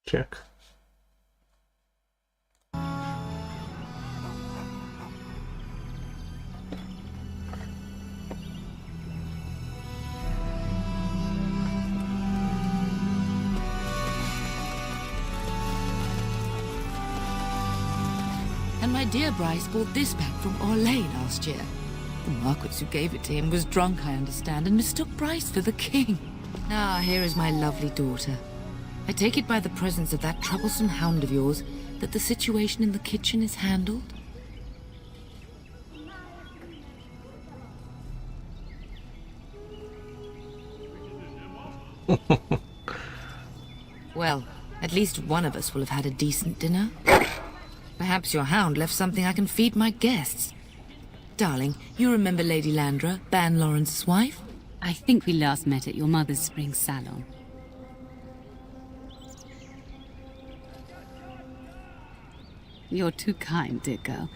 Check. And my dear Bryce bought this back from Orlais last year. The Marquis who gave it to him was drunk, I understand, and mistook Bryce for the king. Ah, here is my lovely daughter. I take it by the presence of that troublesome hound of yours that the situation in the kitchen is handled? Well, at least one of us will have had a decent dinner. Perhaps your hound left something I can feed my guests. Darling, you remember Lady Landra, Ban Lawrence's wife? I think we last met at your mother's spring salon. You're too kind, dear girl.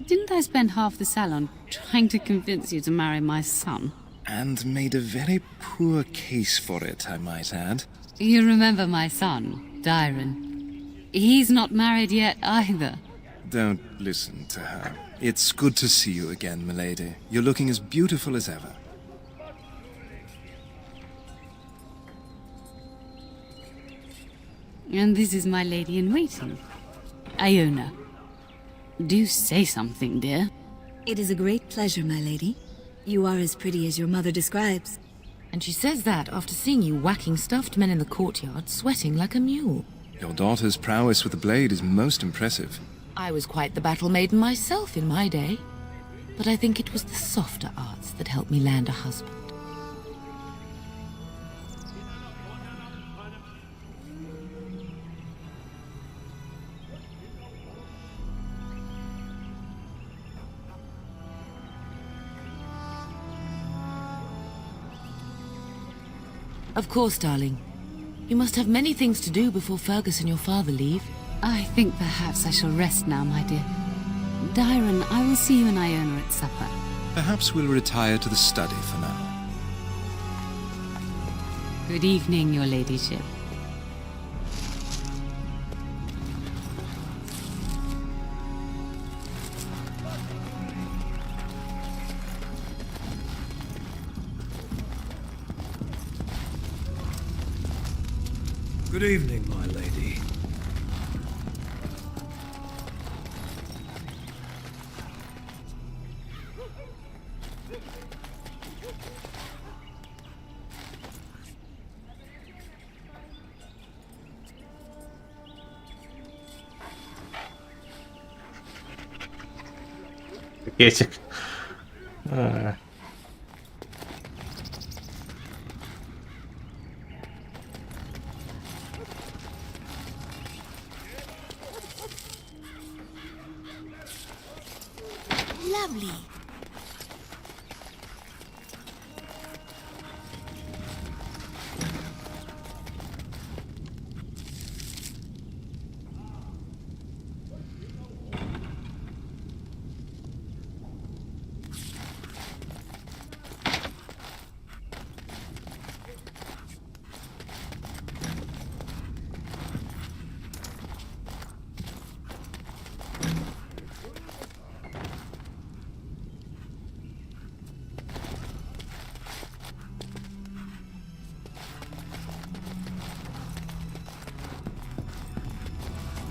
Didn't I spend half the salon trying to convince you to marry my son? And made a very poor case for it, I might add. You remember my son, Dyron. He's not married yet either. Don't listen to her. It's good to see you again, milady. You're looking as beautiful as ever. And this is my lady-in-waiting, Iona. Do say something, dear. It is a great pleasure, my lady. You are as pretty as your mother describes. And she says that after seeing you whacking stuffed men in the courtyard, sweating like a mule. Your daughter's prowess with the blade is most impressive. I was quite the battle maiden myself in my day. But I think it was the softer arts that helped me land a husband. Of course, darling. You must have many things to do before Fergus and your father leave. I think perhaps I shall rest now, my dear. Dyron, I will see you and Iona at supper. Perhaps we'll retire to the study for now. Good evening, your ladyship. Good evening, my lady. Geçik. Ha. Lovely.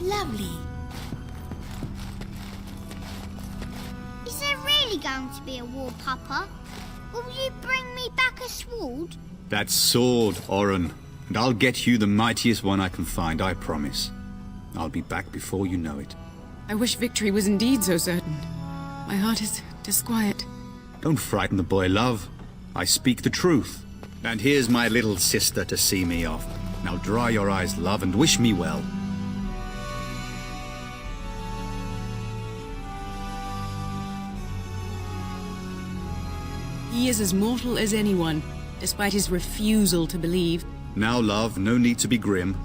Lovely. Is there really going to be a war, Papa? Will you bring me back a sword? That sword, Oren. And I'll get you the mightiest one I can find, I promise. I'll be back before you know it. I wish victory was indeed so certain. My heart is disquiet. Don't frighten the boy, love. I speak the truth. And here's my little sister to see me off. Now dry your eyes, love, and wish me well. He is as mortal as anyone, despite his refusal to believe. Now, love, no need to be grim.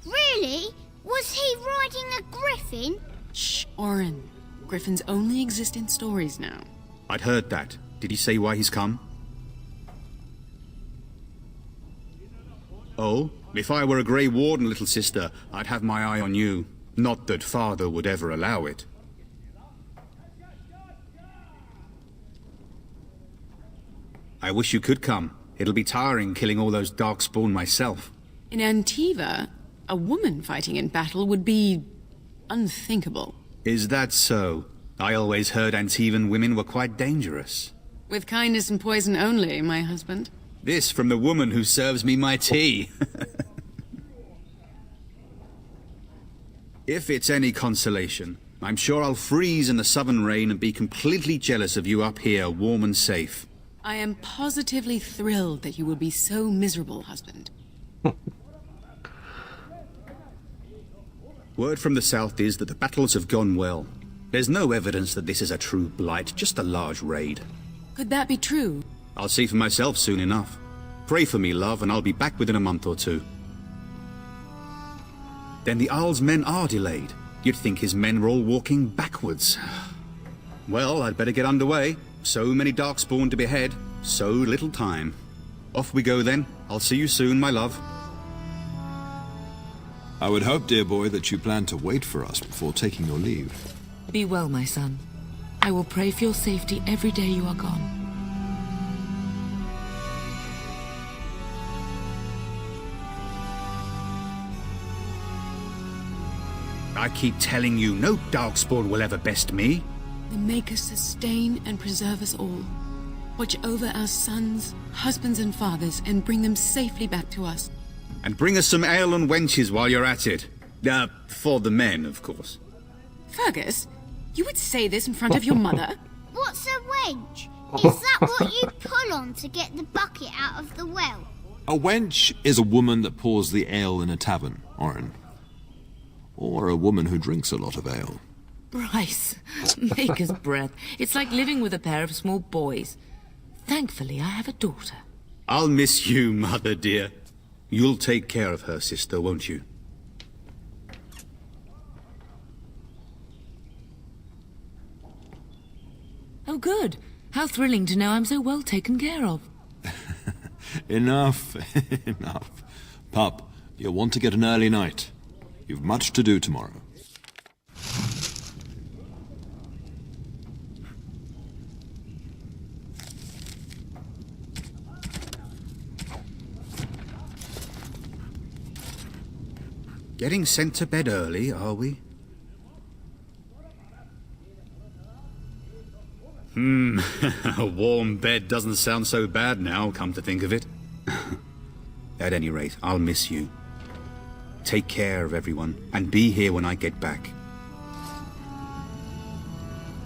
Really? Was he riding a griffin? Shh, Oren. Griffins only exist in stories now. I'd heard that. Did he say why he's come? Oh, if I were a Grey Warden, little sister, I'd have my eye on you. Not that father would ever allow it. I wish you could come. It'll be tiring killing all those darkspawn myself. In Antiva, a woman fighting in battle would be unthinkable. Is that so? I always heard Antivan women were quite dangerous. With kindness and poison only, my husband. This from the woman who serves me my tea. If it's any consolation, I'm sure I'll freeze in the southern rain and be completely jealous of you up here, warm and safe. I am positively thrilled that you will be so miserable, husband. Word from the south is that the battles have gone well. There's no evidence that this is a true blight, just a large raid. Could that be true? I'll see for myself soon enough. Pray for me, love, and I'll be back within a month or two. Then the Isle's men are delayed. You'd think his men were all walking backwards. Well, I'd better get underway. So many darkspawn to behead, so little time. Off we go then. I'll see you soon, my love. I would hope, dear boy, that you plan to wait for us before taking your leave. Be well, my son. I will pray for your safety every day you are gone. I keep telling you, no darkspawn will ever best me. The Maker sustain and preserve us all. Watch over our sons, husbands and fathers, and bring them safely back to us. And bring us some ale and wenches while you're at it. For the men, of course. Fergus, you would say this in front of your mother? What's a wench? Is that what you pull on to get the bucket out of the well? A wench is a woman that pours the ale in a tavern, Orin. Or a woman who drinks a lot of ale. Bryce, maker's breath. It's like living with a pair of small boys. Thankfully, I have a daughter. I'll miss you, mother dear. You'll take care of her, sister, won't you? Oh, good. How thrilling to know I'm so well taken care of. Enough, enough. Pup, you'll want to get an early night. You've much to do tomorrow. Getting sent to bed early, are we? A warm bed doesn't sound so bad now, come to think of it. At any rate, I'll miss you. Take care of everyone, and be here when I get back.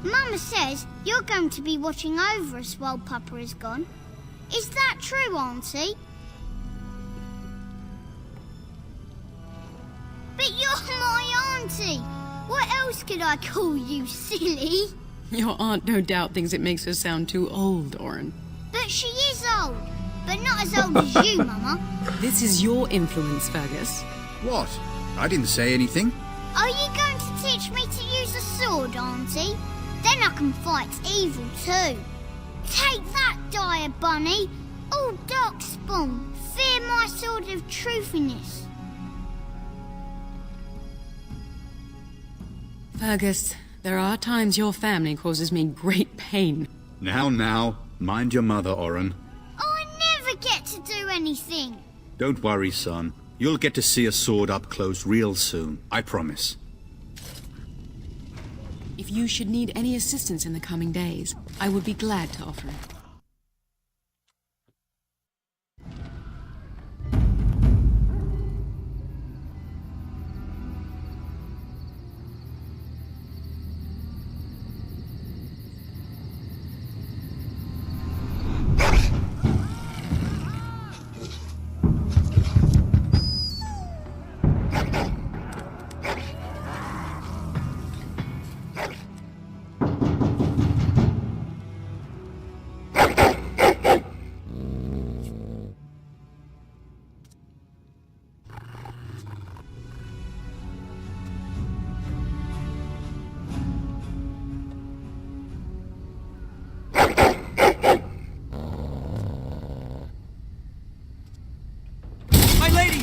Mama says you're going to be watching over us while Papa is gone. Is that true, Auntie? But you're my auntie. What else could I call you, silly? Your aunt no doubt thinks it makes her sound too old, Orin. But she is old. But not as old as you, Mama. This is your influence, Fergus. What? I didn't say anything. Are you going to teach me to use a sword, Auntie? Then I can fight evil too. Take that, dire bunny. All darkspawn, fear my sword of truthiness. Fergus, there are times your family causes me great pain. Now, mind your mother, Orin. I never get to do anything. Don't worry, son. You'll get to see a sword up close real soon, I promise. If you should need any assistance in the coming days, I would be glad to offer it.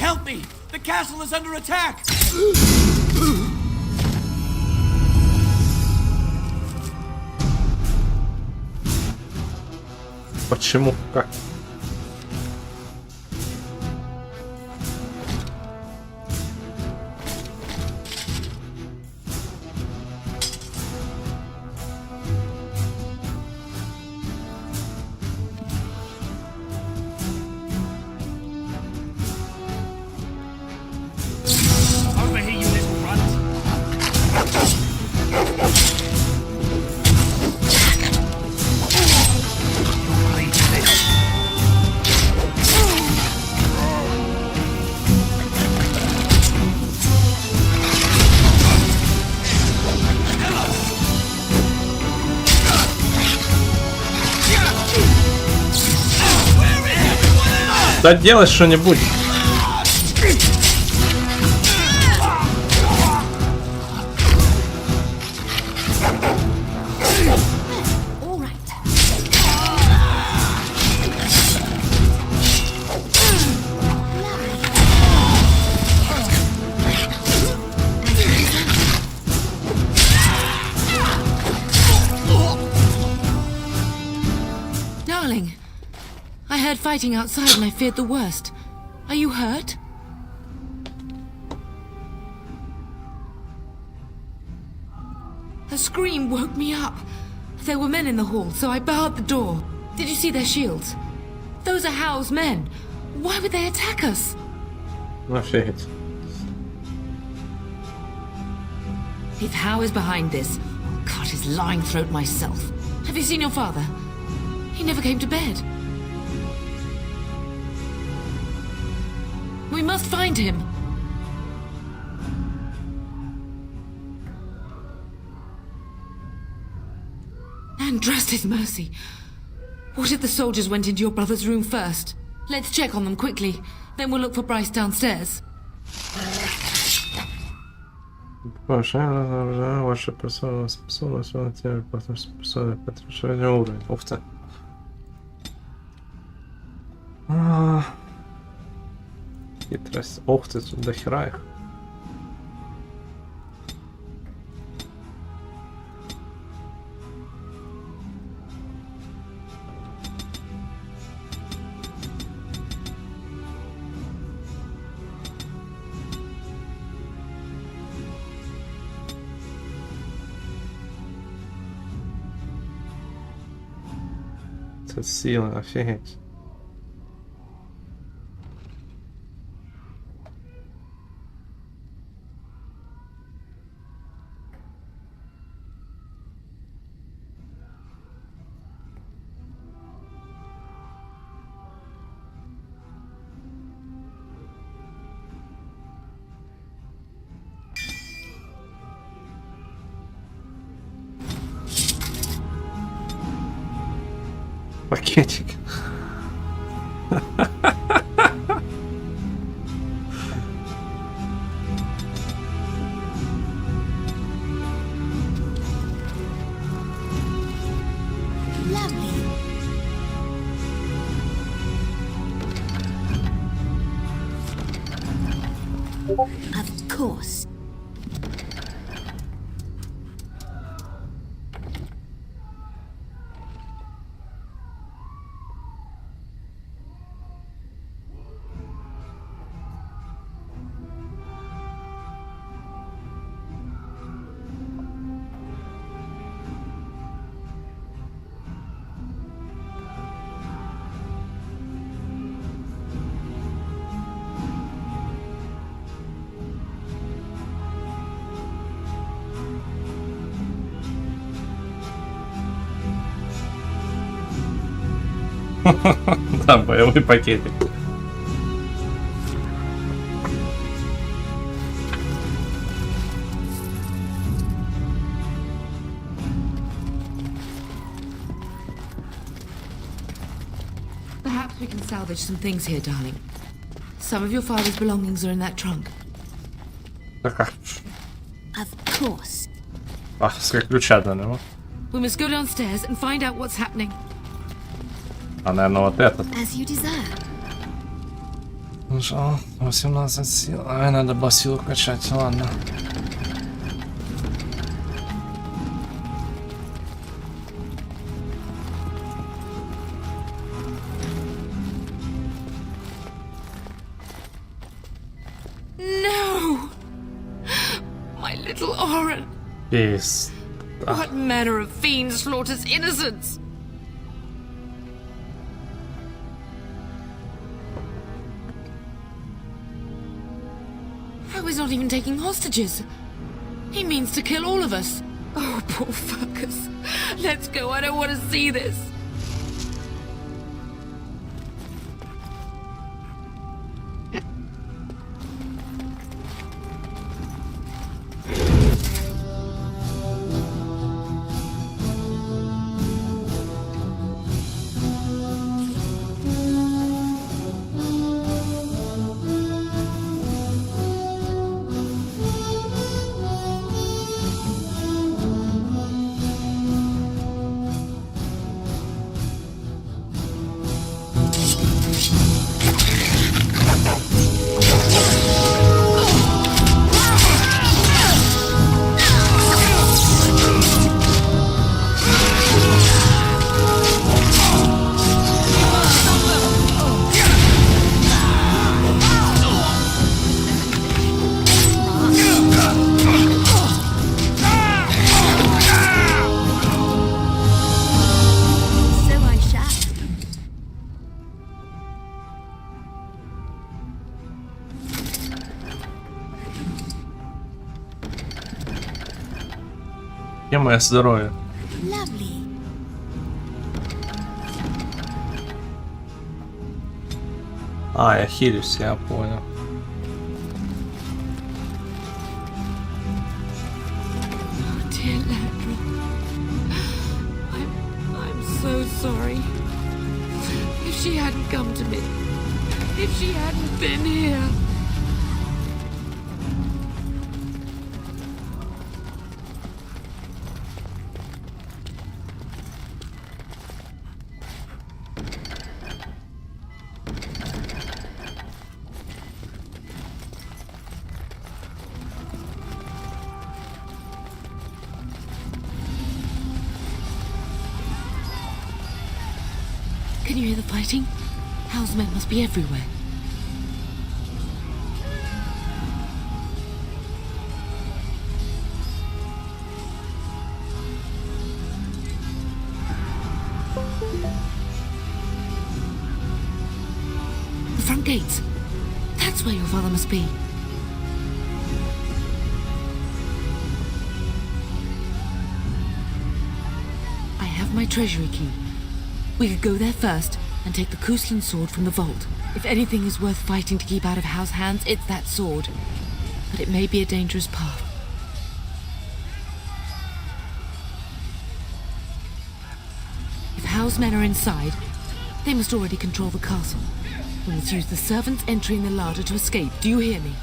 Help me! The castle is under attack! Почему? Как? Over here, you little runt! Да делай что-нибудь. Darling, I heard fighting outside and I feared the worst. Are you hurt? A scream woke me up. There were men in the hall, so I barred the door. Did you see their shields? Those are Howe's men. Why would they attack us? Офигеть. If Howe is behind this, I'll cut his lying throat myself. Have you seen your father? He never came to bed. We must find him. And trust his mercy. What if the soldiers went into your brother's room first? Let's check on them quickly. Then we'll look for Bryce downstairs. Ваша персона способность подтверждение уровень. Ух ты. Хитрость. Ух ты, тут до хера их. Это сила, офигеть. Пакетик. Of course. Да, боевой пакетик. Perhaps we can salvage some things here, darling. Some of your father's belongings are in that trunk. Так, Of course. с ключа до него. We must go downstairs and find out what's happening. А, наверное, вот этот. As you desire. Нажал 18 сил. Ай, надо было силу качать, ладно. No! My little Oren! Yes. What manner of fiend slaughters innocents? Oh, he's not even taking hostages. He means to kill all of us. Oh, poor fuckers. Let's go, I don't want to see this. Где мое здоровье? Lovely. А, я хилюсь, я понял. Oh, dear Landry. I'm so sorry. If she hadn't come to me, if she hadn't been here. Can you hear the fighting? Hal's men must be everywhere. The front gates. That's where your father must be. I have my treasury key. We could go there first and take the Kuslan sword from the vault. If anything is worth fighting to keep out of Hal's hands, it's that sword. But it may be a dangerous path. If Hal's men are inside, they must already control the castle. We must use the servants entering the larder to escape. Do you hear me?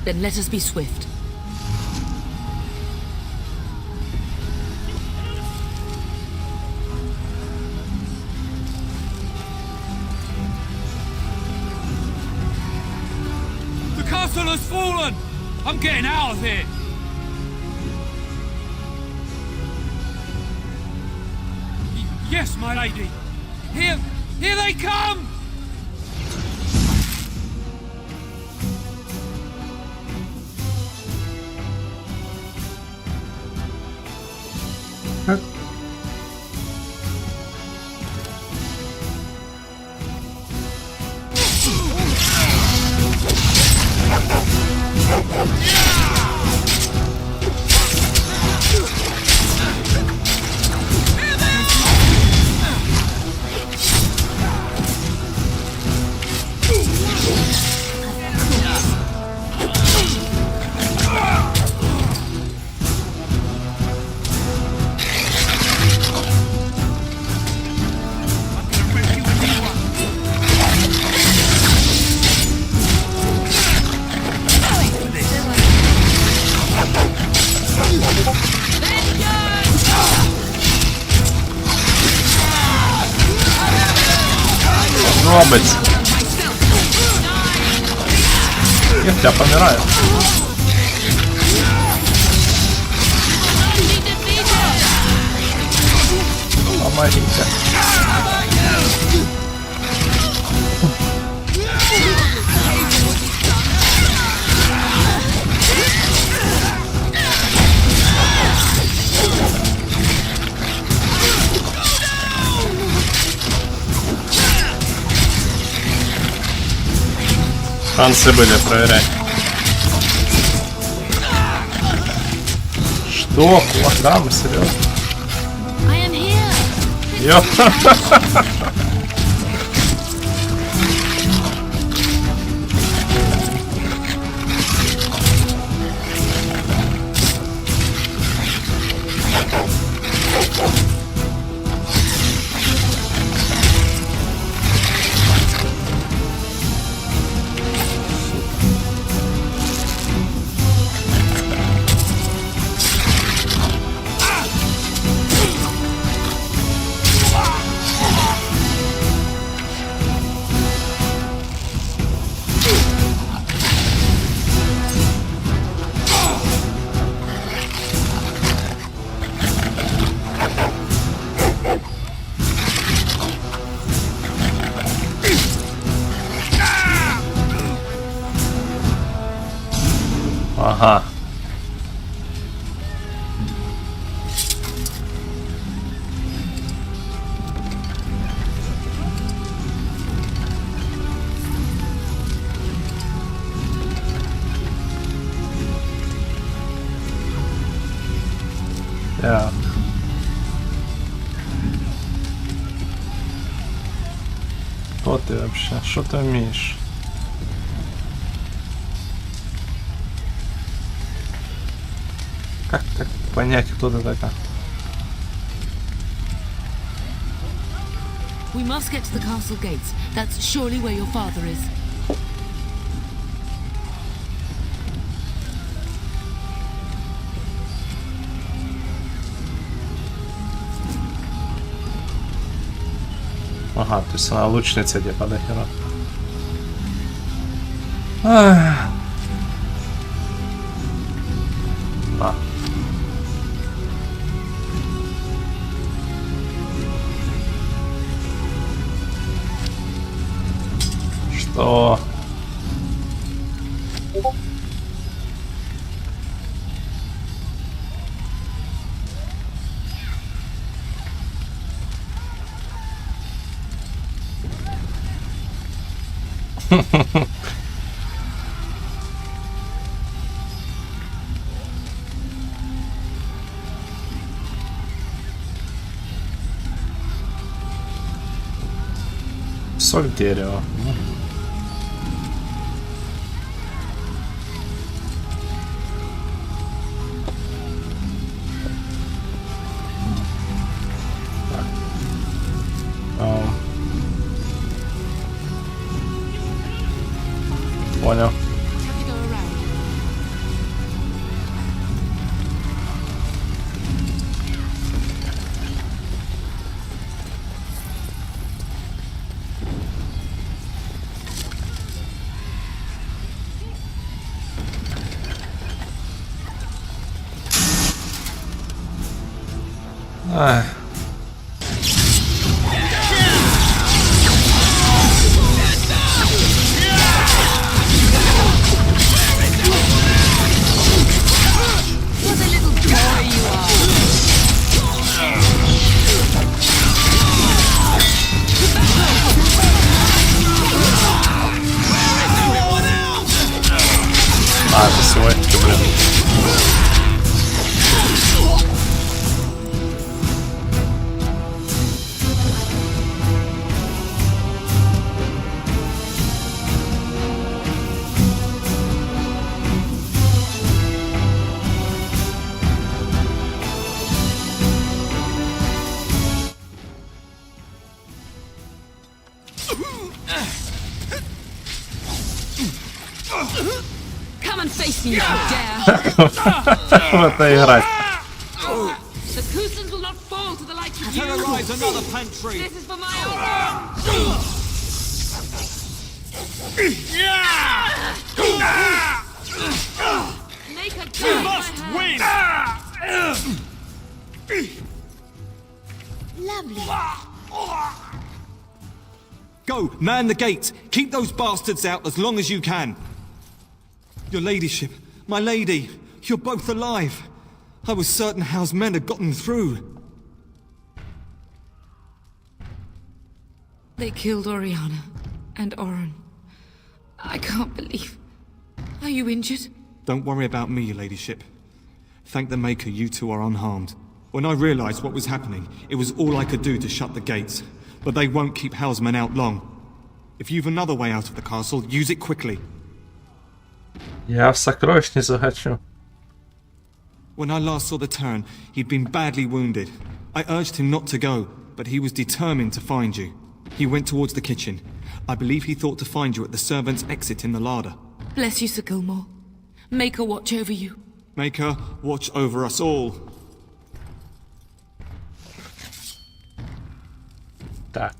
Then let us be swift. The castle has fallen! I'm getting out of here! Yes, my lady! Here they come! гаубиць. Я помираю. Помогите. Шансы были проверять. Что? Кулакам? Серьезно? Ё. Ага. Так. Кто ты вообще? Что ты умеешь? Как понять, кто ты такая? We must get to the castle gates. That's surely where your father is. Ага, то есть она лучница типа до хера. А. Что? Соль дерева. Понял. Ах. А, это свой, блин. Come and face me if you dare. В это играть. The Cousins will not fall to the likes of you. Terrorize another pantry. This is for my honor. Make a You must win! Lovely. Go, man the gates. Keep those bastards out as long as you can. Your ladyship, my lady, you're both alive. I was certain Howe's men had gotten through. They killed Oriana and Oren. I can't believe... Are you injured? Don't worry about me, your ladyship. Thank the Maker you two are unharmed. When I realized what was happening, it was all I could do to shut the gates. But they won't keep Howe's men out long. If you've another way out of the castle, use it quickly. Я в сокровищницу хочу. When I last saw the Terran, he'd been badly wounded. I urged him not to go, but he was determined to find you. He went towards the kitchen. I believe he thought to find you at the servants' exit in the larder. Bless you, Sir Gilmore. Make her watch over you. Maker, watch over us all. Так.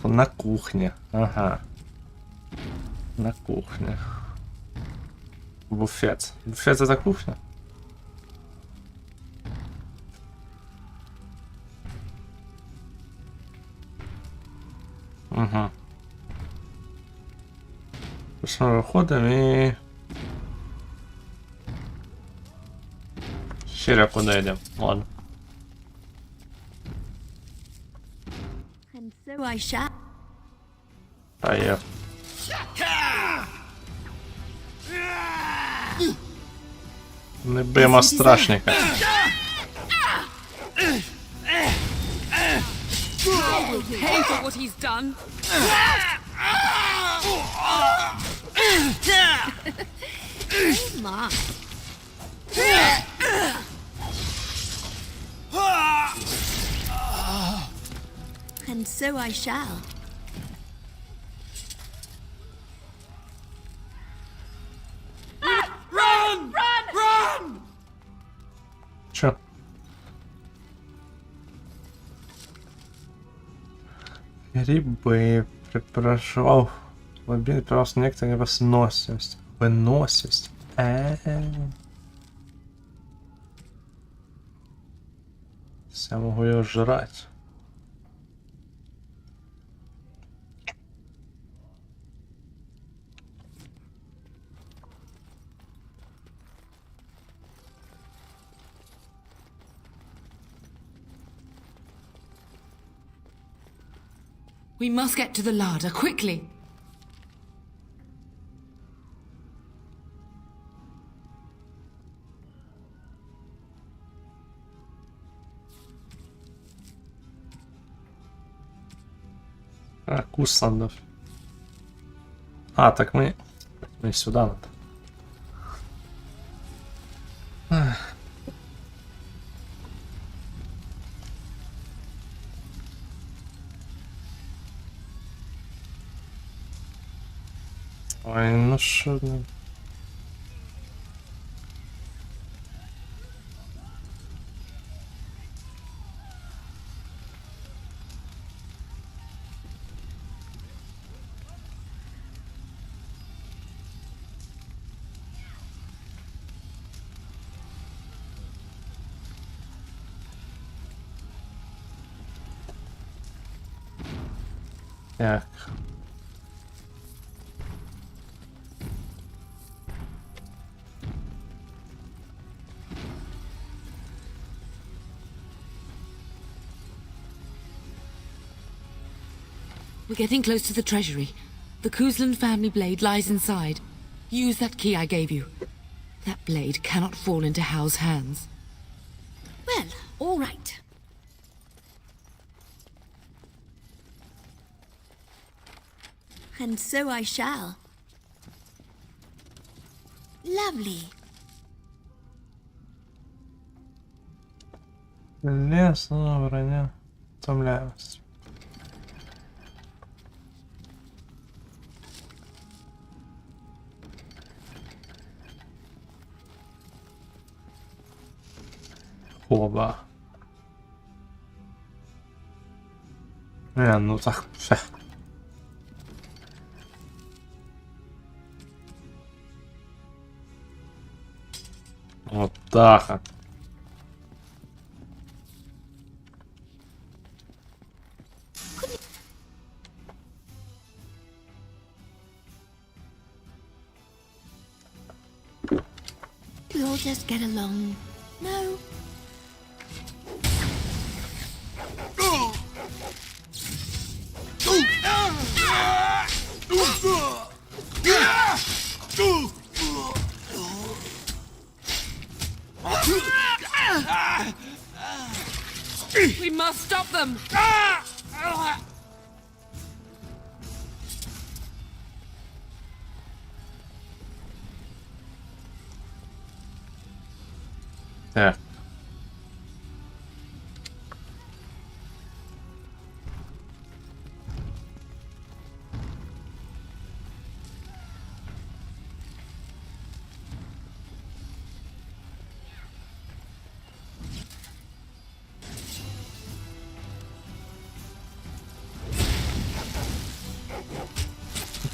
На кухне. Ага. На кухне. Буфет. Буфет это кухня? Угу. Пошли выходим и... Щеря куда идем? Ладно. And so I shall. Поехали. Не б'ємо страшника. pay for what he's done. Oh my. And so I shall. Run! Run! Чё? Грибы припрошел. Лобин просто некоторые выносливость. Выносливость. Я могу ее жрать. We must get to the larder, quickly! Курсандов. А, так мы сюда надо. Ой, ну шо... Так. We're getting close to the treasury. The Kuzlan family blade lies inside. Use that key I gave you. That blade cannot fall into Hal's hands. Well, all right. And so I shall. Lovely. Лесная броня. Утомляемость. Оба. Ну так, все. Вот так вот. We'll just get along. No. We must stop them! Так.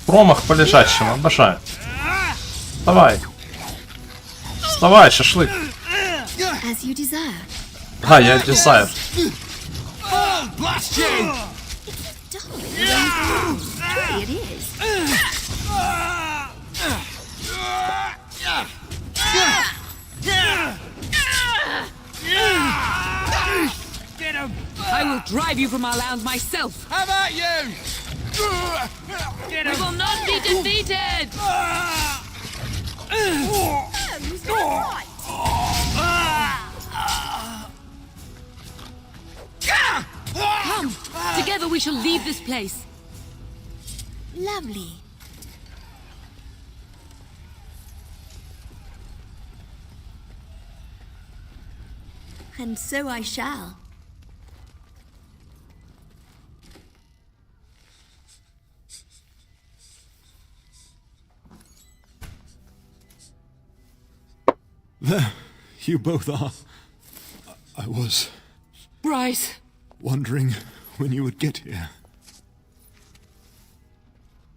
Промах по лежащему, обожаю. Вставай. Вставай, шашлык. As you desire. А, я desire. It is. Get him! I will drive you from our lands myself! How about you? Get We him! will not be defeated! Come! Together we shall leave this place. Lovely. And so I shall. There, you both are. I was Bryce! wondering when you would get here.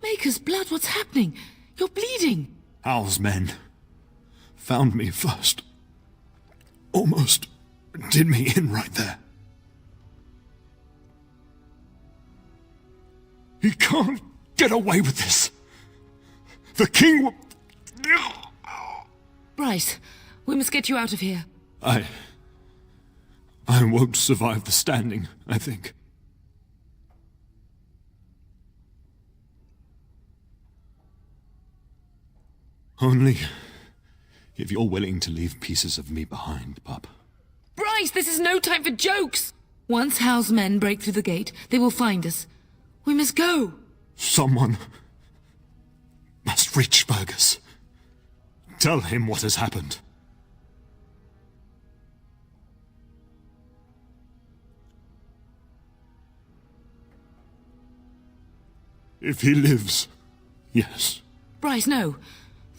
Maker's blood, what's happening? You're bleeding! Hal's men found me first. Almost did me in right there. He can't get away with this. The king will... Bryce, we must get you out of here. I won't survive the standing, I think. Only if you're willing to leave pieces of me behind, pup. Bryce, this is no time for jokes! Once Hal's men break through the gate, they will find us. We must go! Someone must reach Fergus. Tell him what has happened. If he lives, yes. Bryce, no.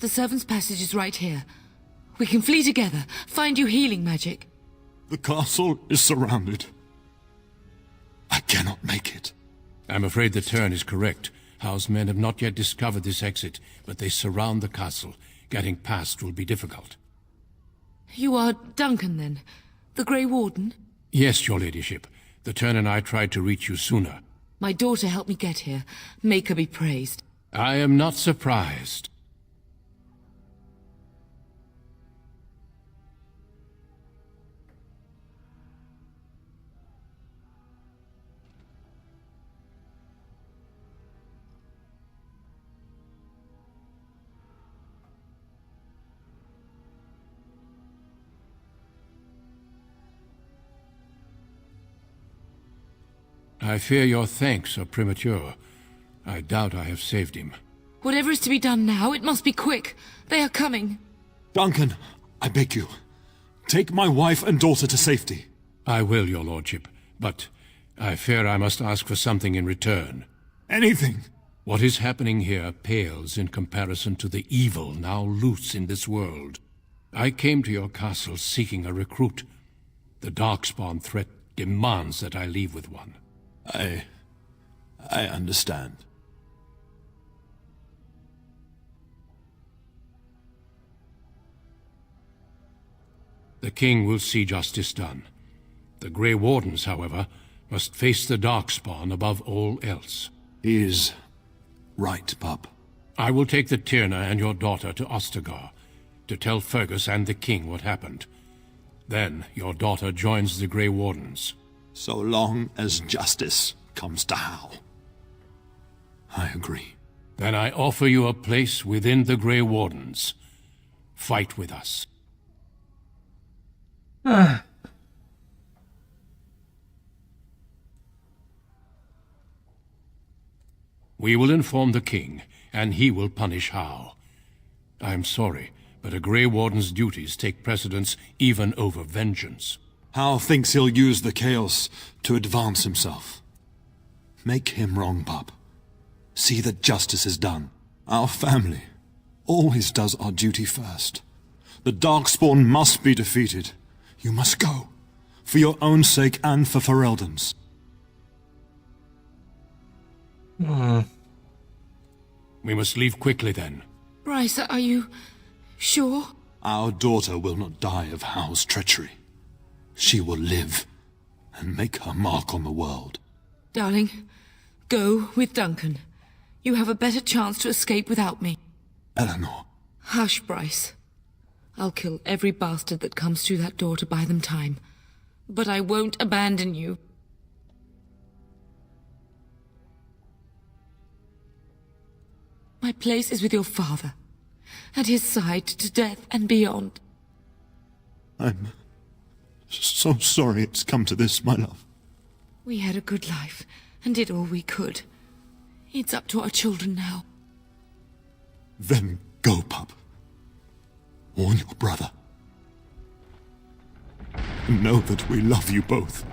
The servant's passage is right here. We can flee together, find you healing magic. The castle is surrounded. I cannot make it. I'm afraid the turn is correct. Howe's men have not yet discovered this exit, but they surround the castle. Getting past will be difficult. You are Duncan, then? The Grey Warden? Yes, your ladyship. The turn and I tried to reach you sooner. My daughter helped me get here. Make her be praised. I am not surprised. I fear your thanks are premature. I doubt I have saved him. Whatever is to be done now, it must be quick. They are coming. Duncan, I beg you, take my wife and daughter to safety. I will, your lordship, but I fear I must ask for something in return. Anything. What is happening here pales in comparison to the evil now loose in this world. I came to your castle seeking a recruit. The Darkspawn threat demands that I leave with one. I understand. The king will see justice done. The Grey Wardens, however, must face the Darkspawn above all else. He is right, pup. I will take the Tyrna and your daughter to Ostagar, to tell Fergus and the king what happened. Then your daughter joins the Grey Wardens. So long as justice comes to Hal. I agree. Then I offer you a place within the Grey Wardens. Fight with us. We will inform the king, and he will punish Hal. I am sorry, but a Grey Warden's duties take precedence even over vengeance. Hal thinks he'll use the chaos to advance himself. Make him wrong, pup. See that justice is done. Our family always does our duty first. The Darkspawn must be defeated. You must go. For your own sake and for Ferelden's. We must leave quickly then. Bryce, are you sure? Our daughter will not die of Hal's treachery. She will live and make her mark on the world. Darling, go with Duncan. You have a better chance to escape without me. Eleanor. Hush, Bryce. I'll kill every bastard that comes through that door to buy them time. But I won't abandon you. My place is with your father. At his side to death and beyond. I'm so sorry it's come to this, my love. We had a good life and did all we could. It's up to our children now. Then go, pup. Warn your brother. And know that we love you both.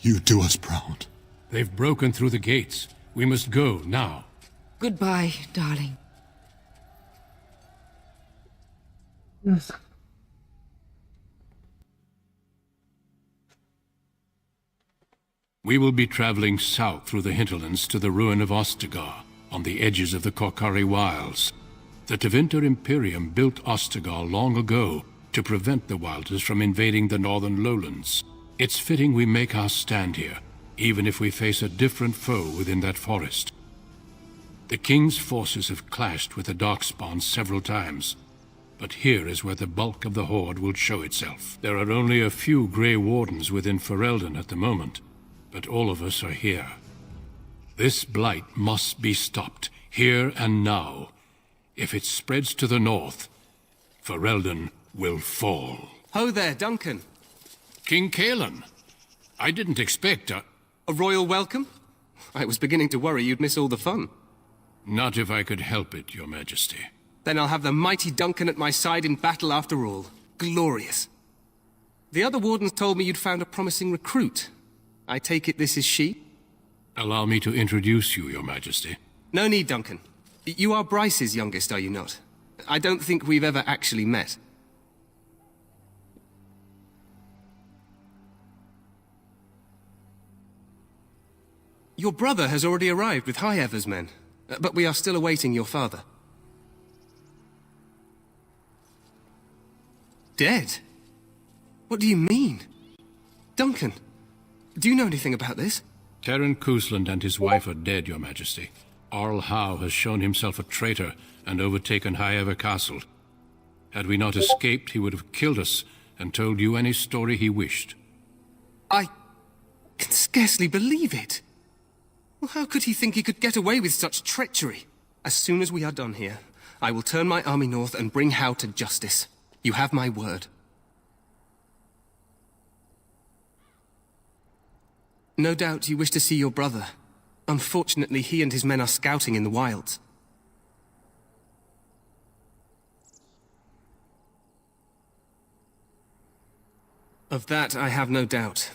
You do us proud. They've broken through the gates. We must go now. Goodbye, darling. We will be traveling south through the hinterlands to the ruin of Ostagar, on the edges of the Korkari Wilds. The Tevinter Imperium built Ostagar long ago to prevent the Wilders from invading the northern lowlands. It's fitting we make our stand here, even if we face a different foe within that forest. The King's forces have clashed with the Darkspawn several times, but here is where the bulk of the Horde will show itself. There are only a few Grey Wardens within Ferelden at the moment, but all of us are here. This blight must be stopped, here and now. If it spreads to the north, Ferelden will fall. Ho there, Duncan. King Cailan. I didn't expect a royal welcome? I was beginning to worry you'd miss all the fun. Not if I could help it, Your Majesty. Then I'll have the mighty Duncan at my side in battle after all. Glorious. The other wardens told me you'd found a promising recruit. I take it this is she? Allow me to introduce you, Your Majesty. No need, Duncan. You are Bryce's youngest, are you not? I don't think we've ever actually met. Your brother has already arrived with High Ever's men, but we are still awaiting your father. Dead? What do you mean? Duncan, do you know anything about this? Terran Cousland and his wife are dead, Your Majesty. Arl Howe has shown himself a traitor and overtaken High Ever Castle. Had we not escaped, he would have killed us and told you any story he wished. I can scarcely believe it. Well, how could he think he could get away with such treachery? As soon as we are done here, I will turn my army north and bring Howe to justice. You have my word. No doubt you wish to see your brother. Unfortunately, he and his men are scouting in the wilds. Of that, I have no doubt.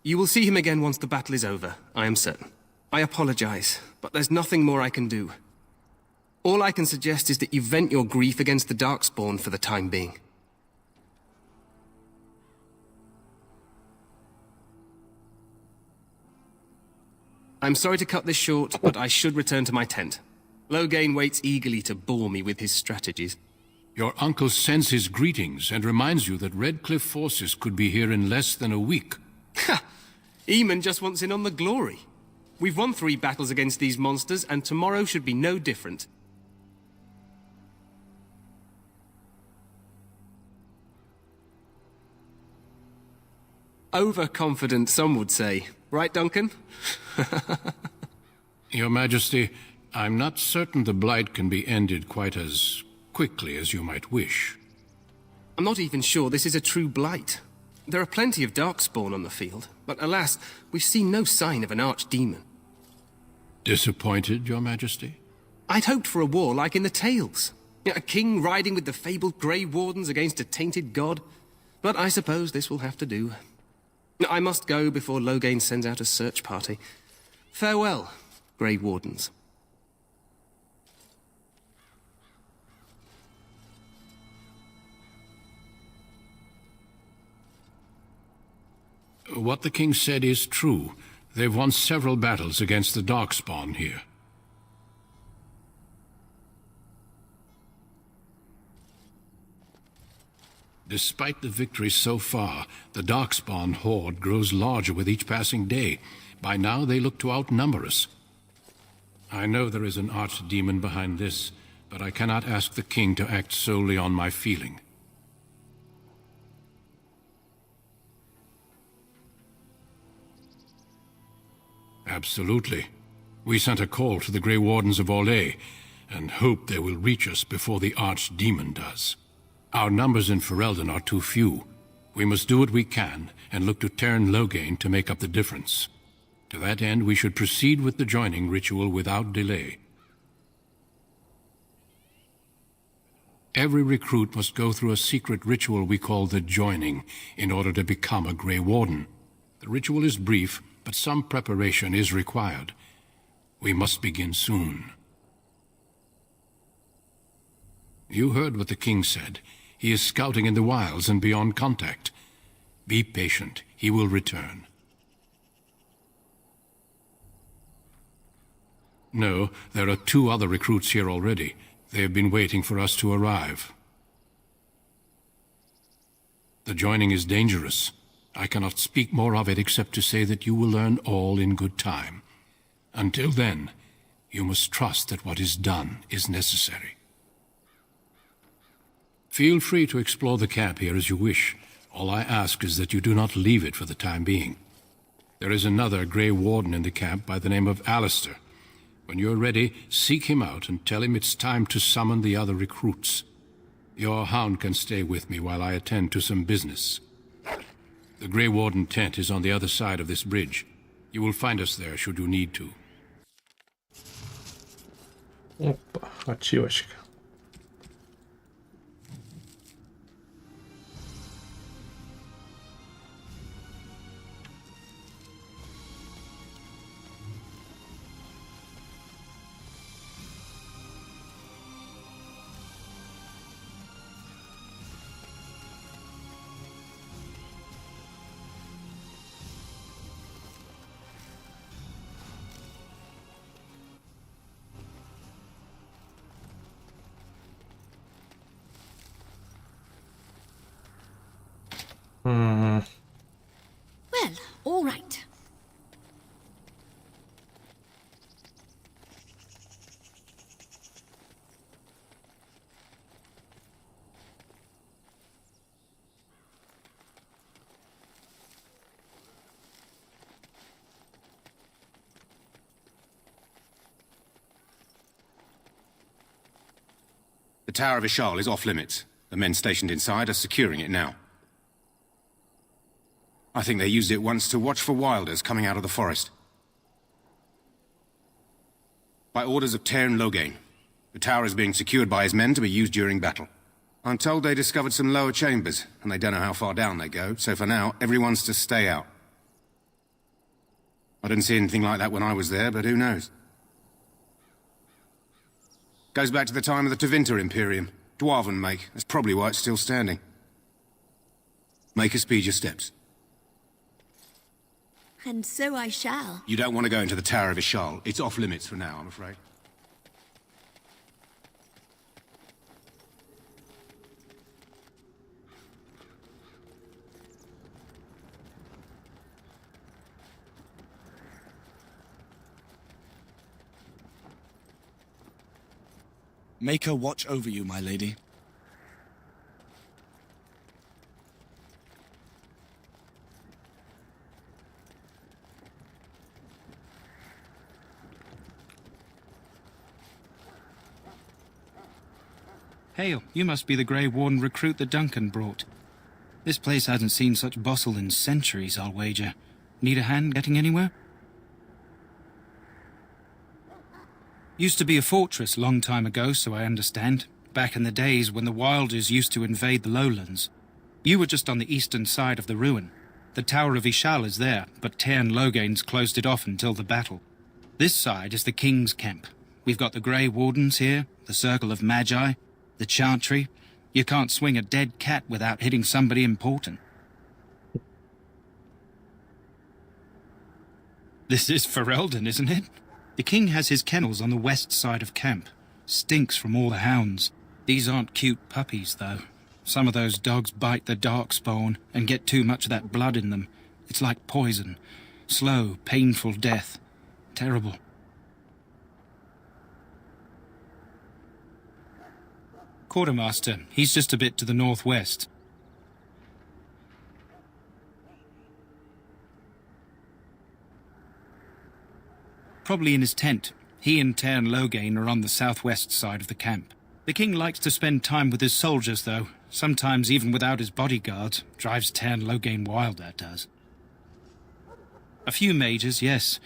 You will see him again once the battle is over, I am certain. I apologize, but there's nothing more I can do. All I can suggest is that you vent your grief against the Darkspawn for the time being. I'm sorry to cut this short, but I should return to my tent. Loghain waits eagerly to bore me with his strategies. Your uncle sends his greetings and reminds you that Redcliffe forces could be here in less than a week. Ha! Eamon just wants in on the glory. We've won 3 battles against these monsters, and tomorrow should be no different. Overconfident, some would say. Right, Duncan? Your Majesty, I'm not certain the Blight can be ended quite as quickly as you might wish. I'm not even sure this is a true blight. There are plenty of Darkspawn on the field, but alas, we've seen no sign of an archdemon. Disappointed, Your Majesty? I'd hoped for a war like in the tales. A king riding with the fabled Grey Wardens against a tainted god. But I suppose this will have to do. I must go before Loghain sends out a search party. Farewell, Grey Wardens. What the king said is true. They've won several battles against the Darkspawn here. Despite the victories so far, the Darkspawn horde grows larger with each passing day. By now, they look to outnumber us. I know there is an archdemon behind this, but I cannot ask the king to act solely on my feeling. Absolutely. We sent a call to the Grey Wardens of Orlais, and hope they will reach us before the archdemon does. Our numbers in Ferelden are too few. We must do what we can, and look to Teyrn Loghain to make up the difference. To that end, we should proceed with the joining ritual without delay. Every recruit must go through a secret ritual we call the joining, in order to become a Grey Warden. The ritual is brief, but some preparation is required. We must begin soon. You heard what the king said. He is scouting in the wilds and beyond contact. Be patient. He will return. No, there are 2 other recruits here already. They have been waiting for us to arrive. The joining is dangerous. I cannot speak more of it except to say that you will learn all in good time. Until then, you must trust that what is done is necessary. Feel free to explore the camp here as you wish. All I ask is that you do not leave it for the time being. There is another Grey Warden in the camp by the name of Alistair. When you're ready, seek him out and tell him it's time to summon the other recruits. Your hound can stay with me while I attend to some business. The Grey Warden tent is on the other side of this bridge. You will find us there should you need to. Опа, ачивочка. Well, all right. The Tower of Ishal is off limits. The men stationed inside are securing it now. I think they used it once to watch for wilders coming out of the forest. By orders of Teyrn Loghain, the tower is being secured by his men to be used during battle. I'm told they discovered some lower chambers, and they don't know how far down they go, so for now, everyone's to stay out. I didn't see anything like that when I was there, but who knows? Goes back to the time of the Tevinter Imperium. Dwarven make. That's probably why it's still standing. Make us speed your steps. And so I shall. You don't want to go into the Tower of Ishal. It's off limits for now, I'm afraid. Make her watch over you, my lady. Hail, you must be the Grey Warden recruit that Duncan brought. This place hasn't seen such bustle in centuries, I'll wager. Need a hand getting anywhere? Used to be a fortress long time ago, so I understand. Back in the days when the Wilders used to invade the lowlands. You were just on the eastern side of the ruin. The Tower of Ishal is there, but Tairn Logain's closed it off until the battle. This side is the King's camp. We've got the Grey Wardens here, the Circle of Magi, the Chantry. You can't swing a dead cat without hitting somebody important. This is Ferelden, isn't it? The King has his kennels on the west side of camp. Stinks from all the hounds. These aren't cute puppies, though. Some of those dogs bite the darkspawn and get too much of that blood in them. It's like poison. Slow, painful death. Terrible. Quartermaster, he's just a bit to the northwest. Probably in his tent. He and Tairn Logain are on the southwest side of the camp. The King likes to spend time with his soldiers, though. Sometimes even without his bodyguards. Drives Tairn Logain wild, that does. A few mages, yes.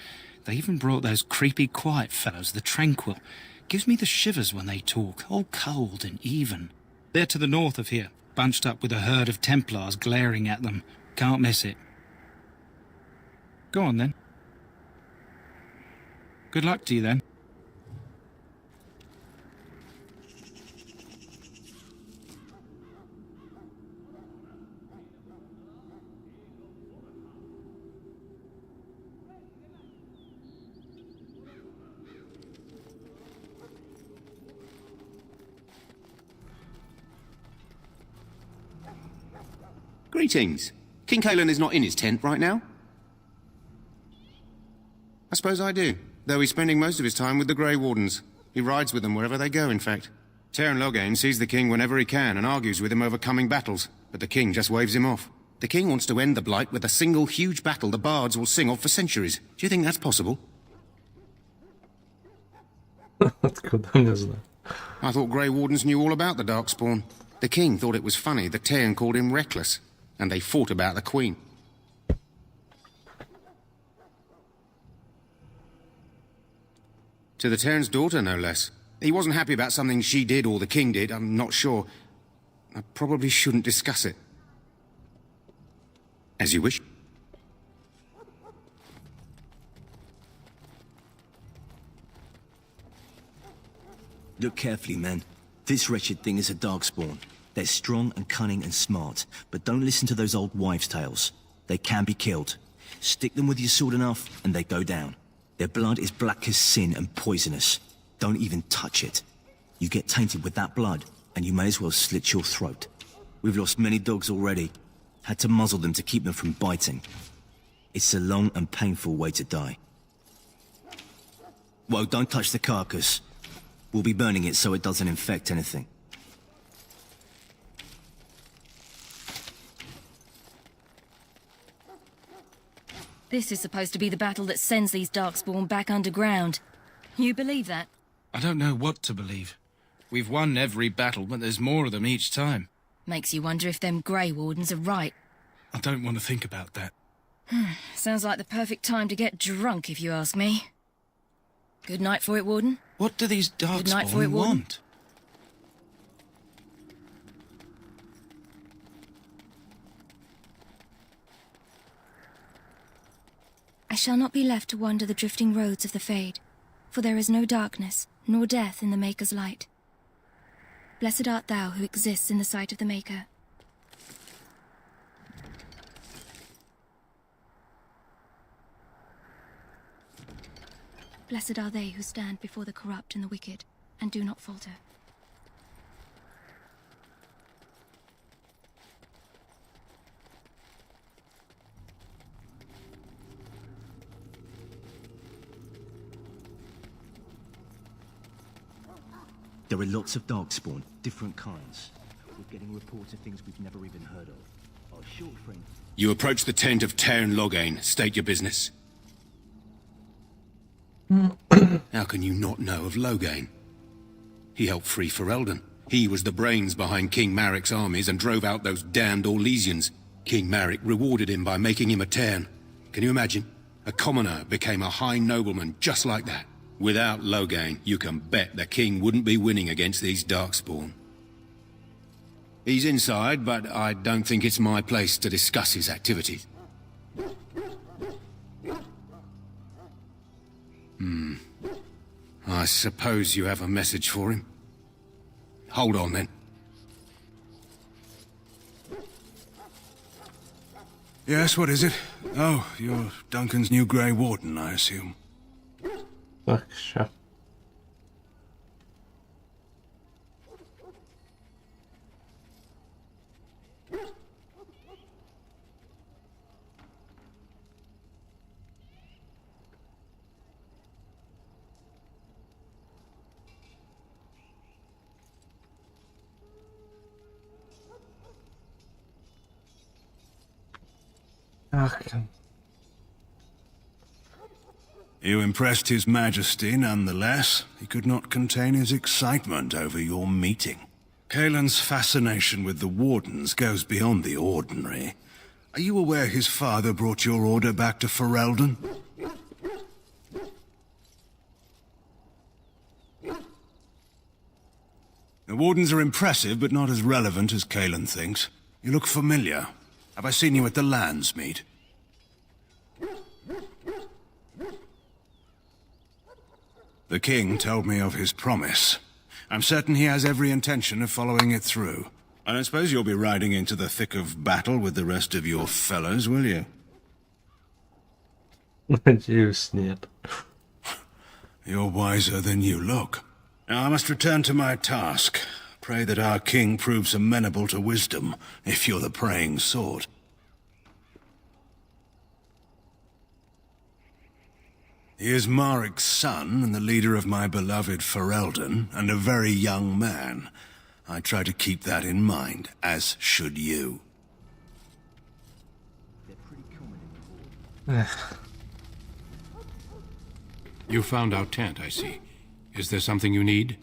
They even brought those creepy quiet fellows, the Tranquil. Gives me the shivers when they talk, all cold and even. They're to the north of here, bunched up with a herd of Templars glaring at them. Can't miss it. Go on, then. Good luck to you, then. Greetings. King Cailan is not in his tent right now? I suppose I do, though he's spending most of his time with the Grey Wardens. He rides with them wherever they go, in fact. Tairn Logain sees the King whenever he can and argues with him over coming battles, but the King just waves him off. The King wants to end the Blight with a single huge battle the bards will sing of for centuries. Do you think that's possible? I thought Grey Wardens knew all about the Darkspawn. The King thought it was funny that Tairn called him reckless, and they fought about the Queen. To the Tairn's daughter, no less. He wasn't happy about something she did or the King did, I'm not sure. I probably shouldn't discuss it. As you wish. Look carefully, men. This wretched thing is a Darkspawn. They're strong and cunning and smart, but don't listen to those old wives' tales. They can be killed. Stick them with your sword enough, and they go down. Their blood is black as sin and poisonous. Don't even touch it. You get tainted with that blood, and you may as well slit your throat. We've lost many dogs already. Had to muzzle them to keep them from biting. It's a long and painful way to die. Whoa, don't touch the carcass. We'll be burning it so it doesn't infect anything. This is supposed to be the battle that sends these Darkspawn back underground. You believe that? I don't know what to believe. We've won every battle, but there's more of them each time. Makes you wonder if them Grey Wardens are right. I don't want to think about that. Sounds like the perfect time to get drunk, if you ask me. Good night for it, Warden. What do these Darkspawn want? I shall not be left to wander the drifting roads of the Fade, for there is no darkness, nor death in the Maker's light. Blessed art thou who exists in the sight of the Maker. Blessed are they who stand before the corrupt and the wicked, and do not falter. There are lots of darkspawn, different kinds. We're getting reports of things we've never even heard of. Our short friend... You approach the tent of Tairn Loghain. State your business. How can you not know of Loghain? He helped free Ferelden. He was the brains behind King Maric's armies and drove out those damned Orlesians. King Maric rewarded him by making him a Tairn. Can you imagine? A commoner became a high nobleman just like that. Without Loghain, you can bet the king wouldn't be winning against these Darkspawn. He's inside, but I don't think it's my place to discuss his activities. I suppose you have a message for him? Hold on, then. Yes, what is it? Oh, you're Duncan's new Grey Warden, I assume. Sure. You impressed His Majesty nonetheless. He could not contain his excitement over your meeting. Kaelin's fascination with the Wardens goes beyond the ordinary. Are you aware his father brought your order back to Ferelden? The Wardens are impressive, but not as relevant as Kaelin thinks. You look familiar. Have I seen you at the Landsmeet? The king told me of his promise. I'm certain he has every intention of following it through. I don't suppose you'll be riding into the thick of battle with the rest of your fellows, will you? Надеюсь, нет. You're wiser than you look. Now I must return to my task. Pray that our king proves amenable to wisdom, if you're the praying sort. He is Maric's son and the leader of my beloved Ferelden, and a very young man. I try to keep that in mind, as should you. You found our tent, I see. Is there something you need?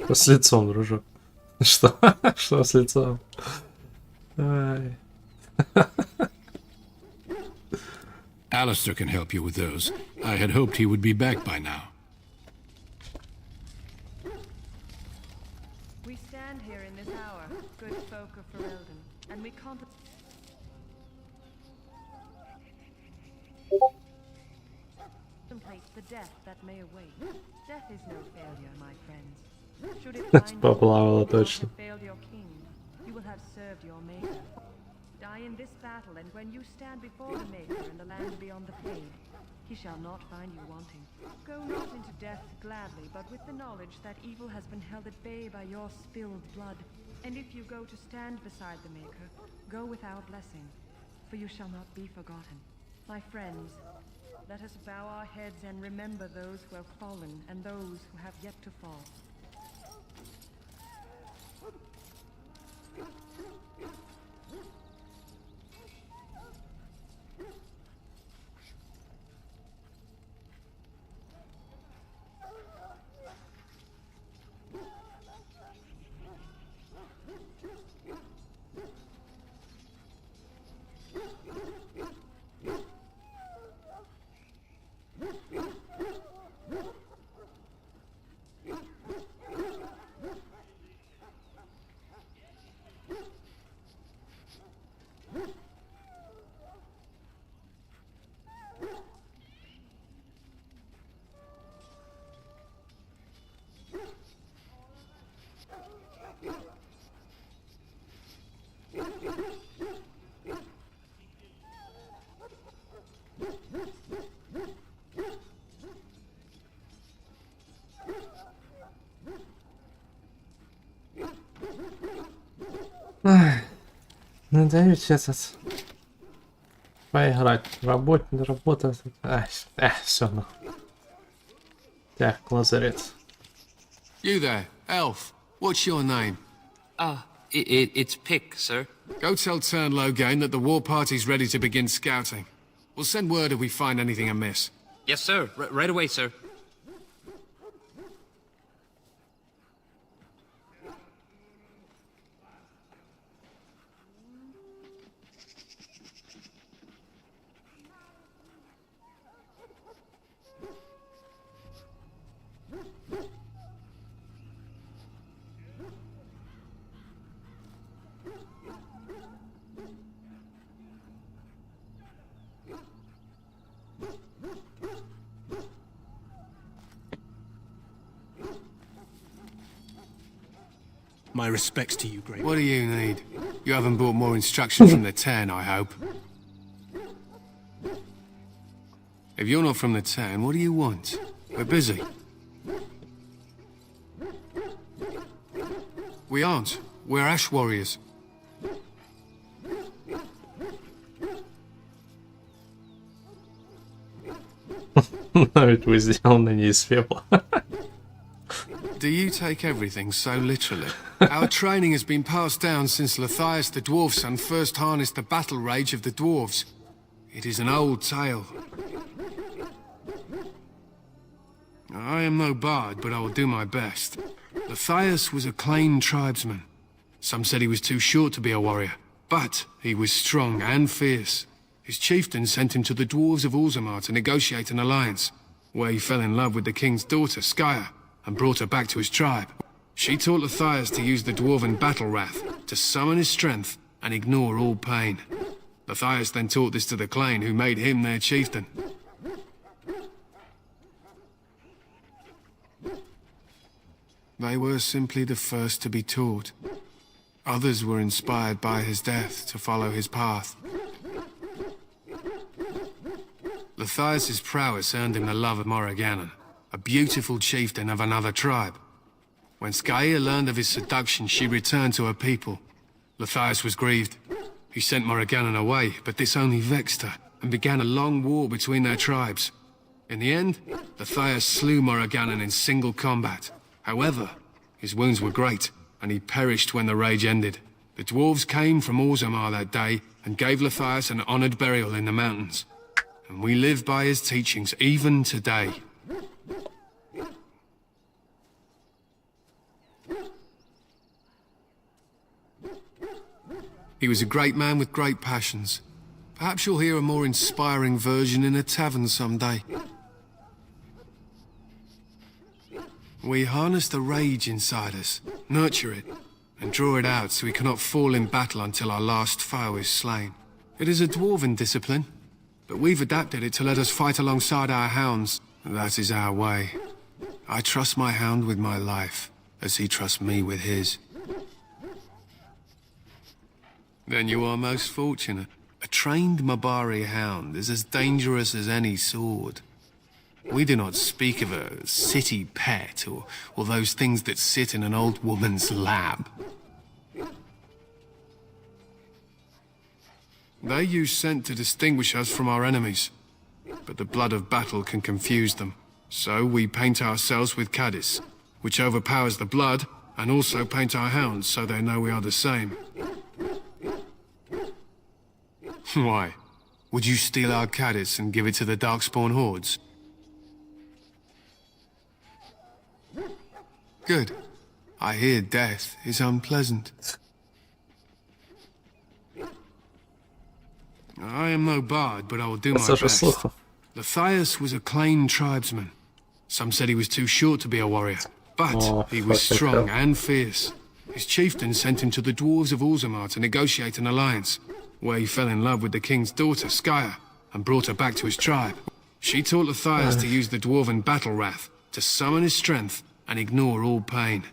Что с лицом, дружок? Что? Что с лицом? Ай. Alistair can help you with those. I had hoped he would be back by now. We stand here in this hour, good folk of Ferelden, and we contemplate the death that may await. Death is no failure, my friends. Should it find Поплавала you точно. failed your king, you will have served your maker. Die in this battle, and when you stand before the Maker in the land beyond the Fade, he shall not find you wanting. Go not into death gladly, but with the knowledge that evil has been held at bay by your spilled blood. And if you go to stand beside the Maker, go with our blessing, for you shall not be forgotten. My friends, let us bow our heads and remember those who have fallen and those who have yet to fall. Ай, надеюсь, этот поиграть. Работа. Все, ну. Так, лазарет. You there, elf. What's your name? It's Pick, sir. Go tell Tern Logain that the war party's ready to begin scouting. We'll send word if we find anything amiss. Yes, sir. Right away, sir. My respects to you, Great. What do you need? You haven't brought more instruction from the Ten, I hope. If you're not from the Ten, what do you want? We're busy. We aren't. We're Ash Warriors. Навіть ви сделано не из феба. Do you take everything so literally? Our training has been passed down since Lathias the Dwarf Son first harnessed the battle rage of the dwarves. It is an old tale. I am no bard, but I will do my best. Lathias was a Clane tribesman. Some said he was too short to be a warrior, but he was strong and fierce. His chieftain sent him to the dwarves of Orzammar to negotiate an alliance, where he fell in love with the king's daughter, Skya, and brought her back to his tribe. She taught Lathias to use the dwarven battle wrath to summon his strength and ignore all pain. Lathias then taught this to the Clane, who made him their chieftain. They were simply the first to be taught. Others were inspired by his death to follow his path. Lathias' prowess earned him the love of Morrigannon, a beautiful chieftain of another tribe. When Skya learned of his seduction, she returned to her people. Lathias was grieved. He sent Morrigannon away, but this only vexed her, and began a long war between their tribes. In the end, Lathias slew Morrigannon in single combat. However, his wounds were great, and he perished when the rage ended. The dwarves came from Orzammar that day, and gave Lathias an honored burial in the mountains. And we live by his teachings even today. He was a great man with great passions. Perhaps you'll hear a more inspiring version in a tavern someday. We harness the rage inside us, nurture it, and draw it out so we cannot fall in battle until our last foe is slain. It is a dwarven discipline, but we've adapted it to let us fight alongside our hounds. That is our way. I trust my hound with my life, as he trusts me with his. Then you are most fortunate. A trained Mabari hound is as dangerous as any sword. We do not speak of a city pet or those things that sit in an old woman's lap. They use scent to distinguish us from our enemies, but the blood of battle can confuse them. So we paint ourselves with Caddis, which overpowers the blood, and also paint our hounds so they know we are the same. Why? Would you steal our Caddis and give it to the Darkspawn hordes? Good. I hear death is unpleasant. I am no bard, but I will do my best. Lathias was a Clane tribesman. Some said he was too short to be a warrior, but he was strong and fierce. His chieftain sent him to the dwarves of Orzammar to negotiate an alliance, where he fell in love with the king's daughter, Skya, and brought her back to his tribe. She taught Lathias to use the dwarven battle wrath to summon his strength and ignore all pain.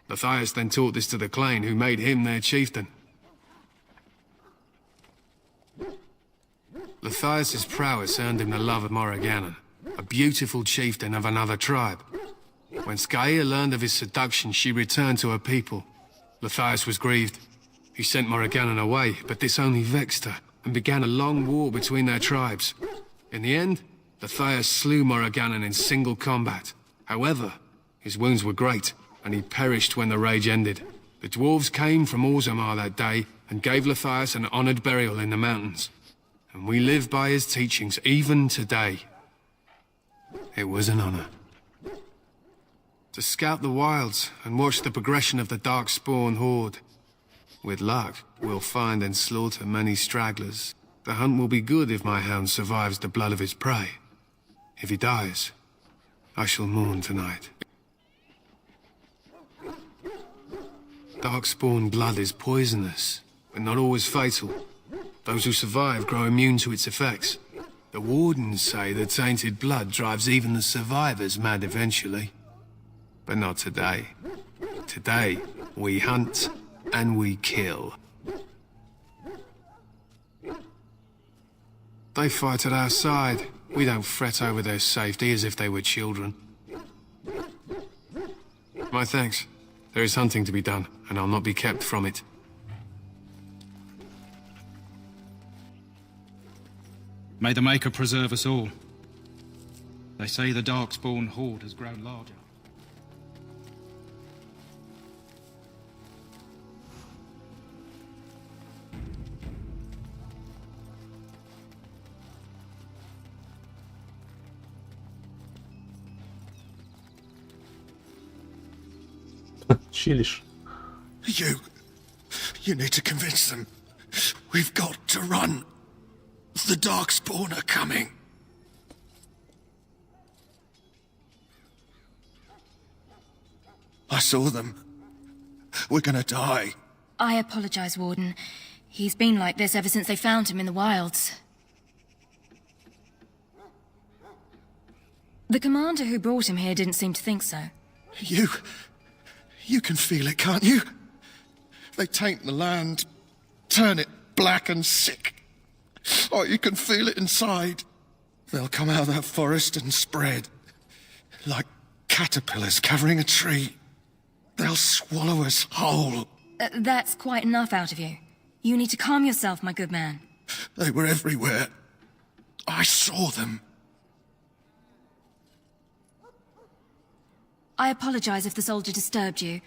Lathias then taught this to the Clane, who made him their chieftain. Lathias' prowess earned him the love of Morrigannon, a beautiful chieftain of another tribe. When Skylla learned of his seduction, she returned to her people. Matthias was grieved. He sent Morriganen away, but this only vexed her, and began a long war between their tribes. In the end, Matthias slew Morriganen in single combat. However, his wounds were great, and he perished when the rage ended. The dwarves came from Orzammar that day, and gave Matthias an honored burial in the mountains. And we live by his teachings even today. It was an honor. To scout the wilds and watch the progression of the Darkspawn horde. With luck, we'll find and slaughter many stragglers. The hunt will be good if my hound survives the blood of his prey. If he dies, I shall mourn tonight. Darkspawn blood is poisonous, but not always fatal. Those who survive grow immune to its effects. The wardens say the tainted blood drives even the survivors mad eventually. But not today. Today, we hunt and we kill. They fight at our side. We don't fret over their safety as if they were children. My thanks. There is hunting to be done, and I'll not be kept from it. May the Maker preserve us all. They say the Darkspawn horde has grown larger. Chillish. You need to convince them. We've got to run. The Darkspawn are coming. I saw them. We're gonna die. I apologize, Warden. He's been like this ever since they found him in the wilds. The commander who brought him here didn't seem to think so. You can feel it, can't you? They taint the land, turn it black and sick. Oh, you can feel it inside. They'll come out of that forest and spread. Like caterpillars covering a tree. They'll swallow us whole. That's quite enough out of you. You need to calm yourself, my good man. They were everywhere. I saw them. I apologize if the soldier disturbed you.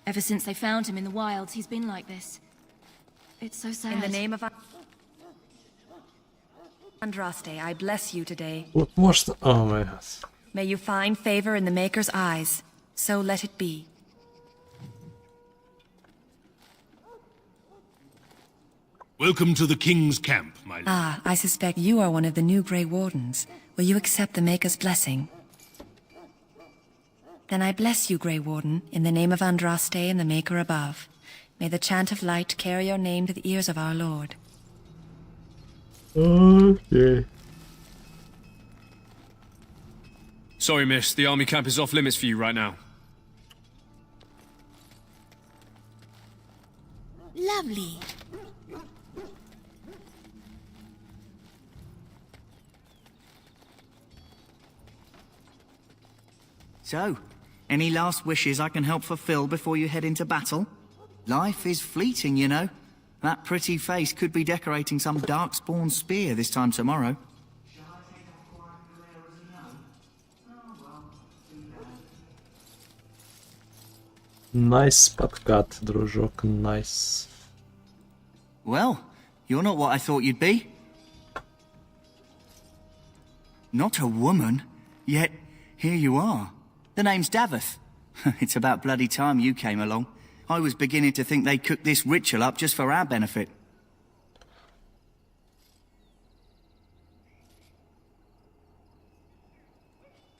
Ever since they found him in the wilds, he's been like this. It's so sad. In the name of Andraste, I bless you today. What was the... Oh my god. May you find favor in the Maker's eyes. So let it be. Welcome to the King's camp, my lord. Ah, I suspect you are one of the new Grey Wardens. Will you accept the Maker's blessing? Then I bless you, Grey Warden, in the name of Andraste and the Maker above. May the chant of light carry your name to the ears of our Lord. Okay. Sorry, miss. The army camp is off limits for you right now. Lovely. So, any last wishes I can help fulfill before you head into battle? Life is fleeting, you know. That pretty face could be decorating some Darkspawn spear this time tomorrow. Nice подкат, дружок, nice. Well, you're not what I thought you'd be. Not a woman, yet here you are. The name's Daveth. It's about bloody time you came along. I was beginning to think they cooked this ritual up just for our benefit.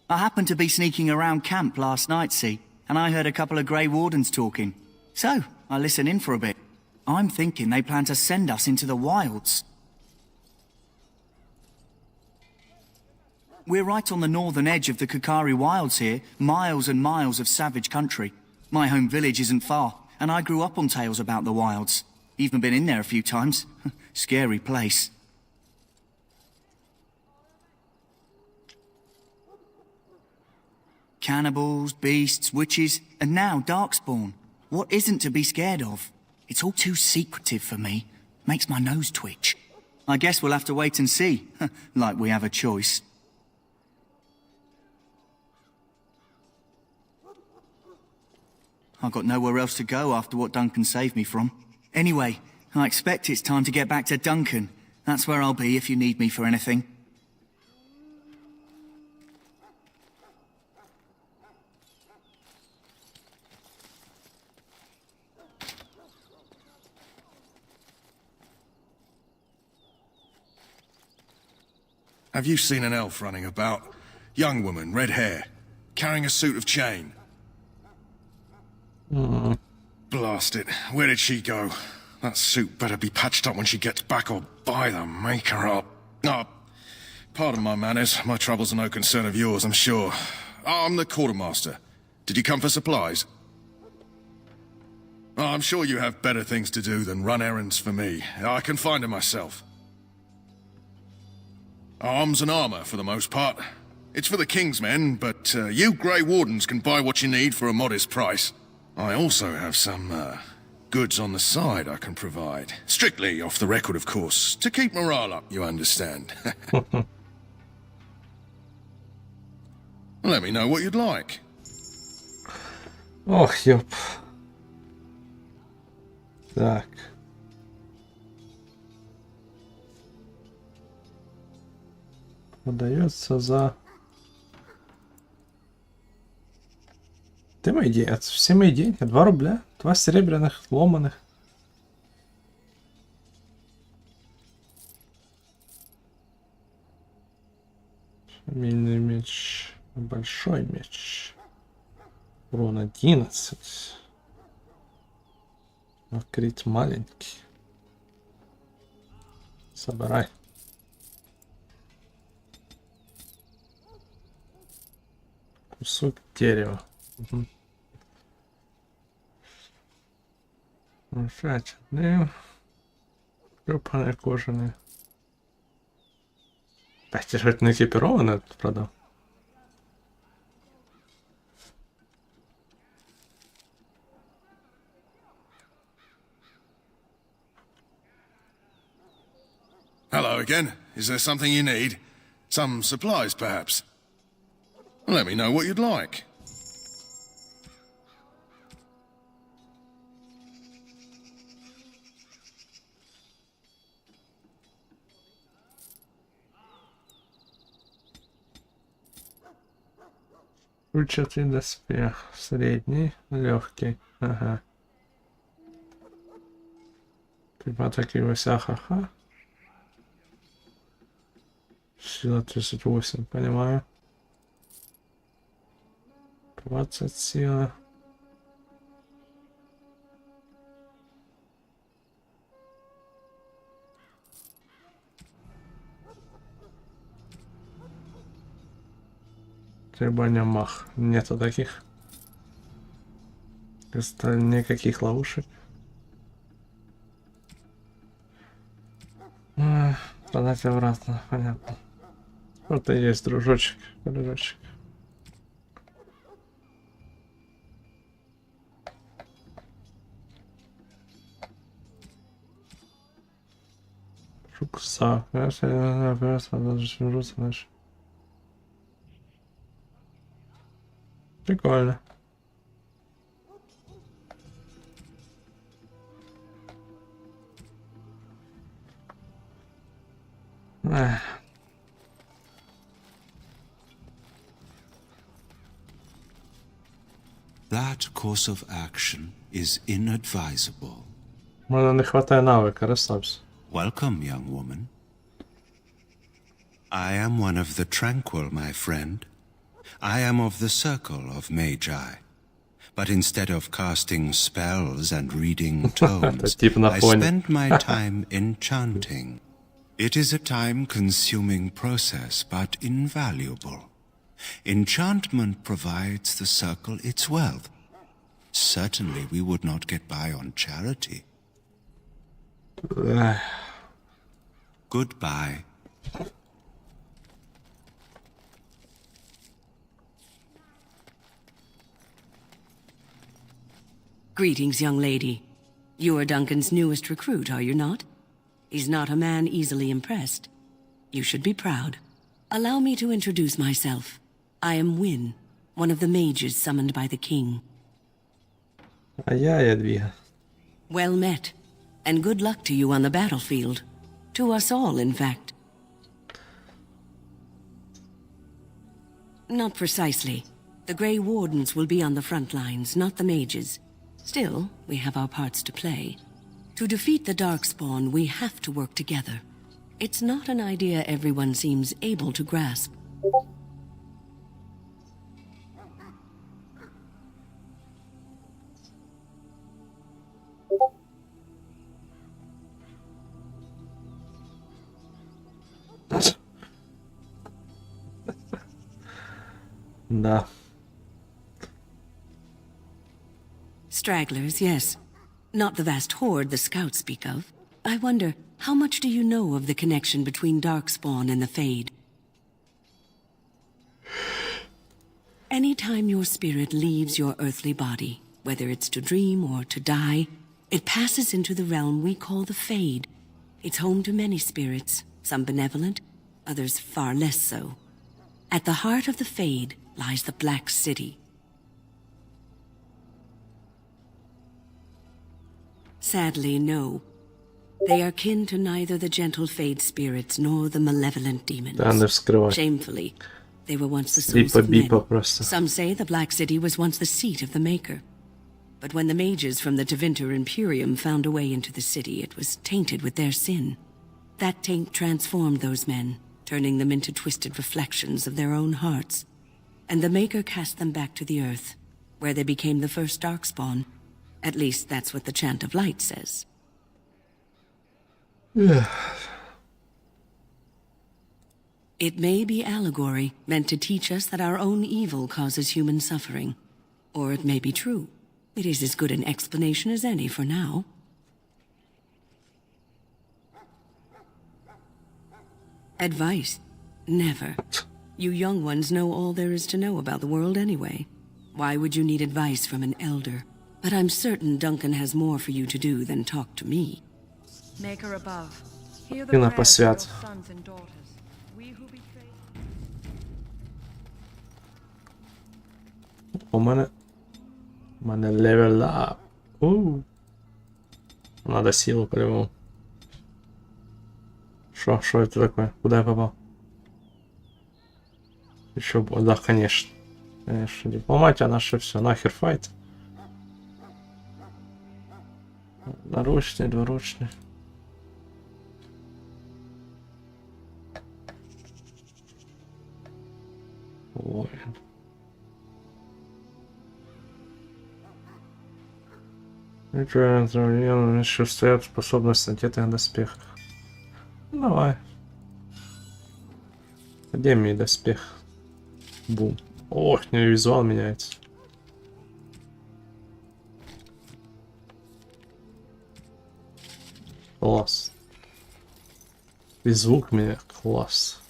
I happened to be sneaking around camp last night, see, and I heard a couple of Grey Wardens talking. So, I listened in for a bit. I'm thinking they plan to send us into the wilds. We're right on the northern edge of the Kokari Wilds here, miles and miles of savage country. My home village isn't far, and I grew up on tales about the wilds. Even been in there a few times. Scary place. Cannibals, beasts, witches, and now Darkspawn. What isn't to be scared of? It's all too secretive for me. Makes my nose twitch. I guess we'll have to wait and see. Like we have a choice. I've got nowhere else to go after what Duncan saved me from. Anyway, I expect it's time to get back to Duncan. That's where I'll be if you need me for anything. Have you seen an elf running about? Young woman, red hair, carrying a suit of chain. Blast it. Where did she go? That suit better be patched up when she gets back, or by the maker up. Oh, pardon my manners. My troubles are no concern of yours, I'm sure. Oh, I'm the quartermaster. Did you come for supplies? Oh, I'm sure you have better things to do than run errands for me. I can find them myself. Arms and armor, for the most part. It's for the King's men, but you Grey Wardens can buy what you need for a modest price. I also have some, goods on the side I can provide. Strictly off the record, of course. To keep morale up, you understand. Let me know what you'd like. Ох, ёп. Так. Продается за... Ты мои деньги. Это все мои деньги. 2 рубля. 2 серебряных, ломаных. Фамильный меч. Большой меч. Урон 11. Открыть маленький. Собирай. Кусок дерева. Угу. Шачный. Трёпаные кожаные. Опять же, это наэкипированный этот продал. Hello again. Is there something you need? Some supplies, perhaps? Let me know what you'd like. Ключатый доспех. Средний, легкий. Ага. Припотакивайся, ха-ха. Сила 38, понимаю. 20 сила. Требования мах. Нету таких. Никаких ловушек. Продать обратно, понятно. Вот и есть дружочек, дружочек. Рюкзак. Прикольно. That course of action is inadvisable. Мне не хватает навыка, расслабься. Welcome, young woman. I am one of the tranquil, my friend. I am of the circle of Magi. But instead of casting spells and reading tomes, I spend my time enchanting. It is a time-consuming process, but invaluable. Enchantment provides the circle its wealth. Certainly we would not get by on charity. Goodbye. Greetings, young lady. You are Duncan's newest recruit, are you not? He's not a man easily impressed. You should be proud. Allow me to introduce myself. I am Wynne, one of the mages summoned by the king. Jadwiga. Well met, and good luck to you on the battlefield. To us all, in fact. Not precisely. The Grey Wardens will be on the front lines, not the mages. Still, we have our parts to play. To defeat the Darkspawn, we have to work together. It's not an idea everyone seems able to grasp. Да. Stragglers, yes. Not the vast horde the scouts speak of. I wonder, how much do you know of the connection between Darkspawn and the Fade? Anytime your spirit leaves your earthly body, whether it's to dream or to die, it passes into the realm we call the Fade. It's home to many spirits, some benevolent, others far less so. At the heart of the Fade lies the Black City. Sadly, no. They are kin to neither the gentle Fade spirits nor the malevolent demons. Shamefully, they were once the source of men. Some say the Black City was once the seat of the Maker. But when the mages from the Tevinter Imperium found a way into the city, it was tainted with their sin. That taint transformed those men, turning them into twisted reflections of their own hearts. And the Maker cast them back to the earth, where they became the first Darkspawn. At least that's what the Chant of Light says. It may be allegory, meant to teach us that our own evil causes human suffering. Or it may be true. It is as good an explanation as any for now. Advice? Never. You young ones know all there is to know about the world anyway. Why would you need advice from an elder? But I'm certain Duncan has more for you to do than talk to me. Maker above, hear the prayers of your sons and daughters. We who betray... У мене level up. Надо силу по-любому. Шо это такое? Куда я попал? Еще, да, конечно. Конечно, дипломатия наша все. Нахер файт. Наручный, двуручный. Ой. Еще стоят способности на детых доспехах. Ну, давай. Где мне доспех? Бум. Ох, не визуал меняется. Класс. И звук меня класс.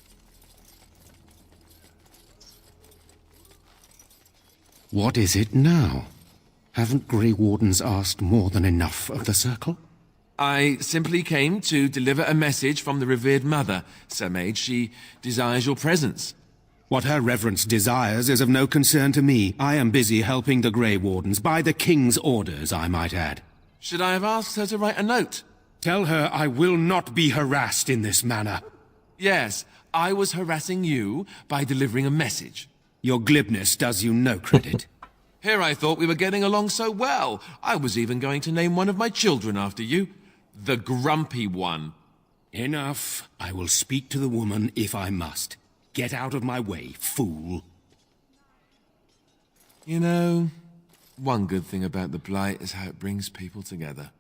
What is it now? Haven't Grey Wardens asked more than enough of the Circle? I simply came to deliver a message from the revered mother, Sir Mage. She desires your presence. What her reverence desires is of no concern to me. I am busy helping the Grey Wardens, by the King's orders, I might add. Should I have asked her to write a note? Tell her I will not be harassed in this manner. Yes, I was harassing you by delivering a message. Your glibness does you no credit. Here I thought we were getting along so well. I was even going to name one of my children after you. The Grumpy One. Enough. I will speak to the woman if I must. Get out of my way, fool. You know, one good thing about the Blight is how it brings people together.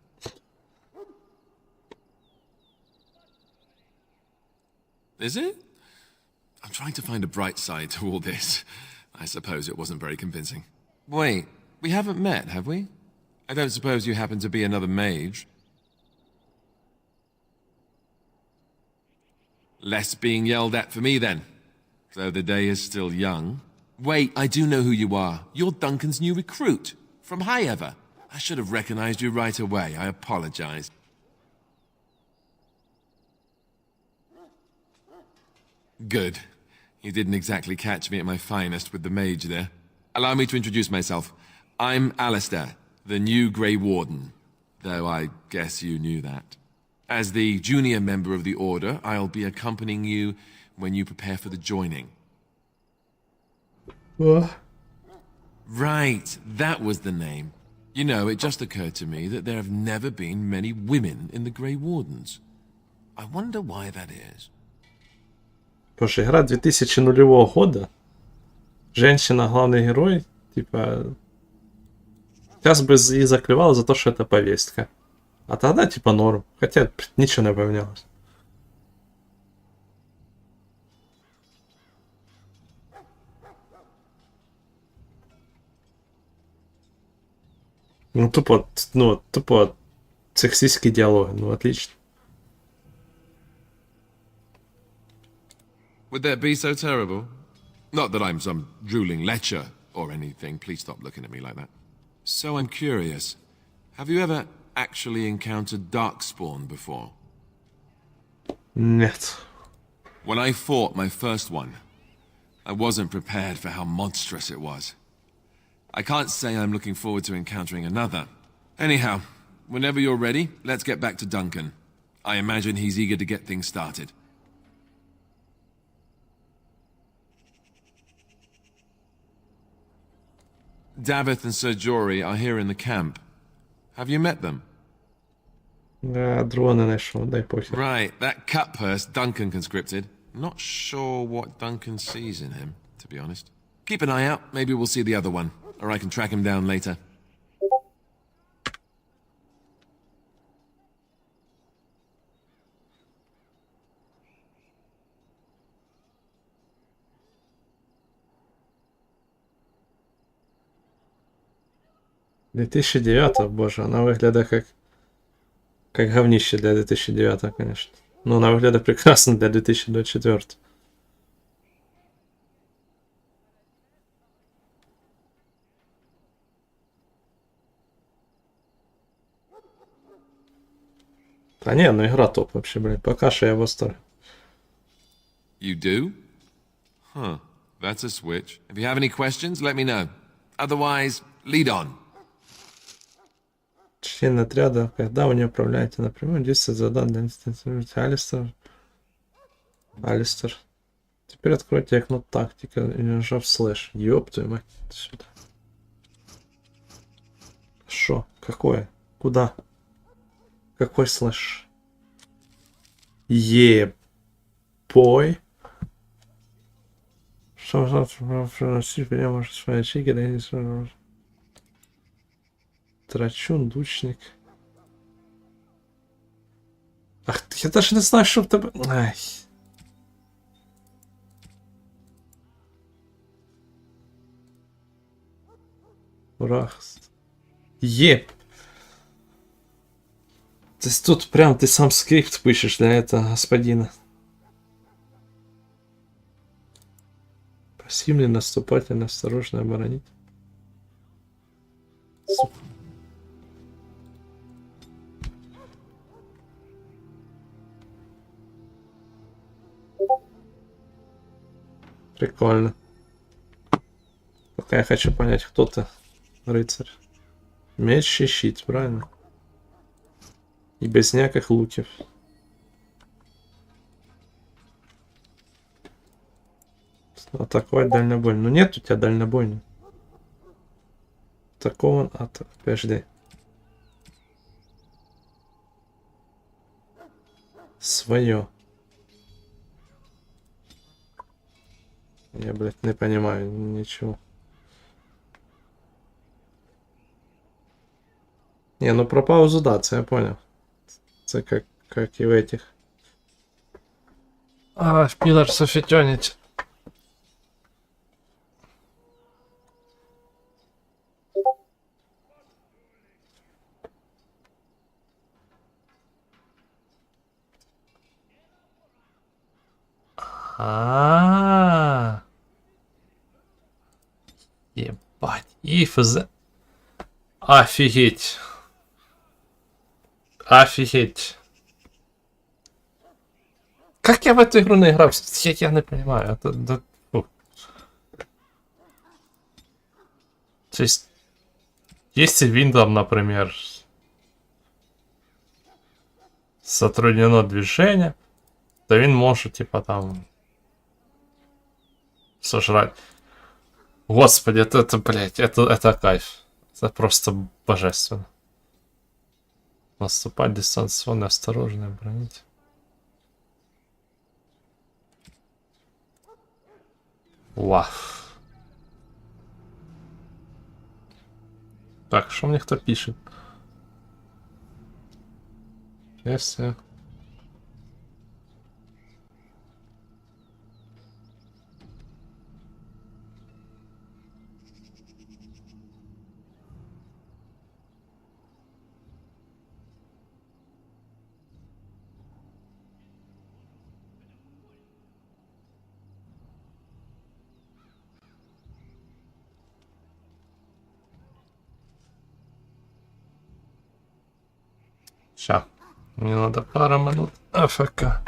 Is it? I'm trying to find a bright side to all this. I suppose it wasn't very convincing. Wait, we haven't met, have we? I don't suppose you happen to be another mage? Less being yelled at for me, then. Though the day is still young. Wait, I do know who you are. You're Duncan's new recruit. From High Ever. I should have recognized you right away. I apologize. Good. You didn't exactly catch me at my finest with the mage there. Allow me to introduce myself. I'm Alistair, the new Grey Warden, though I guess you knew that. As the junior member of the Order, I'll be accompanying you when you prepare for the joining. What? Right, that was the name. You know, it just occurred to me that there have never been many women in the Grey Wardens. I wonder why that is. Боже, игра 2000 года. Женщина главный герой. Типа... Сейчас бы и заклевала за то, что это повестка. А тогда типа норм. Хотя ничего не поменялось. Ну тупо сексистский диалог. Ну отлично. Would that be so terrible? Not that I'm some drooling lecher or anything. Please stop looking at me like that. So I'm curious. Have you ever actually encountered Darkspawn before? Нет. When I fought my first one, I wasn't prepared for how monstrous it was. I can't say I'm looking forward to encountering another. Anyhow, whenever you're ready, let's get back to Duncan. I imagine he's eager to get things started. Davith and Sir Jory are here in the camp. Have you met them? Right, that cut purse Duncan conscripted. Not sure what Duncan sees in him, to be honest. Keep an eye out, maybe we'll see the other one. Or I can track him down later. — 2009, боже, она выглядит как говнище для 2009, конечно. Но она выглядит прекрасно для 2024. Да не, ну игра топ вообще, блядь. Пока что я в восторге. You do? Huh. That's a switch. If you have any questions, let me know. Otherwise, lead on. Член отряда, когда вы не управляете напрямую, действует задание для инстанции. Алистер. Теперь откройте окно тактика и нажав слэш. Ёб твою мать. Сюда. Шо? Какое? Куда? Какой слэш? Ебой. Что приносить меня может свои чеки, да не сразу. Трачун, дучник. Ах, я даже не знаю, что в тебе... Ай. Урахст. Еп. То есть тут прям ты сам скрипт пишешь для этого господина. Пассивный, наступательный, осторожно оборонить. Сука. Прикольно. Пока я хочу понять, кто ты, рыцарь. Меч и щит, правильно? И без никаких луков. Атаковать дальнобойно. Ну нет у тебя дальнобойни. Атакован от... Подожди. Свое. Я, блядь, не понимаю ничего. Не, ну про паузу да, це я понял. Це как и в этих. А, в Pillars of Eternity. А-а-а. Ебать, ифз. Офигеть. Офигеть. Как я в эту игру не играл? Я не понимаю. Это... То есть, если виндом, например, затруднено движение, то він може, типа, там сожрать. Господи, это блядь, это кайф. Это просто божественно. Наступать дистанционно, осторожно, бронить. Вау. Так, что мне кто пишет? Если... Ща. Мне надо пара минут АФК.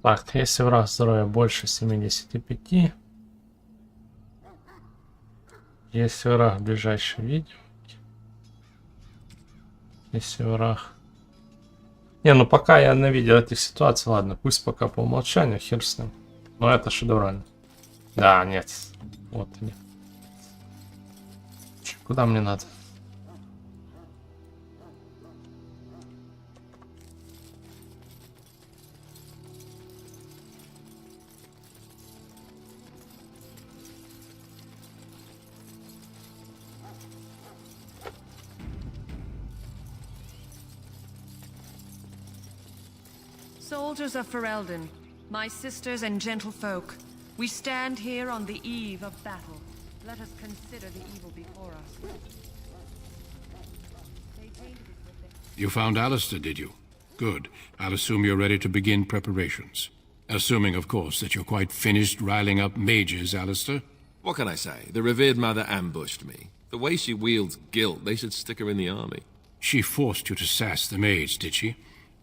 Так, если враг здоровья больше 75, если враг ближайший видео, если враг... Не, ну пока я не видел этих ситуаций, ладно, пусть пока по умолчанию, хер с ним. Но это шедеврально. Да, нет. Вот они. Куда мне надо? Soldiers of Ferelden, my sisters and gentlefolk, we stand here on the eve of battle. Let us consider the evil before us. You found Alistair, did you? Good. I'll assume you're ready to begin preparations. Assuming, of course, that you're quite finished riling up mages, Alistair. What can I say? The revered mother ambushed me. The way she wields guilt, they should stick her in the army. She forced you to sass the maids, did she?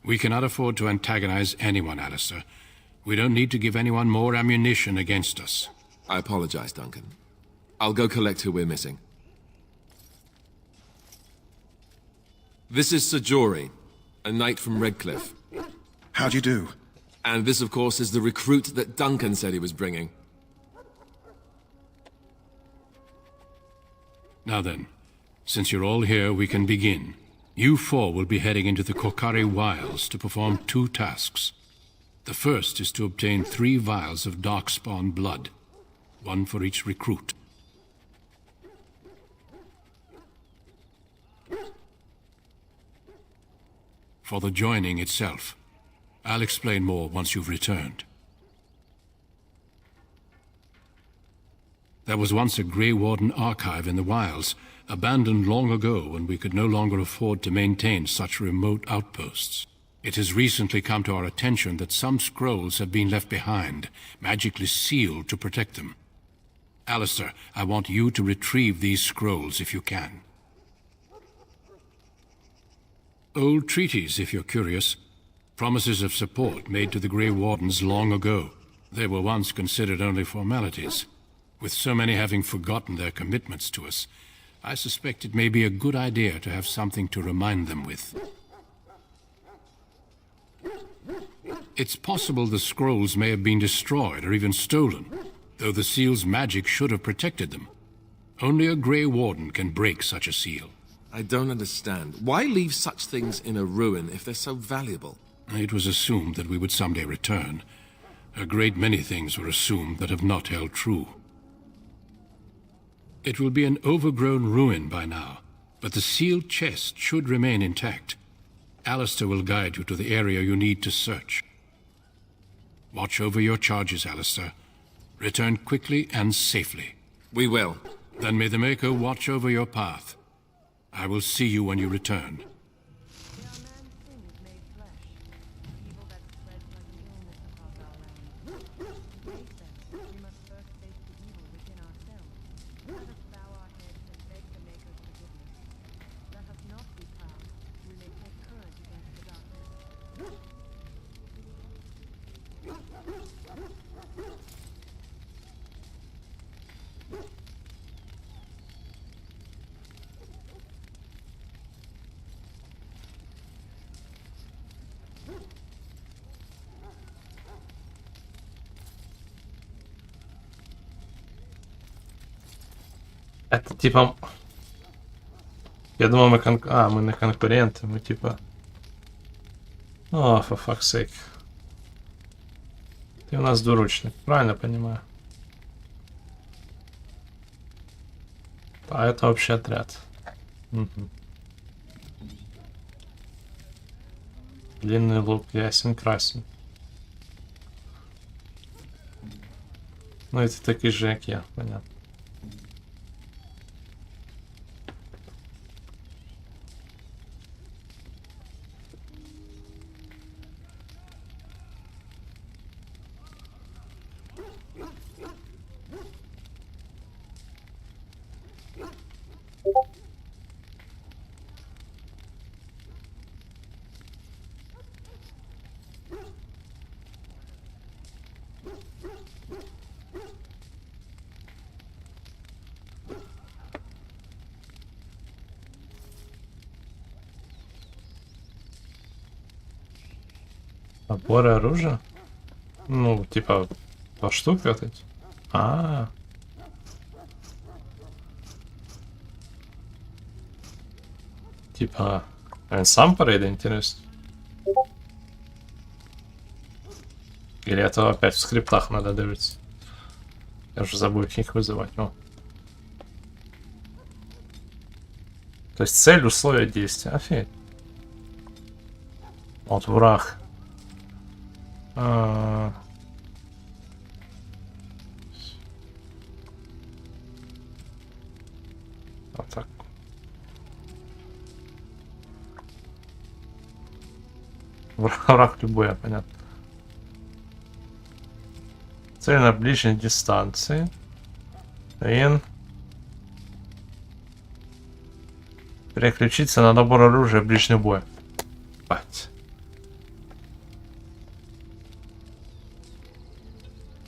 We cannot afford to antagonize anyone, Alistair. We don't need to give anyone more ammunition against us. I apologize, Duncan. I'll go collect who we're missing. This is Sir Jory, a knight from Redcliffe. How do you do? And this, of course, is the recruit that Duncan said he was bringing. Now then, since you're all here, we can begin. You four will be heading into the Kokari Wilds to perform 2 tasks. The first is to obtain 3 vials of Darkspawn blood, 1 for each recruit. for the joining itself. I'll explain more once you've returned. There was once a Grey Warden archive in the wilds, abandoned long ago when we could no longer afford to maintain such remote outposts. It has recently come to our attention that some scrolls have been left behind, magically sealed to protect them. Alistair, I want you to retrieve these scrolls if you can. Old treaties, if you're curious. Promises of support made to the Grey Wardens long ago. They were once considered only formalities. With so many having forgotten their commitments to us, I suspect it may be a good idea to have something to remind them with. It's possible the scrolls may have been destroyed or even stolen, though the seal's magic should have protected them. Only a Grey Warden can break such a seal. I don't understand. Why leave such things in a ruin if they're so valuable? It was assumed that we would someday return. A great many things were assumed that have not held true. It will be an overgrown ruin by now, but the sealed chest should remain intact. Alistair will guide you to the area you need to search. Watch over your charges, Alistair. Return quickly and safely. We will. Then may the Maker watch over your path. I will see you when you return. Это типа... Я думал, мы мы не конкуренты, мы типа... О, for fuck's sake. Ты у нас двуручник, правильно понимаю? А это общий отряд. Угу. Длинный лук, ясен красен. Ну, это такие же, как я, понятно. Наборы оружия? Ну, типа, по штуке вот эти. Типа, сам парейд, интересно. Или это опять в скриптах надо дивиться? Я уже забыл, как их вызывать. О. То есть цель, условия действия. Офигеть. Вот враг. Вот так. Враг любой, понятно. Цель на ближней дистанции. Переключиться на набор оружия ближний бой. Бать.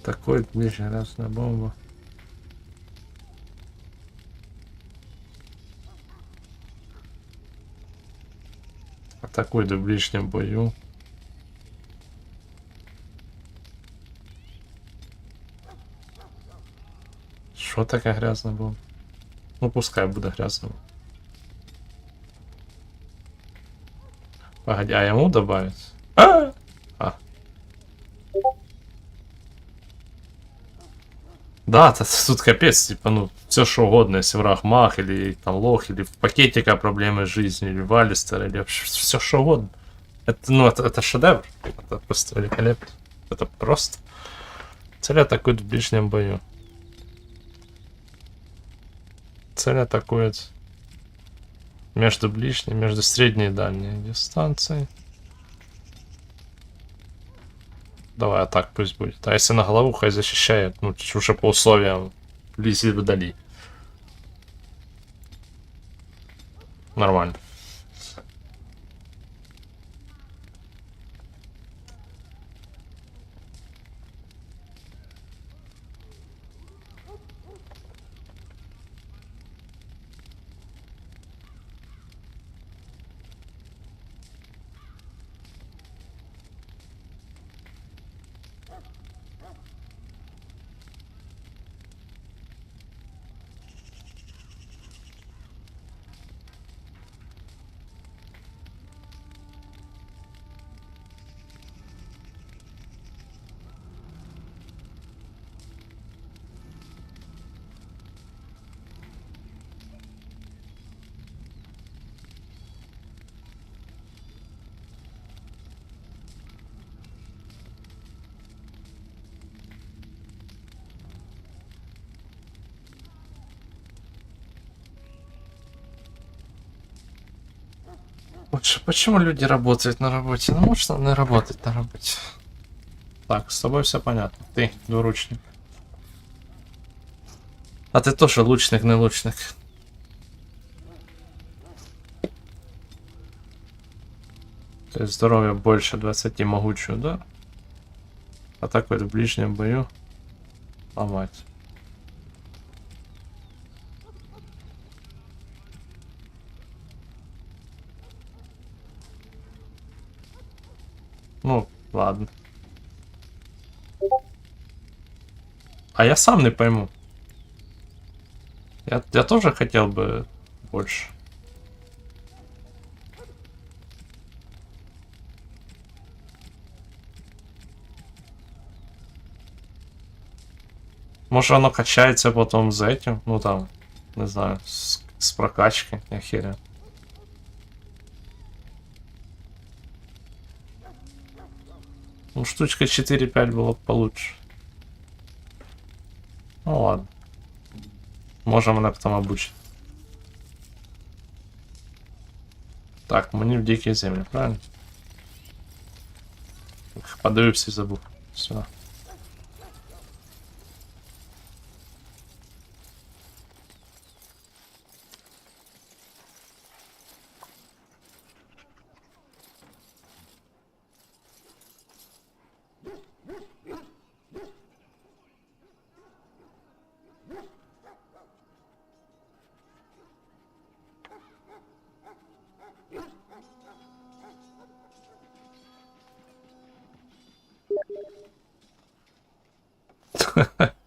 Такой ближний разная бомба. Атакуй в ближнем бою. Что такая грязная бомба? Ну пускай будет грязная. Погоди, а ему добавить? Да, тут капец, типа, ну, все что угодно, если враг маг, или там лох, или в пакетика проблемы с жизнью, или Валистер, или все что угодно. Это шедевр. Это просто великолепно. Это просто. Цель атакует в ближнем бою. Цель атакует между ближней, между средней и дальней дистанцией. Давай, так пусть будет. А если на голову, хай защищает, ну, уже по условиям вблизи и вдали. Нормально. Почему люди работают на работе? Ну, может, он не работать на работе. Так, с тобой все понятно. Ты двуручник. А ты тоже лучник, не лучник. То есть здоровье больше 20 могучего, да? Атакует в ближнем бою. Ломать. Ну, ладно. А я сам не пойму. Я тоже хотел бы больше. Может, оно качается потом за этим? Ну там, не знаю, с прокачкой, я херен. Ну, штучка 4-5 было бы получше. Ну ладно. Можем она потом обучить. Так, мы не в дикие земли, правильно? Подаю все забыл. Все.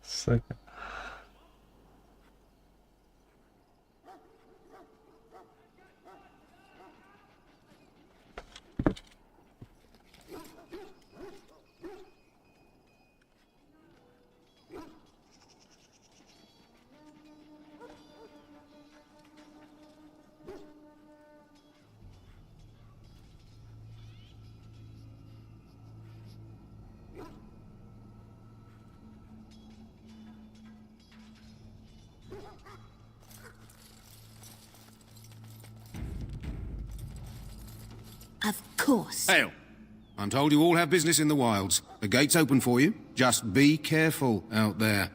Сука. Of course. Hail. I'm told you all have business in the wilds. The gate's open for you. Just be careful out there.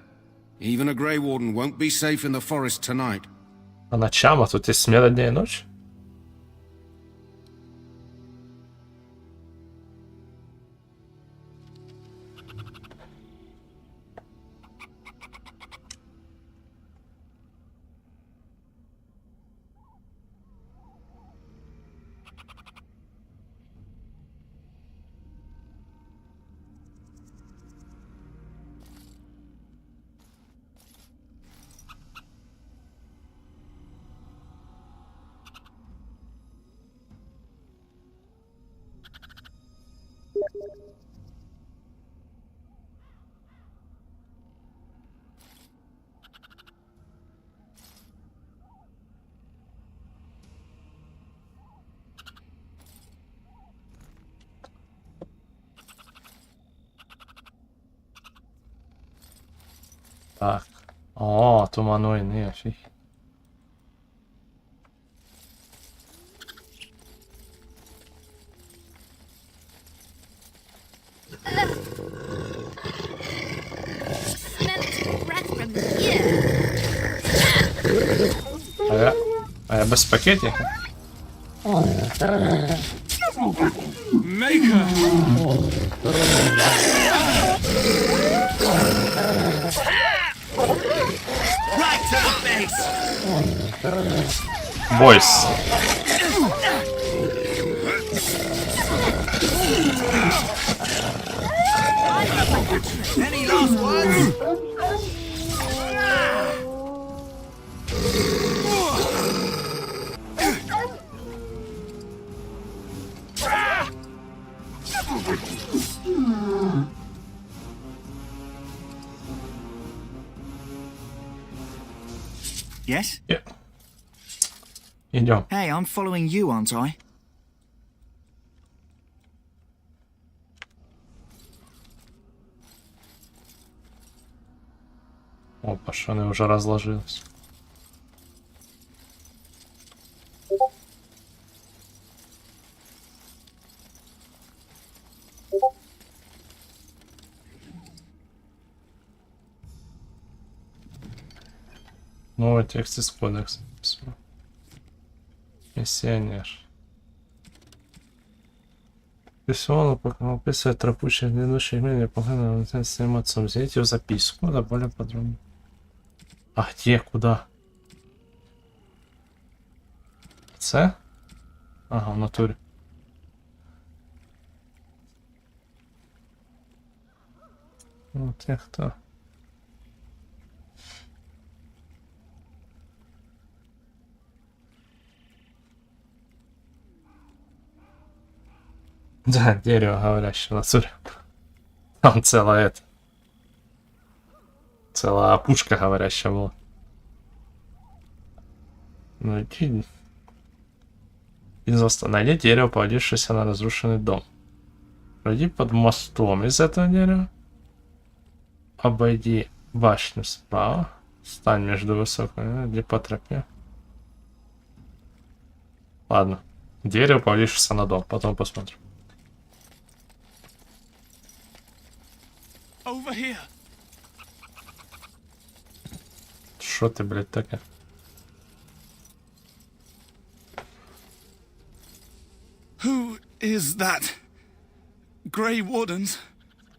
Even a Grey Warden won't be safe in the forest tonight. А ночам, а тут есть смена дня и ночи? Так. О, туман войны, офиг. А я без пакетика? Maker! Right to the face! Бойс. Any last words? Yes? Yeah. Идем. Hey, I'm following you, aren't I? О, пашоны уже разложились. Новый текст из кодекса. Письмо. Миссионер. Письмо описывает тропущих ведущих мнений похоже на своим отцом. Взять записку, да более подробно. А где? Куда? Це? Ага, в натуре. Вот я кто. Да, дерево говорящее в натуре. Там целая это. Целая опушка говорящая была. Ну иди. Найди дерево, повалившееся на разрушенный дом. Пройди под мостом из этого дерева. Обойди башню справа. Стань между высокими, иди по тропе. Ладно. Дерево, повалившееся на дом. Потом посмотрим. Over here. Шо ты, блядь, такая? Who is that? Grey Wardens?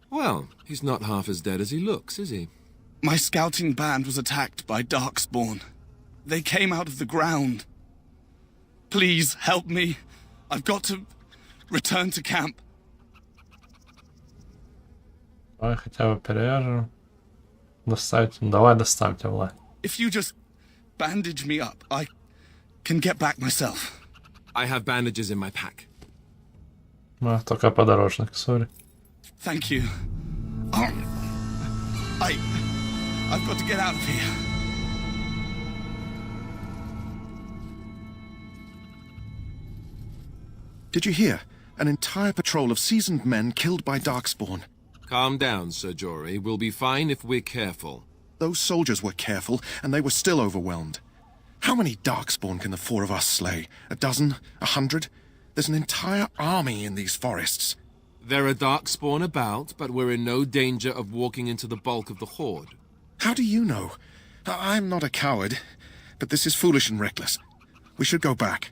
Well, he's not half as dead as he looks, is he? My scouting band was attacked by Darkspawn. They came out of the ground. Please help me. I've got to return to camp. Давай хотя бы перевяжем. Доставить. Давай доставьте, Влад. If you just bandage me up, I can get back myself. I have bandages in my pack. Ну, только подорожник, сори. Thank you. I've got to get out of here. Did you hear? An entire patrol of seasoned men killed by Darkspawn. Calm down, Sir Jory. We'll be fine if we're careful. Those soldiers were careful, and they were still overwhelmed. How many Darkspawn can the four of us slay? A dozen? 100? There's an entire army in these forests. There are Darkspawn about, but we're in no danger of walking into the bulk of the Horde. How do you know? I'm not a coward, but this is foolish and reckless. We should go back.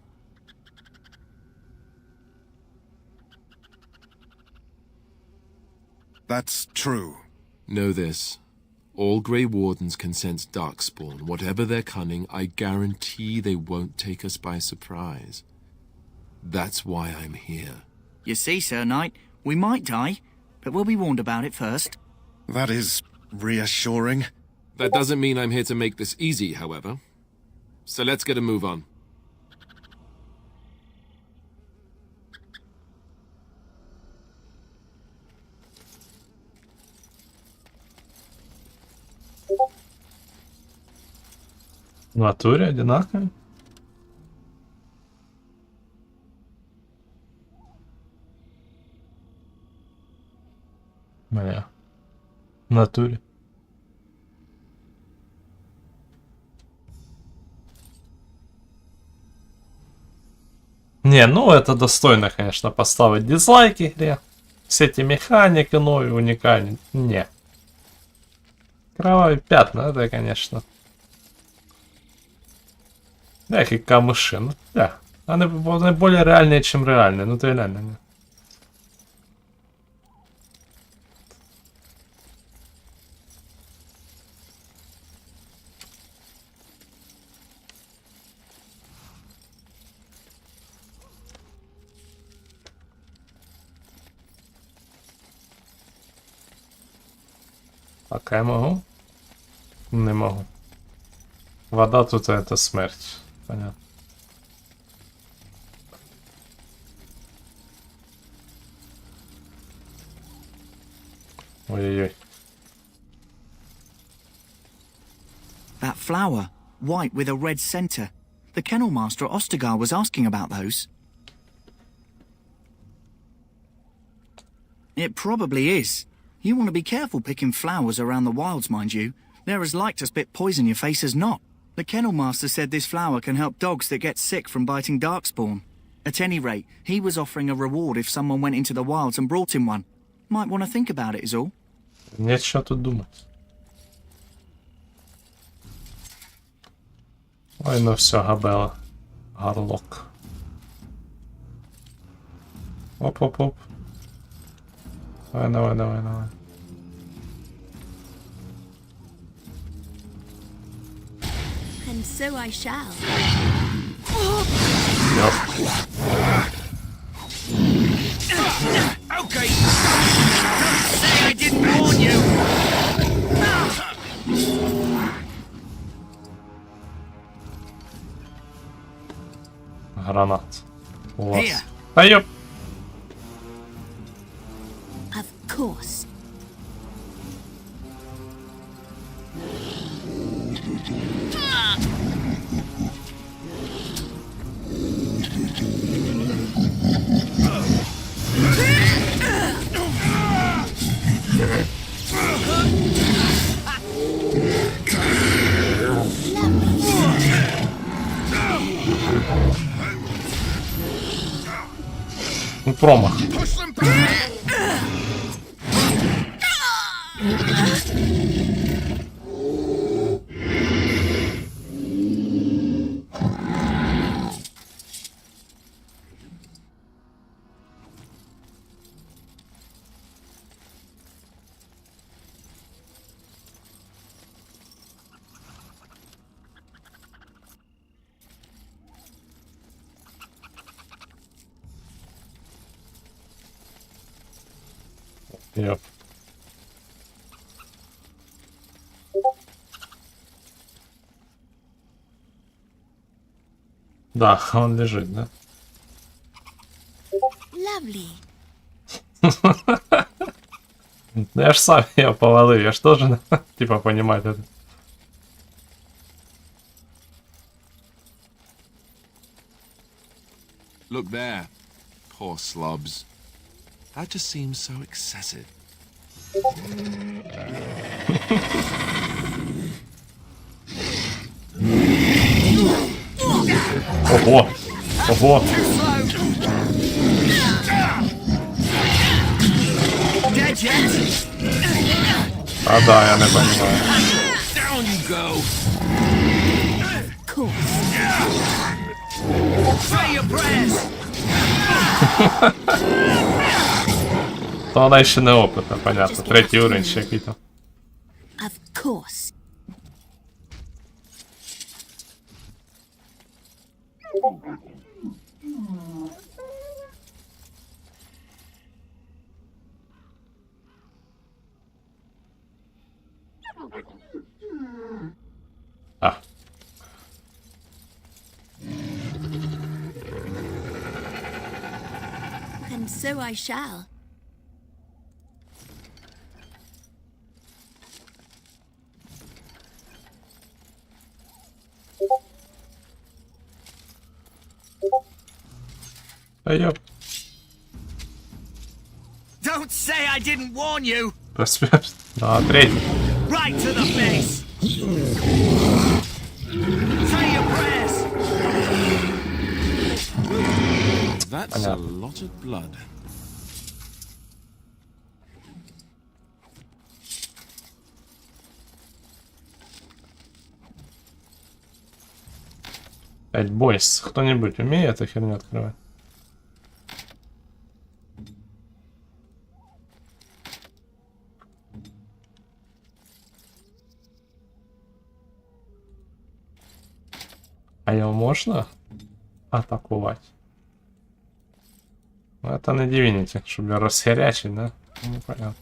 That's true. Know this. All Grey Wardens can sense Darkspawn. Whatever their cunning, I guarantee they won't take us by surprise. That's why I'm here. You see, Sir Knight, we might die, but we'll be warned about it first. That is reassuring. That doesn't mean I'm here to make this easy, however. So let's get a move on. В натуре одинаковые? Бля. В натуре. Не, ну это достойно, конечно, поставить дизлайк игре. Все эти механики новые, уникальные. Не. Кровавые пятна, это, конечно. Эх, и камыши. Ну, да. Они более реальные, чем реальные. Ну, это реально. Не. Пока я могу? Не могу. Вода тут это смерть. Понятно. Ой-ой-ой. That flower, white with a red center. The kennel master at Ostergar was asking about those. It probably is. You want to be careful picking flowers around the wilds, mind you. They're as like to spit poison in your face as not. The kennel master said this flower can help dogs that get sick from biting darkspawn. At any rate, he was offering a reward if someone went into the wilds and brought him one. Might want to think about it is all. Нет что тут думать. Ой, ну все, Габела. Гарлок. Оп-оп-оп. Давай, давай, давай, давай. And so I shall. Yep. Okay. Don't say I didn't warn you. Гранат. У вас. Here. А ёп. Of course. Ну, промах. Yep. Да, он лежит, да? Lovely. Да я ж сам ее повалил, я ж тоже, типа, понимать это. Look there. Poor slobs. That just seems so excessive. Ого! Ого! А да, я не понимаю. Down you go. Cool. Say your prayers. То вона ще не опитна, понятно. Третій уровень ще який-то. Of course. А. And so I shall. Hey, Don't say I didn't warn you. Respect. No, третий. Right to the face. Say your prayers. That's a lot of blood. Опять бойс. Кто-нибудь умеет эту херню открывать? А его можно атаковать? Ну, это на Divinity, чтобы расхерячить, да? Ну, понятно.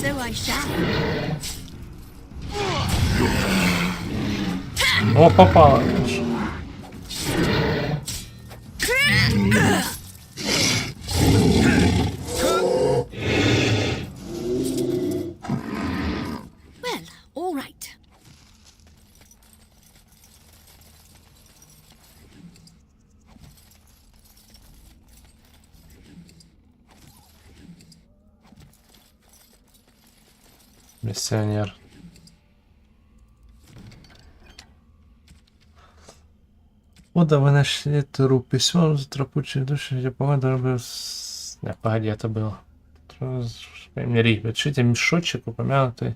So I shall. О, попало. Well, all right. Миссионер. Вот, да, вы нашли труп. Письмо за тропучей души, где погода был... Не, погоди, это было. Пишите мешочек, упомянутый.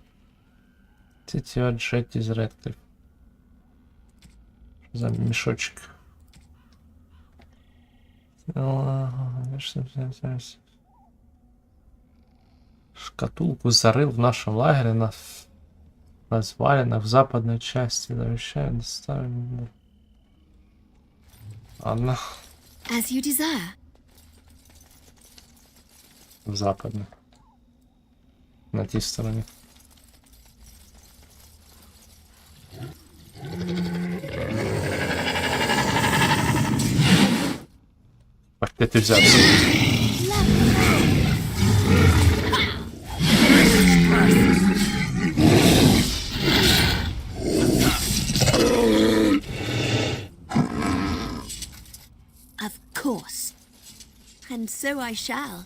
Тетя Джет из Редклифф. Что за мешочек? Шкатулку зарыл в нашем лагере на развалинах в западной части. Завещаю доставить. Ладно. As you desire. В западной. На той стороне. Как ты взялся? Of course. And so I shall.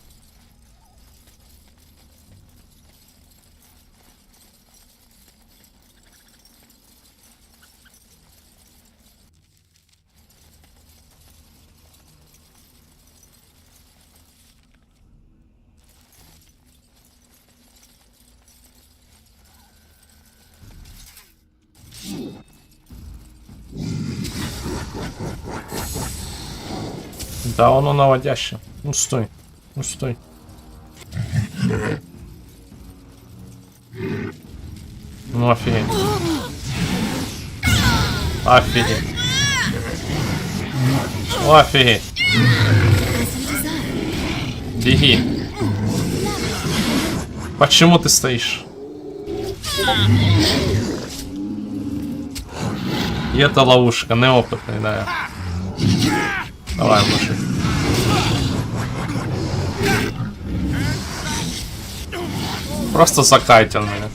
Да, оно наводящее. Ну стой. Ну стой. Ну офигеть. Офигеть. Офигеть. Беги. Почему ты стоишь? И это ловушка, неопытный, да. Давай, мужик. Просто закайтил меня.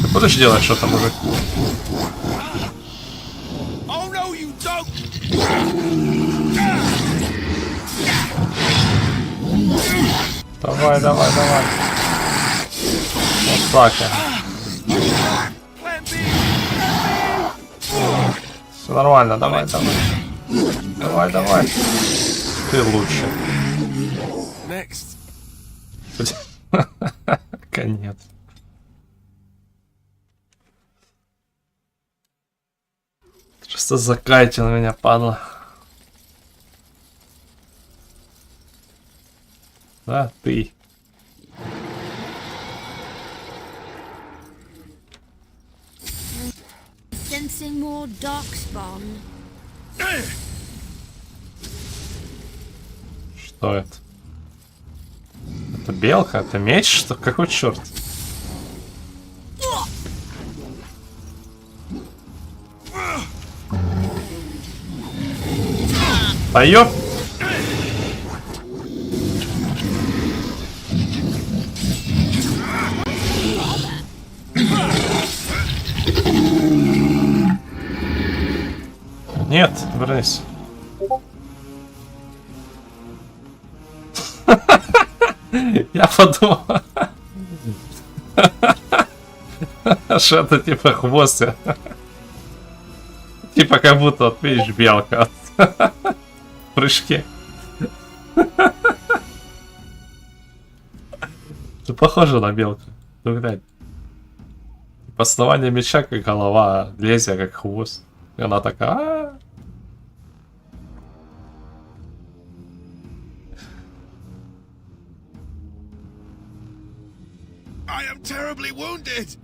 Ты будешь делать что-то, мужик? Давай, давай, давай. Вот так я. Все нормально, давай, давай. Давай, давай. Ты лучше. Конец. Просто закайтил меня, падла. Да, ты. Sensing more darkspawn. Что это? Это белка? Это меч? Что? Какой черт? А ёп! Нет, вернись. Я подумал, что это типа хвост. Типа как будто, вот видишь, белка в прыжке. Это похоже на белку. Ну глянь. Основание меча как голова, а лезвие как хвост. И она такая... I am terribly wounded!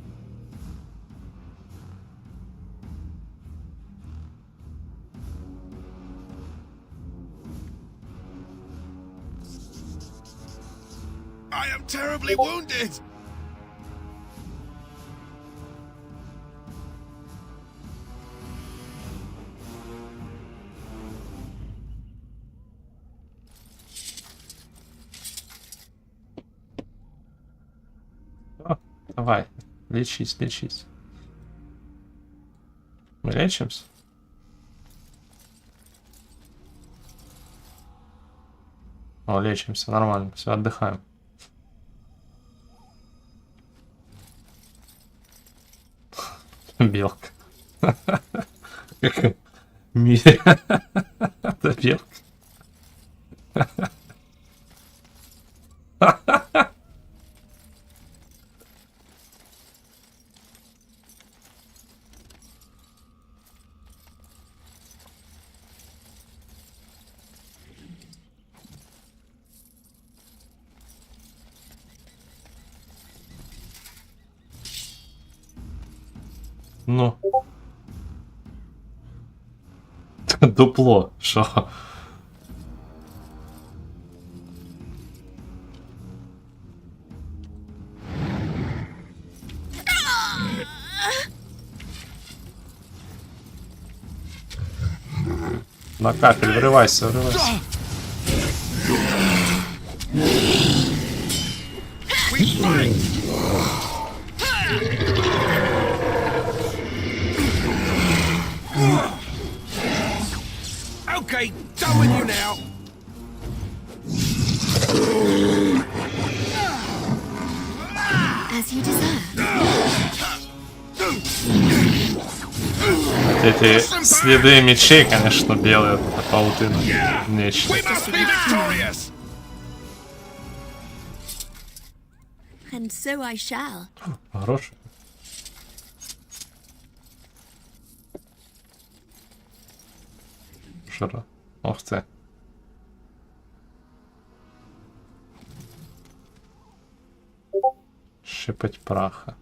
I am terribly wounded! Давай, лечись, лечись. Мы лечимся? О, лечимся, нормально, все, отдыхаем. Белка. Как в мире. Это белка. Ну. Дупло, шо? На капель, врывайся, врывайся. Okay, done with you now. As you deserve. Эти следы мечей, конечно, белые, это паутина. Нечто. And so I shall. Хороший. Шара. Ох ты. Шипать праха.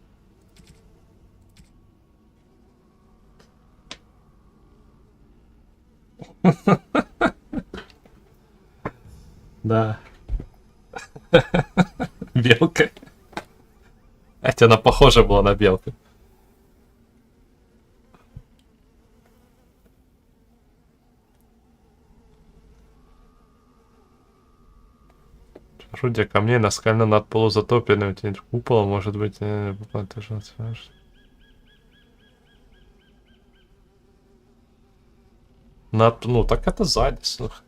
Да. Белка. Хотя она похожа была на белку. Орудие камней наскально над полузатопленным куполом, может быть, над, ну так это сзади, слушай.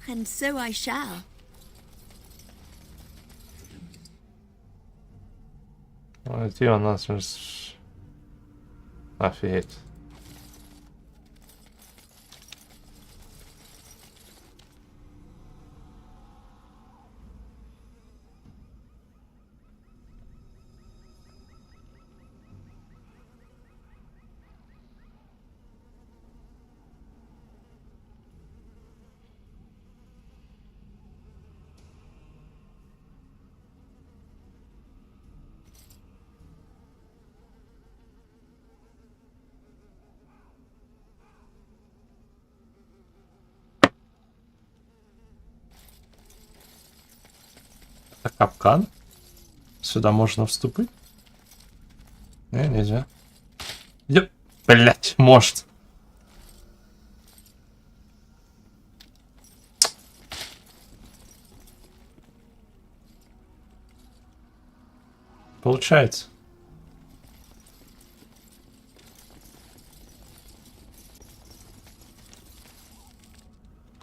And so I shall. Где у нас? Офигеть. Это капкан? Сюда можно вступить? Не, нельзя. Блять, может. Получается.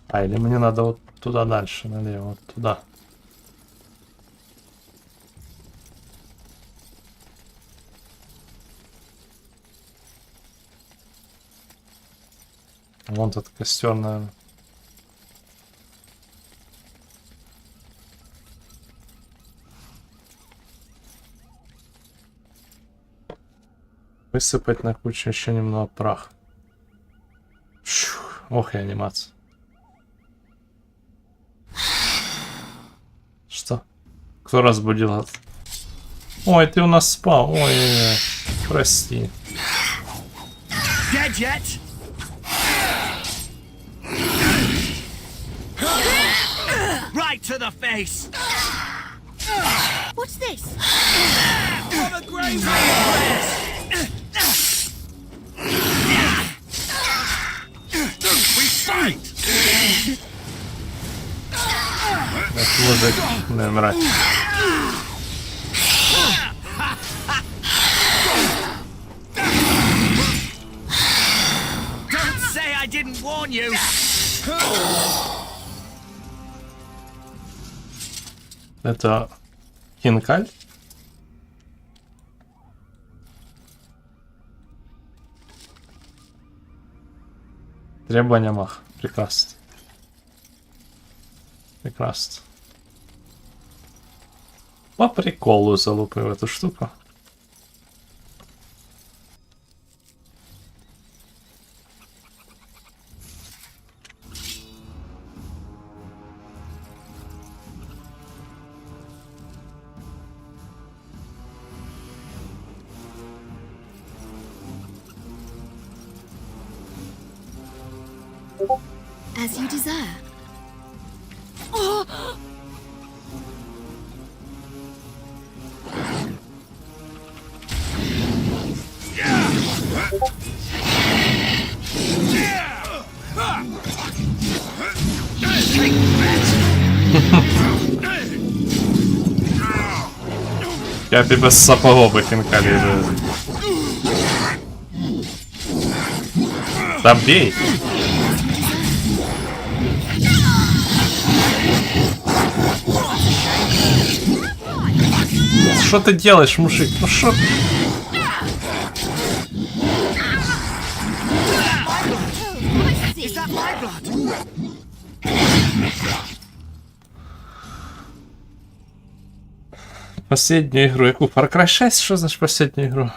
А, или мне надо вот туда дальше, налево, вот туда. Вон тут костер, наверное. Высыпать на кучу еще немного праха. Ох и анимация. Что? Кто разбудил? Ой, ты у нас спал. Ой, прости. Right to the face. What's this? On a grave. We fight. Мужик, не мразь. Don't say I didn't warn you. Это хинкаль? Требования мах. Прекрасно. Прекрасно. По приколу залупаю эту штуку. As you desire. Oh! Я б без сапогов хинкали же. Да бей! Что ты делаешь, мужик? Ну что? Последнюю игру. Яку? Far Cry 6? Что значит последнюю игру?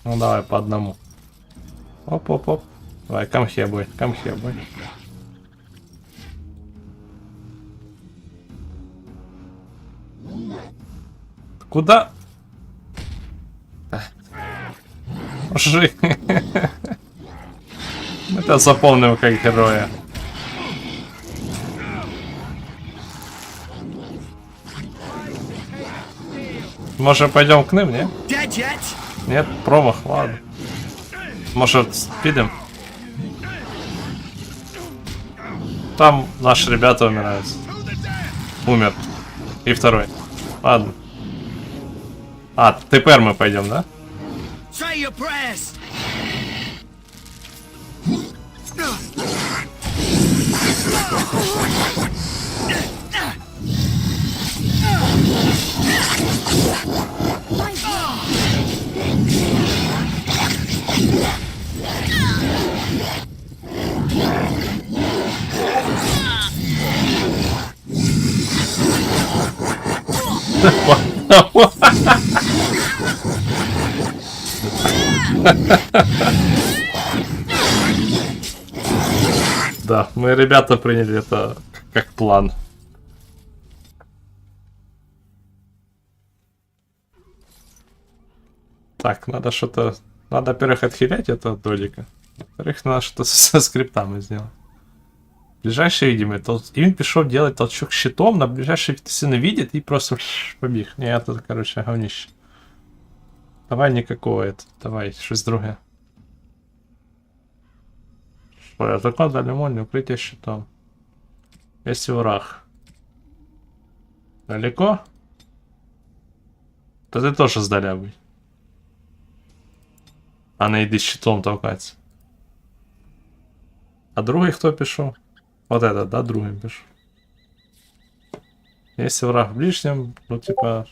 Ну давай по одному. Оп-оп-оп. Давай, come here, boy. Come here, boy. Куда? Жи. Мы тебя запомним как героя. Может пойдем к ним, не? Нет, промах, ладно. Может, спидем? Там наши ребята умирают. Умер. И второй. Ладно. А, теперь мы пойдем, да? Да, мы ребята приняли это как план. Так, надо что-то... Надо, во-первых, отхилять это от додика. Во-вторых, надо что-то со скриптами сделать. Ближайший видимый. Им пішов делать толчок щитом, на ближайший сына видит и просто побіг. Не, это, короче, говнище. Давай никакого это. Давай, щось друге. Закон за лимонный, укрытие щитом. Если враг. Далеко? То ти теж здалявий. А не йди з щитом толкатися. А другий хто пішов? Вот этот, да, другим пішов. Если враг в ближнем, ну типа...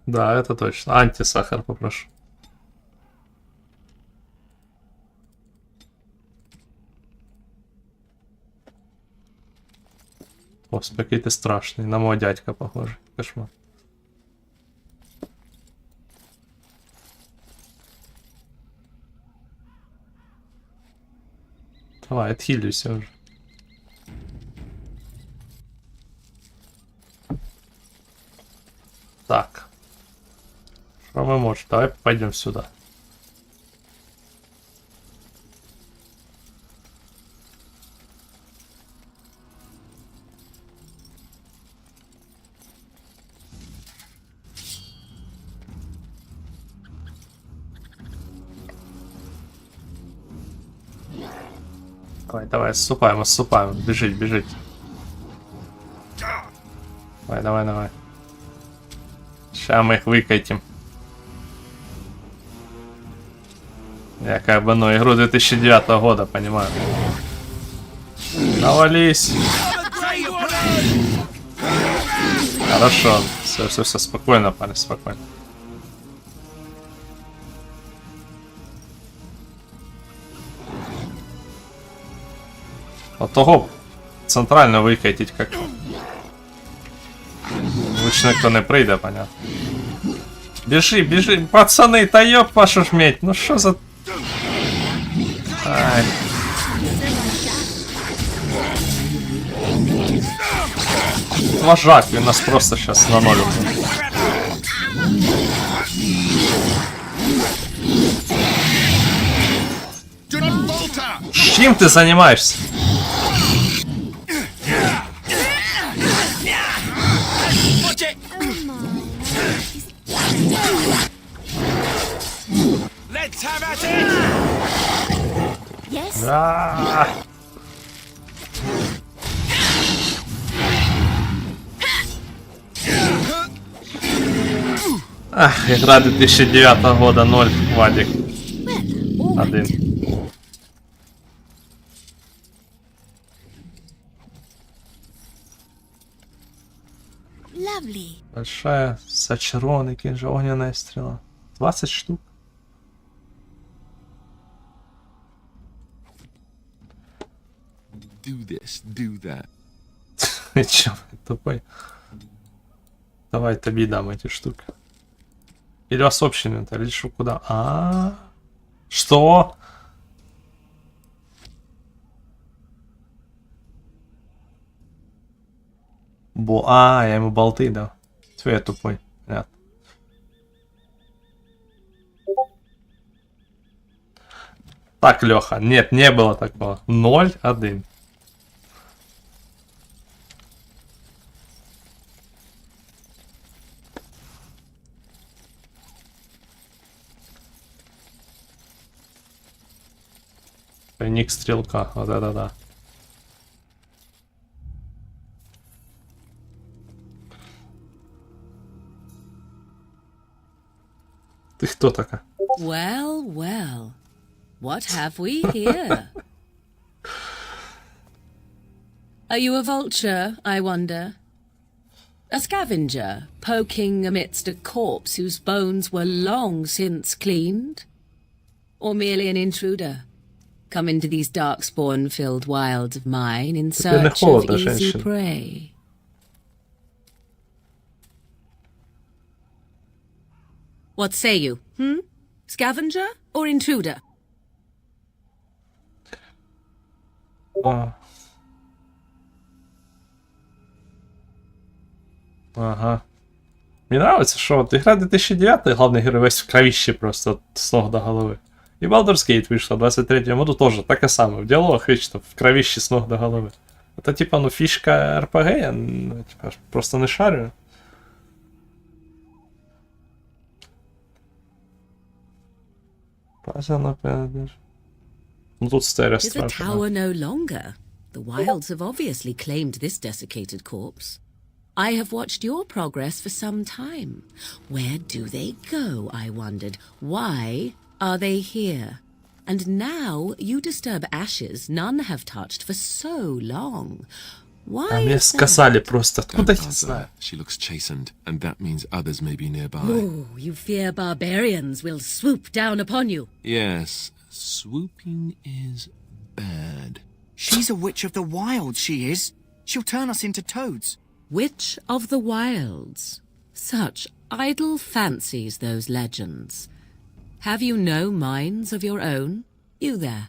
Да, это точно. Антисахар попрошу. Господи, який ти страшний. На мого дядька похожий. Кошмар. Давай, отхилюйся уже. Так. Что мы можем? Давай пойдем сюда. Давай, давай, отступаем, отступаем. Бежить, бежить. Давай, давай, давай. Сейчас мы их выкатим. Я как бы, ну, игру 2009 года, понимаю. Навались. Хорошо. Все, все, все, спокойно, парень, спокойно. От того центрально викатить как. Лучше никто не прийде, понятно. Бежи, бежи, пацаны, та ёб вашу ж медь, ну что за... Ай. Вожак, він нас просто сейчас на ноль. Чим ти займаєшся? Let's have at it! Yes? Ах, игра 2009 года, 0, Вадик. 1. Lovely. Большая, сачарон, кинжал, огненная стрела. 20 штук. Do this, do that. Чё, тупой. Давай тобі дам эти штуки. Или вас общий инвентарь, или что, куда? Что? Я ему болты дал. Тьфу, я тупой. Понятно. Так, Леха, нет, не было такого. 0-1. Ник стрелка, вот это да. Ты кто такая? Well, well. What have we here? Are you a vulture, I wonder? A scavenger, poking amidst a corpse whose bones were long since cleaned? Or merely an intruder, come into these darkspawn-filled wilds of mine in search of easy prey? What say you, Scavenger or intruder? Ага. Мне нравится, что вот игра 2009, главный герой весь в кровище просто с ног до головы. И Baldur's Gate вышла в 23-м году тоже такая самая. В диалогах вечно в кровище с ног до головы. Это типа, ну, фишка RPG, я типа, просто не шарю. Ну тут стерео страшно. No longer. The wilds have obviously claimed this desiccated corpse. I have watched your progress for some time. Where do they go, I wondered. Why are they here? And now you disturb ashes none have touched for so long. Why is that? She looks chastened, and that means others may be nearby. Oh, you fear barbarians will swoop down upon you. Yes, swooping is bad. She's a witch of the wilds, she is. She'll turn us into toads. Witch of the wilds. Such idle fancies, those legends. Have you no minds of your own? You there.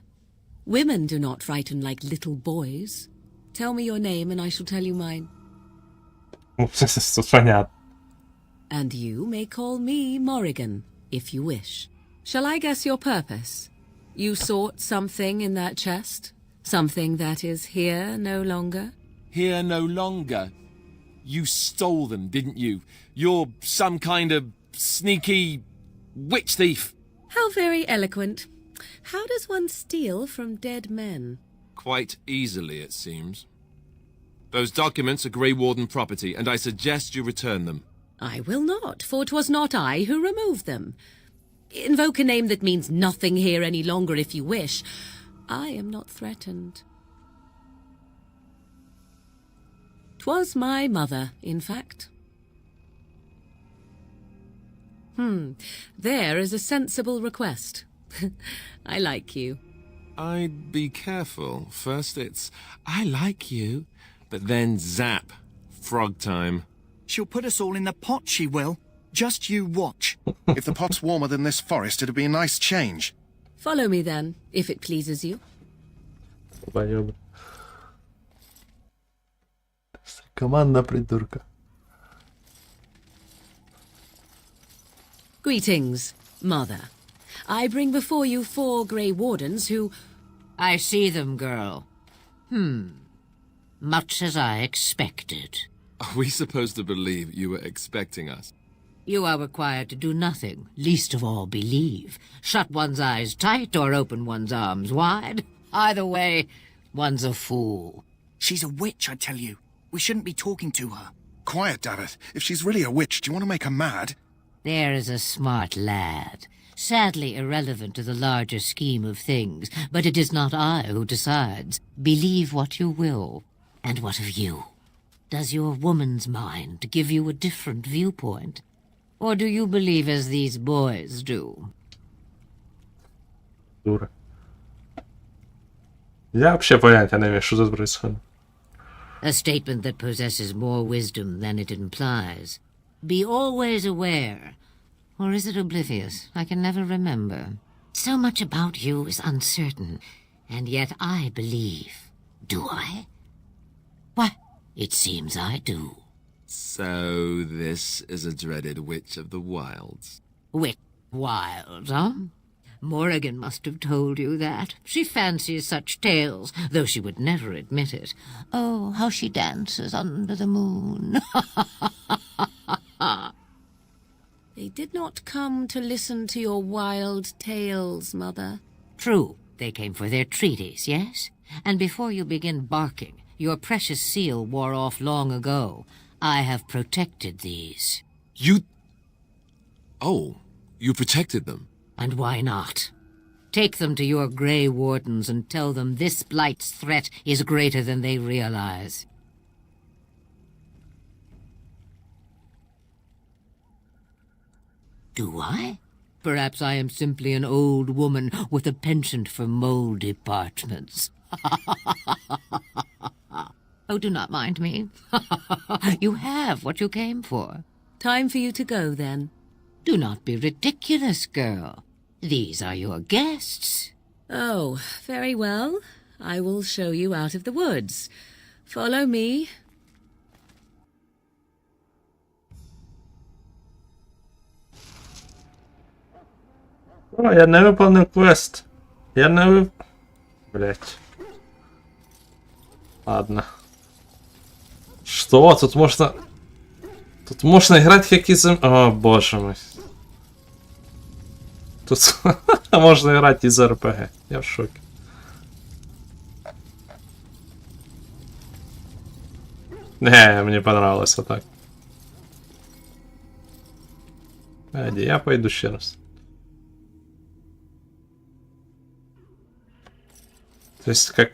Women do not frighten like little boys. Tell me your name and I shall tell you mine. And you may call me Morrigan, if you wish. Shall I guess your purpose? You sought something in that chest? Something that is here no longer? Here no longer? You stole them, didn't you? You're some kind of sneaky witch thief. How very eloquent. How does one steal from dead men? Quite easily, it seems. Those documents are Grey Warden property, and I suggest you return them. I will not, for 'twas not I who removed them. Invoke a name that means nothing here any longer if you wish. I am not threatened. 'Twas my mother, in fact. There is a sensible request. I like you. I'd be careful. First it's, I like you, but then zap. Frog time. She'll put us all in the pot, she will. Just you watch. If the pot's warmer than this forest, it'd be a nice change. Follow me then, if it pleases you. Команда придурка. Greetings, Mother. I bring before you 4 Grey Wardens who... I see them, girl. Much as I expected. Are we supposed to believe you were expecting us? You are required to do nothing, least of all believe. Shut one's eyes tight or open one's arms wide. Either way, one's a fool. She's a witch, I tell you. We shouldn't be talking to her. Quiet, Davith. If she's really a witch, do you want to make her mad? There is a smart lad. Sadly irrelevant to the larger scheme of things, but it is not I who decides. Believe what you will. And what of you? Does your woman's mind give you a different viewpoint? Or do you believe as these boys do? Дура. Я вообще понятия не имею, что тут происходит. A statement that possesses more wisdom than it implies. Be always aware. Or is it oblivious? I can never remember. So much about you is uncertain, and yet I believe. Do I? Why, it seems I do. So this is a dreaded witch of the wilds. Witch wild, huh? Morrigan must have told you that. She fancies such tales, though she would never admit it. Oh, how she dances under the moon. They did not come to listen to your wild tales, Mother. True, they came for their treaties, yes? And before you begin barking, your precious seal wore off long ago. I have protected these. You... Oh, you protected them? And why not? Take them to your Grey Wardens and tell them this blight's threat is greater than they realize. Do I? Perhaps I am simply an old woman with a penchant for moldy parchments. Oh, do not mind me. You have what you came for. Time for you to go, then. Do not be ridiculous, girl. These are your guests. Oh, very well. I will show you out of the woods. Follow me. О, я не выполнил квест. Я не Блять. Ладно. Что? Тут можно... Тут можно играть как из... О, боже мой. Тут можно играть из РПГ. Я в шоке. Не, мне понравилось так. Айди, я пойду еще раз. То есть как...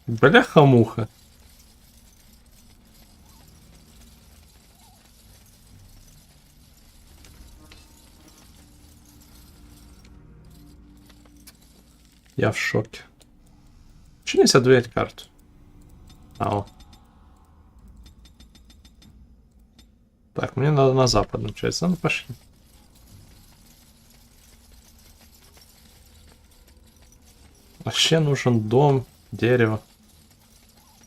Бляха-муха. Я в шоке. Чего нельзя доверять карту? Ау. Так, мне надо на западную часть. Ну, пошли. Вообще нужен дом, дерево.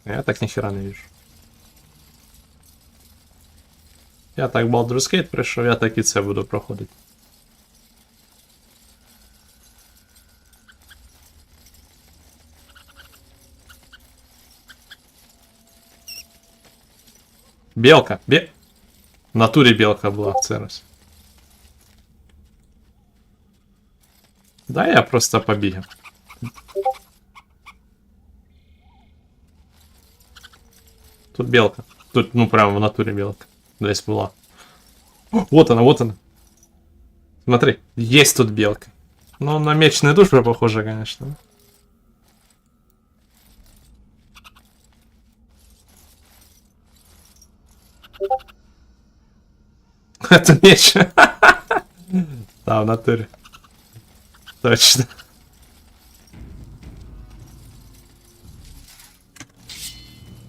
Я так ни хера не вижу. Я так Baldur's Gate прийшов, я так і це буду проходити. Белка, В натуре белка была, Церос. Да, я просто побігав. Тут белка. Тут, ну, прямо в натуре белка. Здесь была. О, вот она, вот она. Смотри, есть тут белка. Ну, на мечную душу похоже, конечно. Это меч. Да, в натуре. Точно.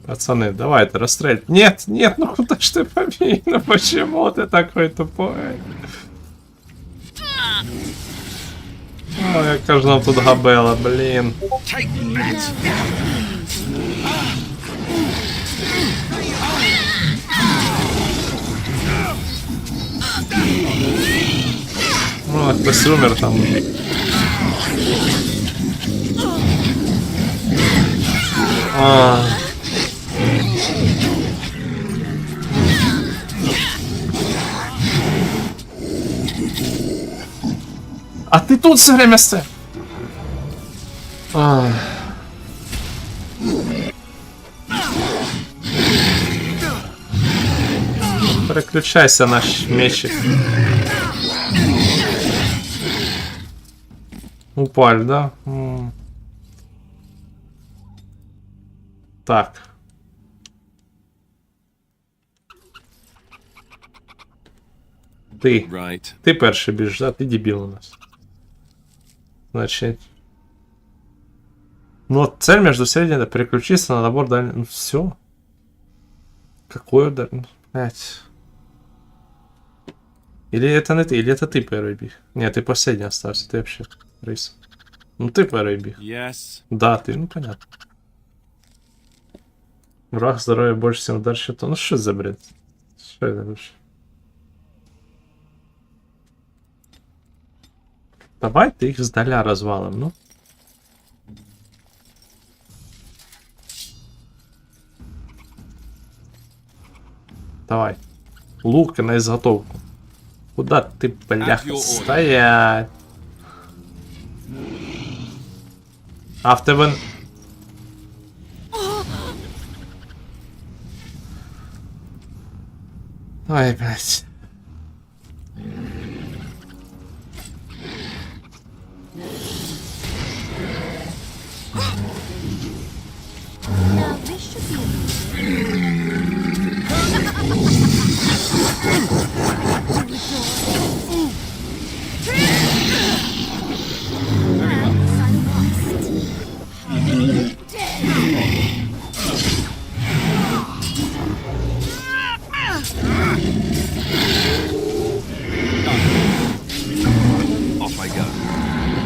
Пацаны, давай-то расстрель. Нет, нет, ну куда ж ты побей? Ну почему ты такой тупой? Ой, яка ж нам тут габела, блін. Ну, хтось умер там. А ты тут все время сте. Переключайся, наш мечик. Упаль, да? Так. Ти перший біжиш, да? Ти дебіл у нас. Значит. Ну вот цель между серединой переключиться на набор дальних. Ну все. Какой удар? Блять. Или это не ты, или это ты первый бег. Нет, ты последний остался, ты вообще рейс. Ну ты первый бег. Yes. Да, ты, ну понятно. Враг здоровья больше, чем удар щитом. Ну что за бред? Что это вообще? Давайте их сдаля развалим, ну. Давай. Лук на изготовку. Куда ты, бляха, стоять? А в тебе... Ой, блядь.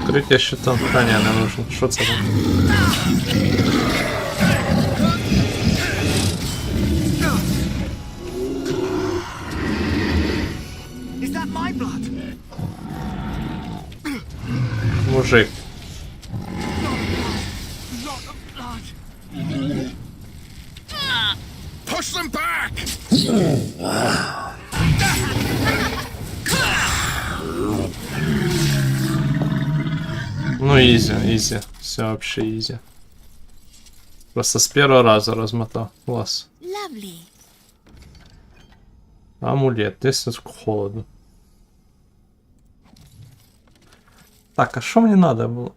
Открытие щитом храня не нужно. Что это? Мужик. Push them back! Ну, изи, изи. Все вообще изи. Просто с первого раза размотал. Класс. Lovely. Амулет. Здесь холодно. Так, а что мне надо было?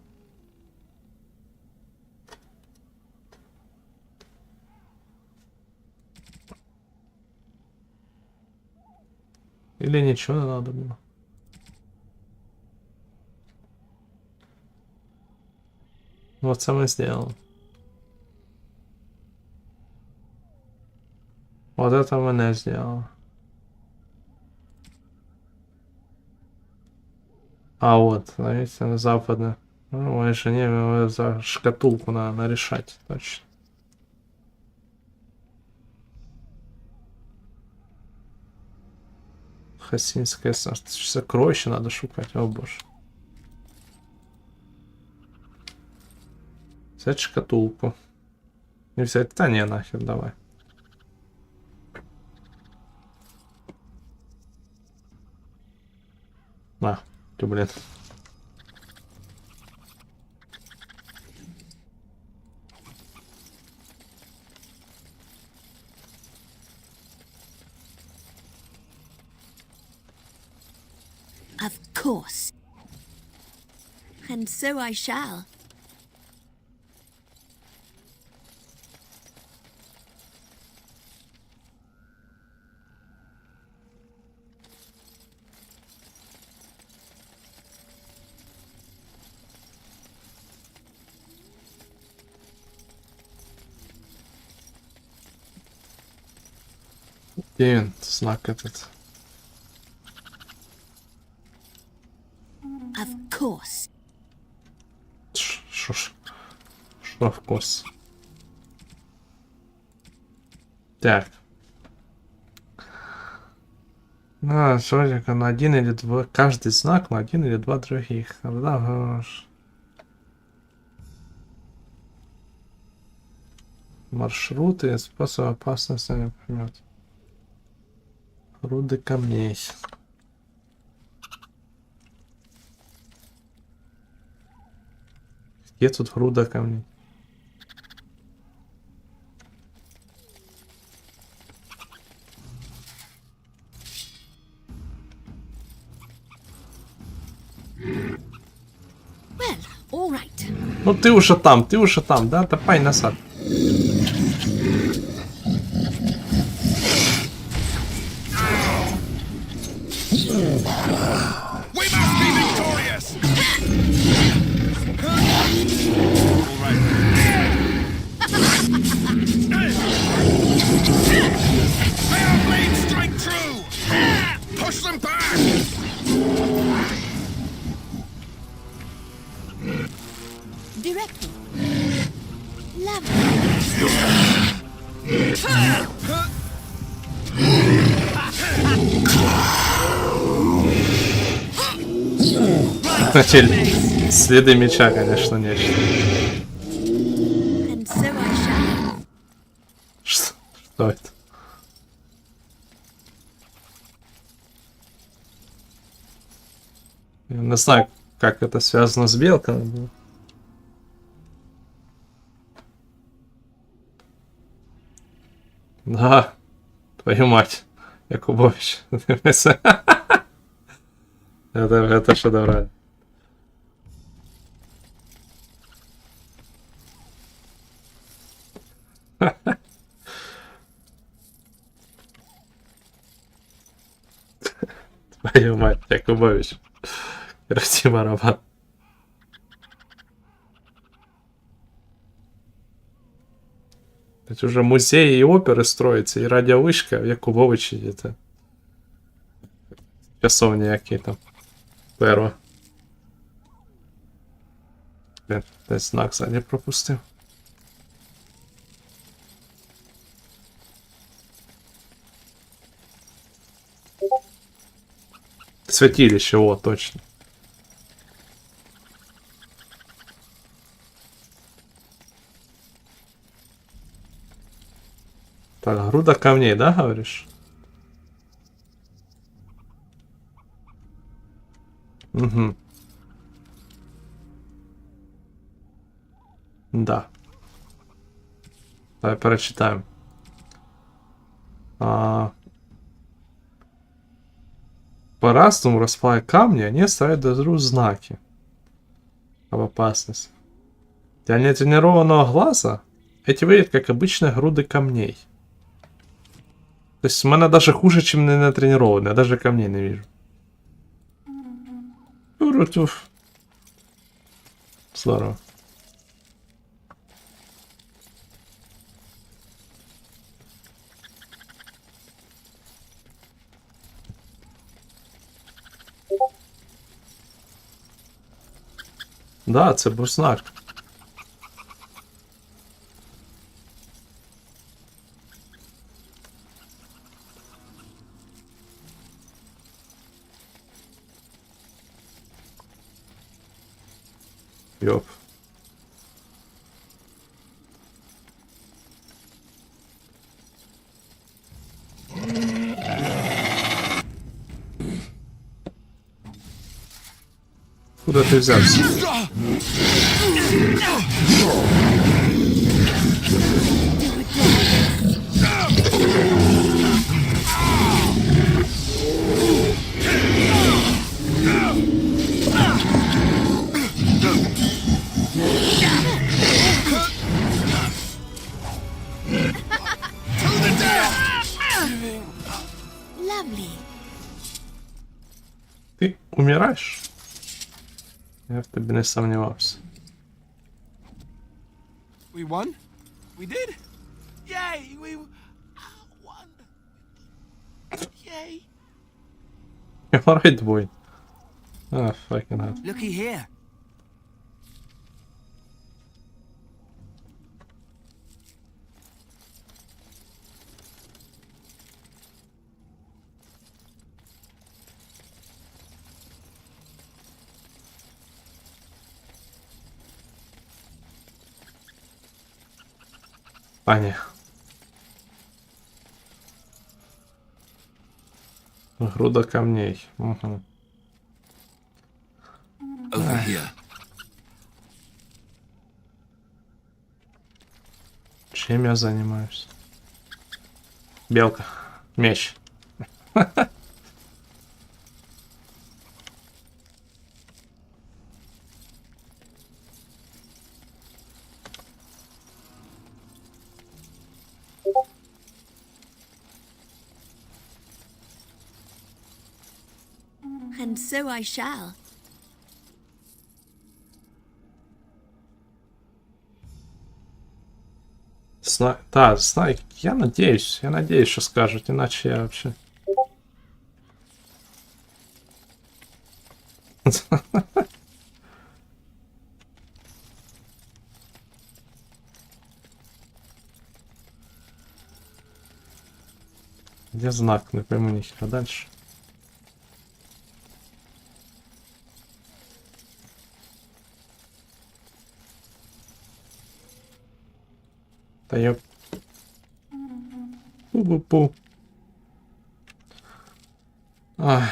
Или ничего не надо было? Вот сам и сделал. Вот это мене сделал. А вот, видите, на западное. Ну, моей жене за шкатулку надо решать, точно. Хасинское сокровище надо шукать, о боже. Взять шкатулку. Не взять, да не, нахер, давай. А, ты, блин. Of course. And so I shall. Где знак этот? Of course. Шо вкус? Так. На сорика на один или два. Каждый знак на один или два других. Маршруты, способ опасности, например. Руды камней. Где тут руда камней? Well, all right. Ну ты уже там, да? Давай назад. We must be victorious! May our blade strike true! Push them back! Directly. Lovely. Начали следы меча, конечно, нечто. And so I shall. Что это? Я не знаю, как это связано с белками. Да, твою мать, Якубович. Это шедеврально. Твою мать, Якубович. Красивый аромат. Это уже музеи и оперы строятся, и радиовышка в Якубовичі где-то. Часовні які там. Перво. Блин, десь знак сзади пропустив. Святилище, о, точно. Так, груда камней, да, говоришь? Угу. Да. Давай перечитаем. По-разному распылая камни, они оставляют друг другу знаки об опасности. Для нетренированного глаза эти выглядят как обычные груды камней. То есть у меня даже хуже, чем не натренированный, я даже камней не вижу. Рутюф. Здорово. Да, це був знак. Йоп. Куда ты взялся? Ты умираешь? Я в тебе не сомневался. We won? We did? Yay! We won! Yay! Alright, boy. Ah, fucking hell. Looky here. А, ні. Груда камней. Угу. Over here. Чем я занимаюсь? Белка. Меч. And so I shall. Да, знай, я надеюсь, что скажут, иначе я вообще... Где знак? Не пойму нихера дальше. Да ёп. Пу-пу-пу. Ах.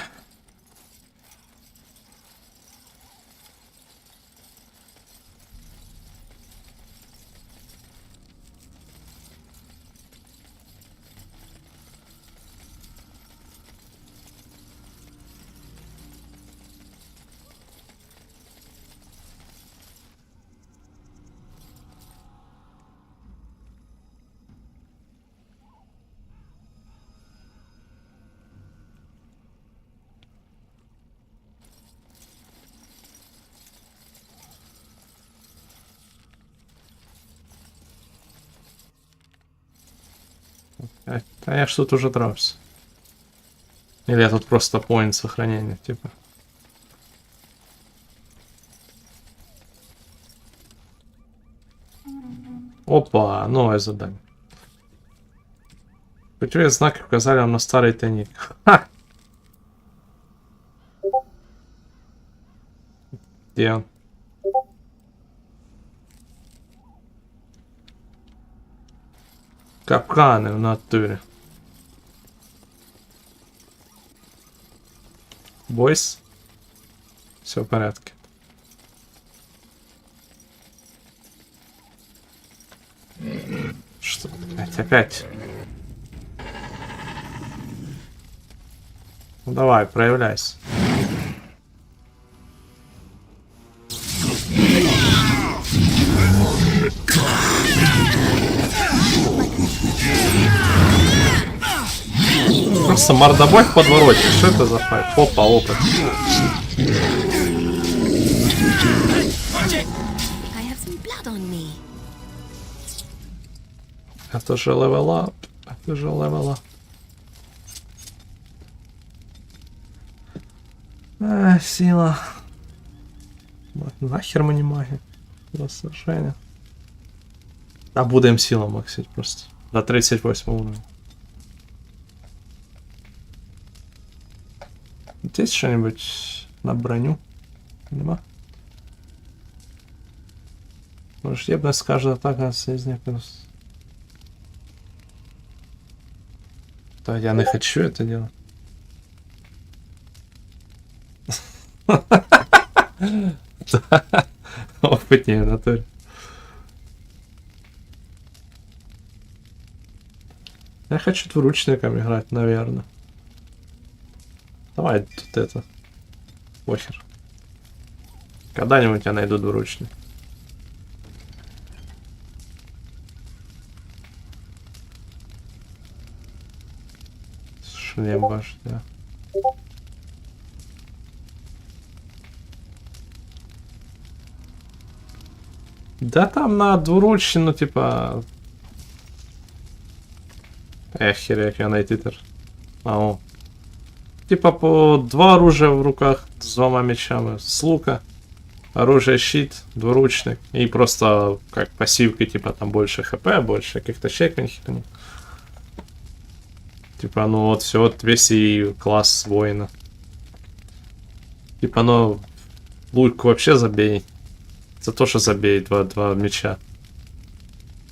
А я ж тут уже дрался. Или я тут просто поинт сохранения, типа. Опа, новое задание. Ключевые знаки указали нам на старый тайник. Ха! Где он? Капканы в натуре. Бойс. Все в порядке. Что? Опять. Ну давай, проявляйся. Просто мордобой в подвороте. Что это за файт? Опа, опыт. Это же левел-ап. Это же левел-ап. Сила. Вот, нахер мы не маги. Просто Женя. А будем силу максить просто. До 38 уровня. Есть что-нибудь на броню? Нема? Враждебность каждая атака из них плюс. Да, я не хочу это делать. Опытнее, натуре. Я хочу двуручником играть, наверное. Давай тут это. Похер. Когда-нибудь я найду двуручник. Шлем вождя. Да там на двуручину, типа... Хер, як я найти тепер. Ау. Типа по 2 оружия в руках с 2 мечами. С лука. Оружие, щит, двуручник. И просто как пассивки, типа там больше хп, больше каких-то чеканий. Типа, ну вот все, вот весь и класс воина. Типа, ну, лук вообще забей. За то, что забей 2 меча.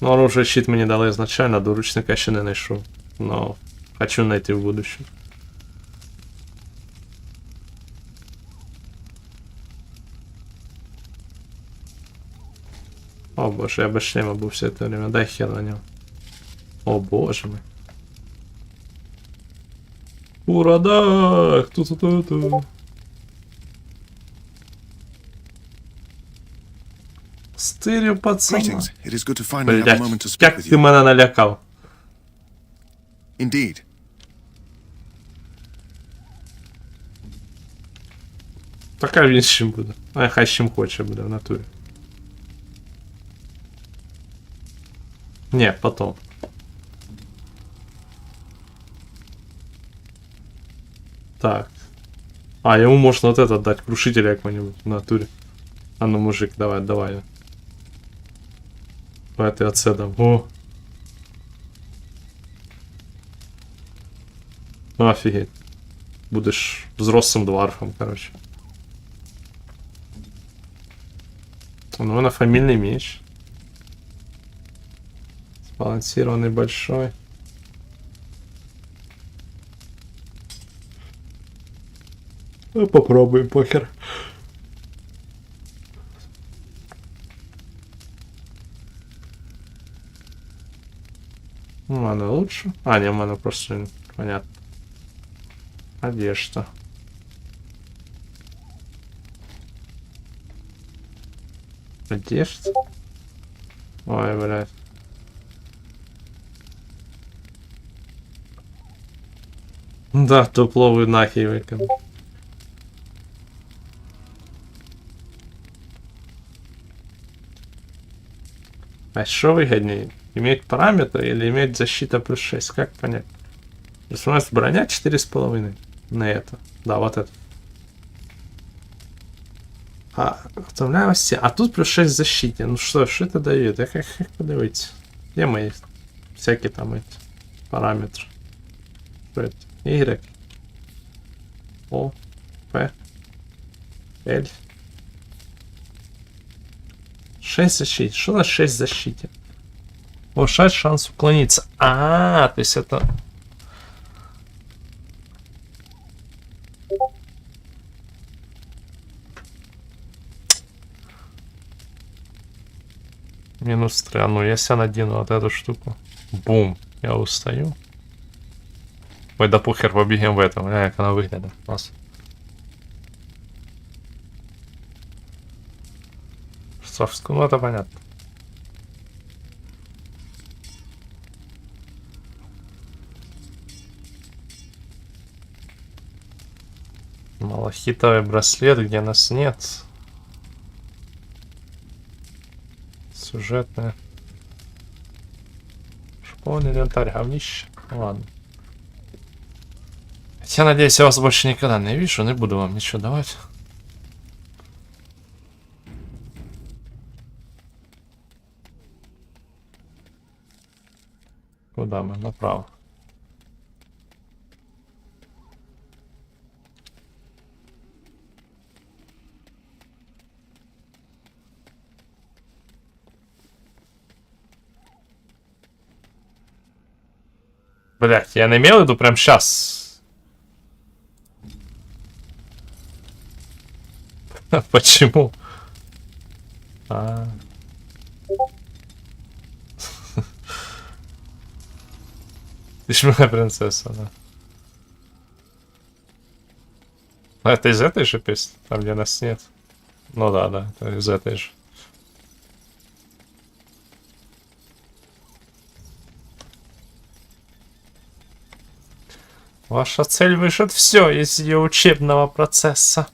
Ну, оружие, щит мне дали изначально, двуручника еще не нашел. Но хочу найти в будущем. О боже, я без шлема был все это время. Дай хер на него. О боже мой. Ура, да! Ту-ту-ту-ту. Стырю, пацана. Блять, как ты меня налякал. Indeed. Пока він з чим буде. А хай з чим хоче буде в натурі. Не, потом. Так. А, ему можно вот этот дать, крушителя какой-нибудь в натуре. А ну, мужик, давай, давай. Давай ты отседом. О! Офигеть. Будешь взрослым дварфом, короче. Ну, на фамильный меч. Сбалансированный большой. Ну, попробуем, похер. Ну, она лучше. А, не, она просто... Понятно. Одежда. Одежда? Ой, блядь. Да, тупловый нахи выкинул. А что выгоднее? Иметь параметры или иметь защита плюс 6? Как понять? То есть у нас броня 4,5 на это. Да, вот это. А тут плюс 6 защите. Ну что это дает? Я как подивиться? Где мои всякие там эти параметры? Что это? Y. О. П. L. 6 защит. Что на 6 защите? Повышать шанс уклониться. То есть это... Минус 3. А ну, я себя надену вот эту штуку. Бум. Я устаю. Ой, да похер, побігаємо в этом. Як вона виглядає. Нас. Штрафску, ну это понятно. Малахитовый браслет, где нас нет. Сюжетная. Шпон, инвентарь, говнище. Ладно. Я надеюсь, я вас больше никогда не вижу, не буду вам ничего давать. Куда мы? Направо. Блять, я не имел в виду прям сейчас. Почему? Ты ж моя принцесса, да. А это из этой же песни? Там, где нас нет? Ну да, да, это из этой же. Ваша цель выжжет все из ее учебного процесса.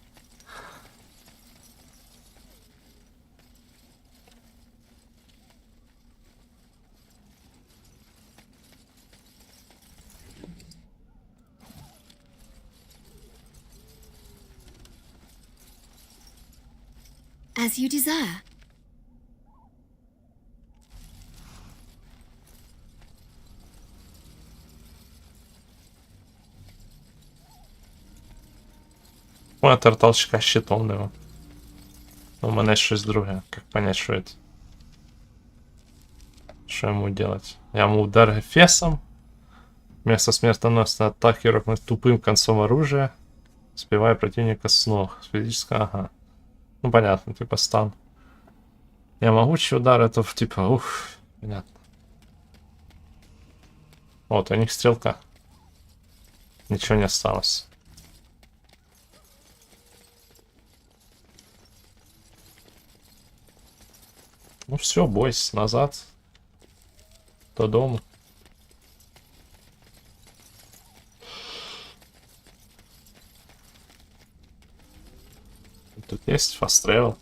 As you desire. Монитор толчка щитом нема. У мене щось друге. Как понять, что это? Что ему делать? Я ему удар фесом. Вместо смертоносной атаки рокнуть тупым концом оружия. Сбивая противника с ног. С физического, ага. Ну понятно, типа стан. Я могучий удар, это типа, ух, понятно. Вот, у них стрелка. Ничего не осталось. Ну все, бойся, назад. До дома. Тут есть fast travel.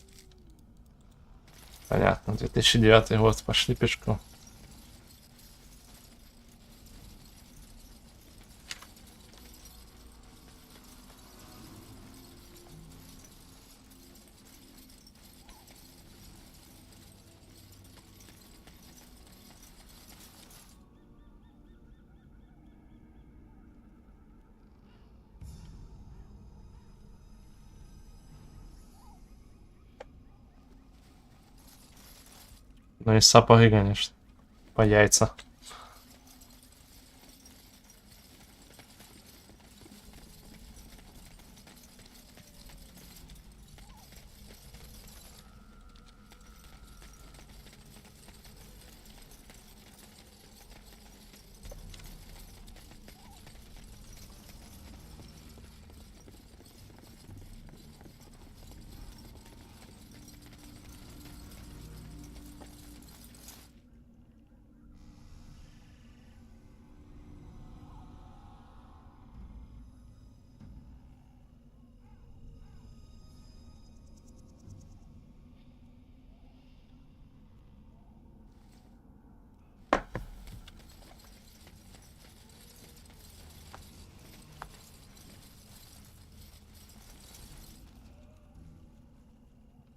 Понятно, 2009 год, пошли пешком. Ну и сапоги, конечно. По яйца.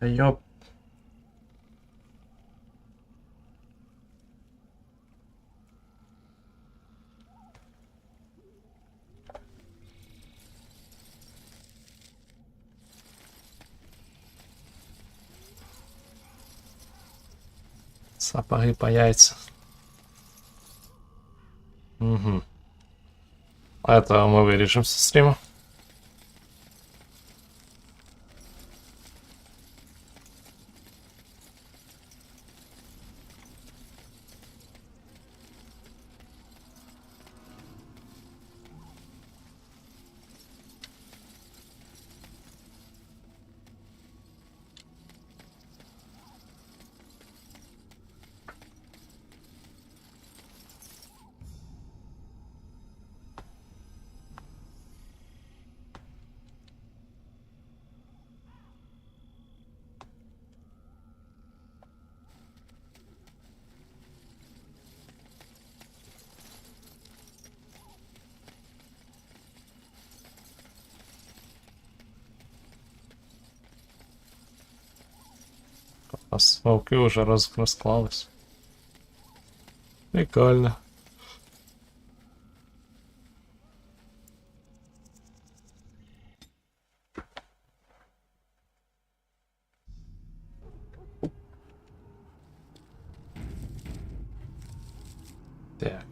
Ёп. Сапоги по яйца. Угу. А это мы вырежем со стрима. У нас вовки уже розклались. Прикольно. Так.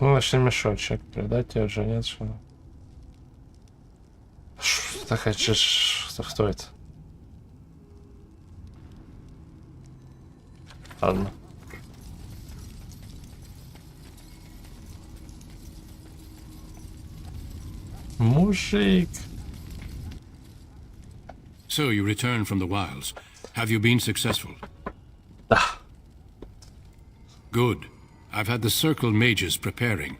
Ну, еще мешочек. Передать тебе уже нет, что? Так, кто это? Ладно. Мужик. So you return from the wilds. Have you been successful? Да. Good. I've had the circle mages preparing.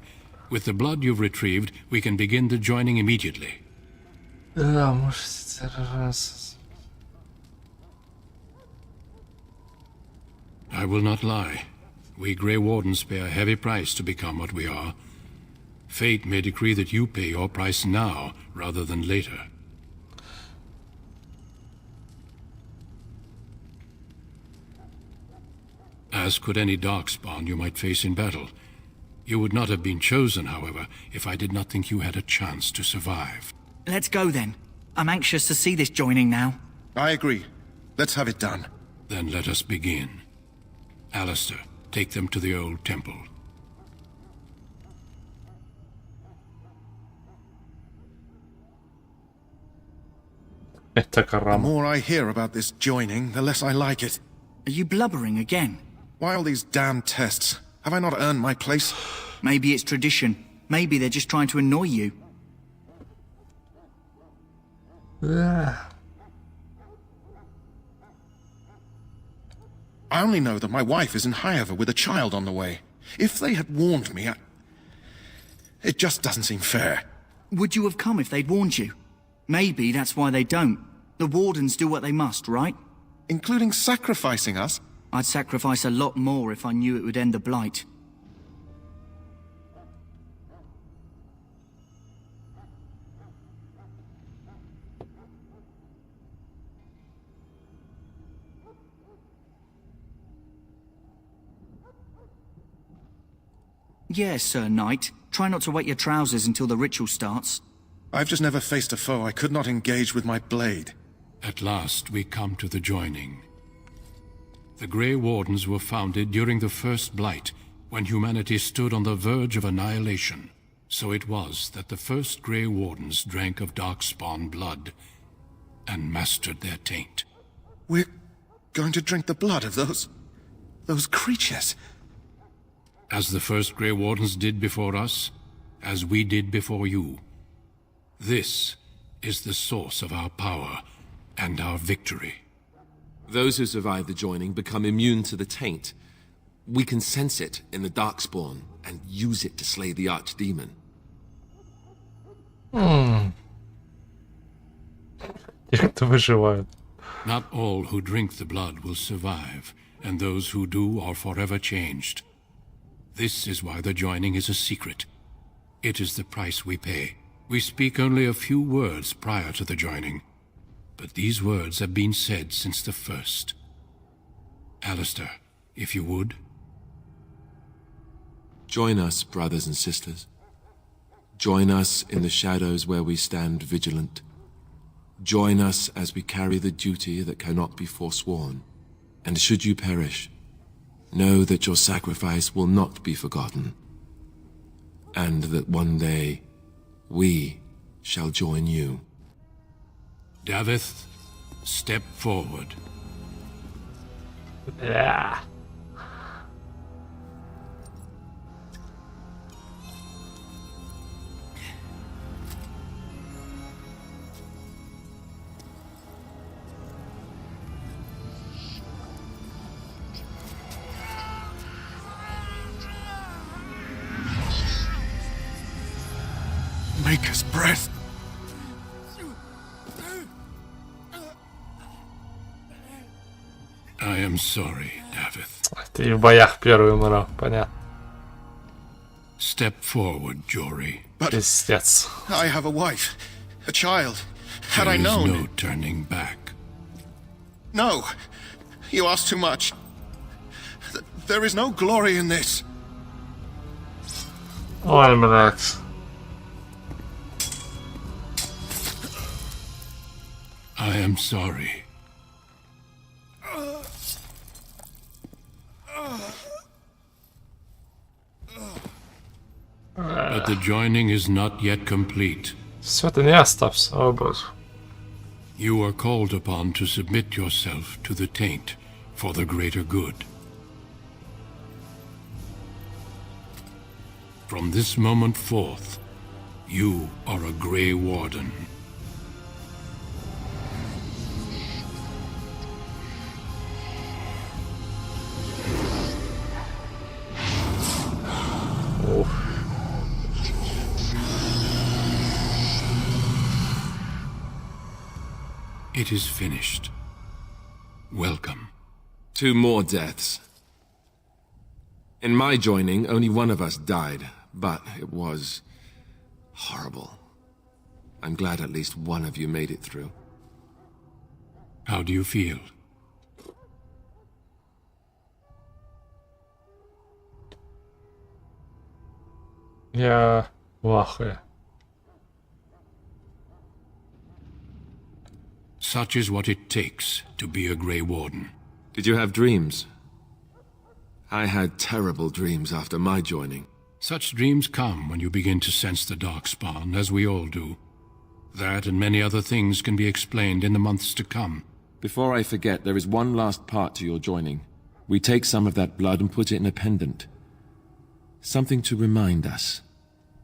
With the blood you've retrieved, we can begin the joining immediately. Да, может, раз. I will not lie. We Grey Wardens pay a heavy price to become what we are. Fate may decree that you pay your price now, rather than later. As could any darkspawn you might face in battle. You would not have been chosen, however, if I did not think you had a chance to survive. Let's go then. I'm anxious to see this joining now. I agree. Let's have it done. Then let us begin. Alistair, take them to the old temple. The more I hear about this joining, the less I like it. Are you blubbering again? Why all these damn tests? Have I not earned my place? Maybe it's tradition. Maybe they're just trying to annoy you. I only know that my wife is in Highover with a child on the way. If they had warned me, it just doesn't seem fair. Would you have come if they'd warned you? Maybe that's why they don't. The Wardens do what they must, right? Including sacrificing us? I'd sacrifice a lot more if I knew it would end the Blight. Yes, Sir Knight. Try not to wet your trousers until the ritual starts. I've just never faced a foe I could not engage with my blade. At last we come to the joining. The Grey Wardens were founded during the First Blight, when humanity stood on the verge of annihilation. So it was that the first Grey Wardens drank of Darkspawn blood and mastered their taint. We're going to drink the blood of those creatures? As the first Grey Wardens did before us, as we did before you. This is the source of our power and our victory. Those who survive the joining become immune to the taint. We can sense it in the Darkspawn and use it to slay the Archdemon. Як-то выживают. Not all who drink the blood will survive, and those who do are forever changed. This is why the joining is a secret. It is the price we pay. We speak only a few words prior to the joining, but these words have been said since the first. Alistair, if you would. Join us, brothers and sisters. Join us in the shadows where we stand vigilant. Join us as we carry the duty that cannot be forsworn. And should you perish, know that your sacrifice will not be forgotten, and that one day we shall join you. Davith, step forward. Yeah. Maker's breath. I am sorry, Davith. Ты в боях первый умирал, понятно. Step forward, Jory. But Пиздец. I have a wife, a child. Had There I is known... no turning back. No, you ask too much. There is no glory in this. Ой, блядь. I am sorry. But the joining is not yet complete. Все, ты не оставься, о боже. You are called upon to submit yourself to the taint for the greater good. From this moment forth, you are a Grey Warden. It is finished. Welcome. 2 more deaths. In my joining, only one of us died, but it was horrible. I'm glad at least one of you made it through. How do you feel? Я в ахуе. Such is what it takes to be a Grey Warden. Did you have dreams? I had terrible dreams after my joining. Such dreams come when you begin to sense the Darkspawn, as we all do. That and many other things can be explained in the months to come. Before I forget, there is one last part to your joining. We take some of that blood and put it in a pendant. Something to remind us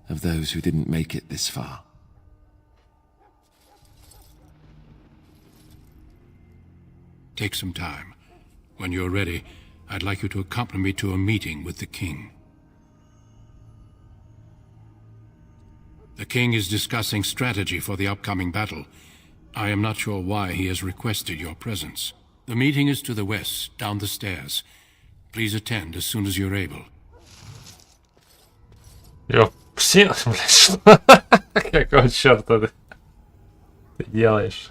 of those who didn't make it this far. Take some time. When you're ready, I'd like you to accompany me to a meeting with the king. The king is discussing strategy for the upcoming battle. I am not sure why he has requested your presence. The meeting is to the west, down the stairs. Please attend as soon as you're able. Псина, блядь, что? Какого черта ты делаешь?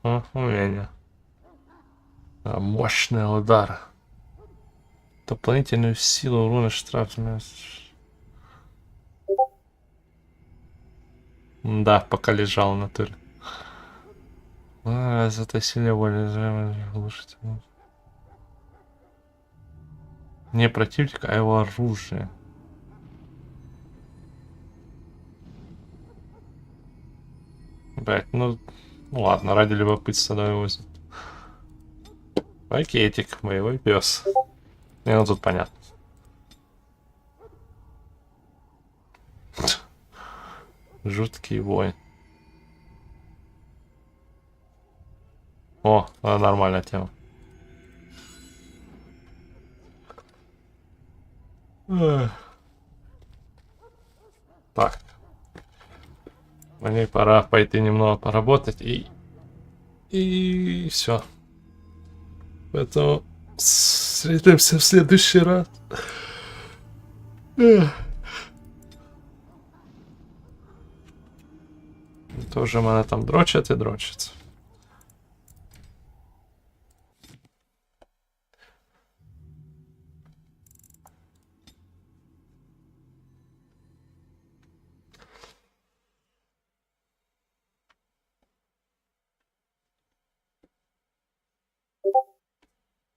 О, умение. Мощный удар. Дополнительную силу урона штраф. Да, пока лежал в натуре. Зато сильнее воли глушить. Не противника, а его оружие. Блять, ну ладно, ради любопытства давай возьмем. Пакетик, боевой пес. Не, ну тут понятно. Жуткий бой. О, нормальная тема. Так. Мне пора пойти немного поработать и все. Поэтому встретимся в следующий раз. Тоже мене там дрочать і дрочаться.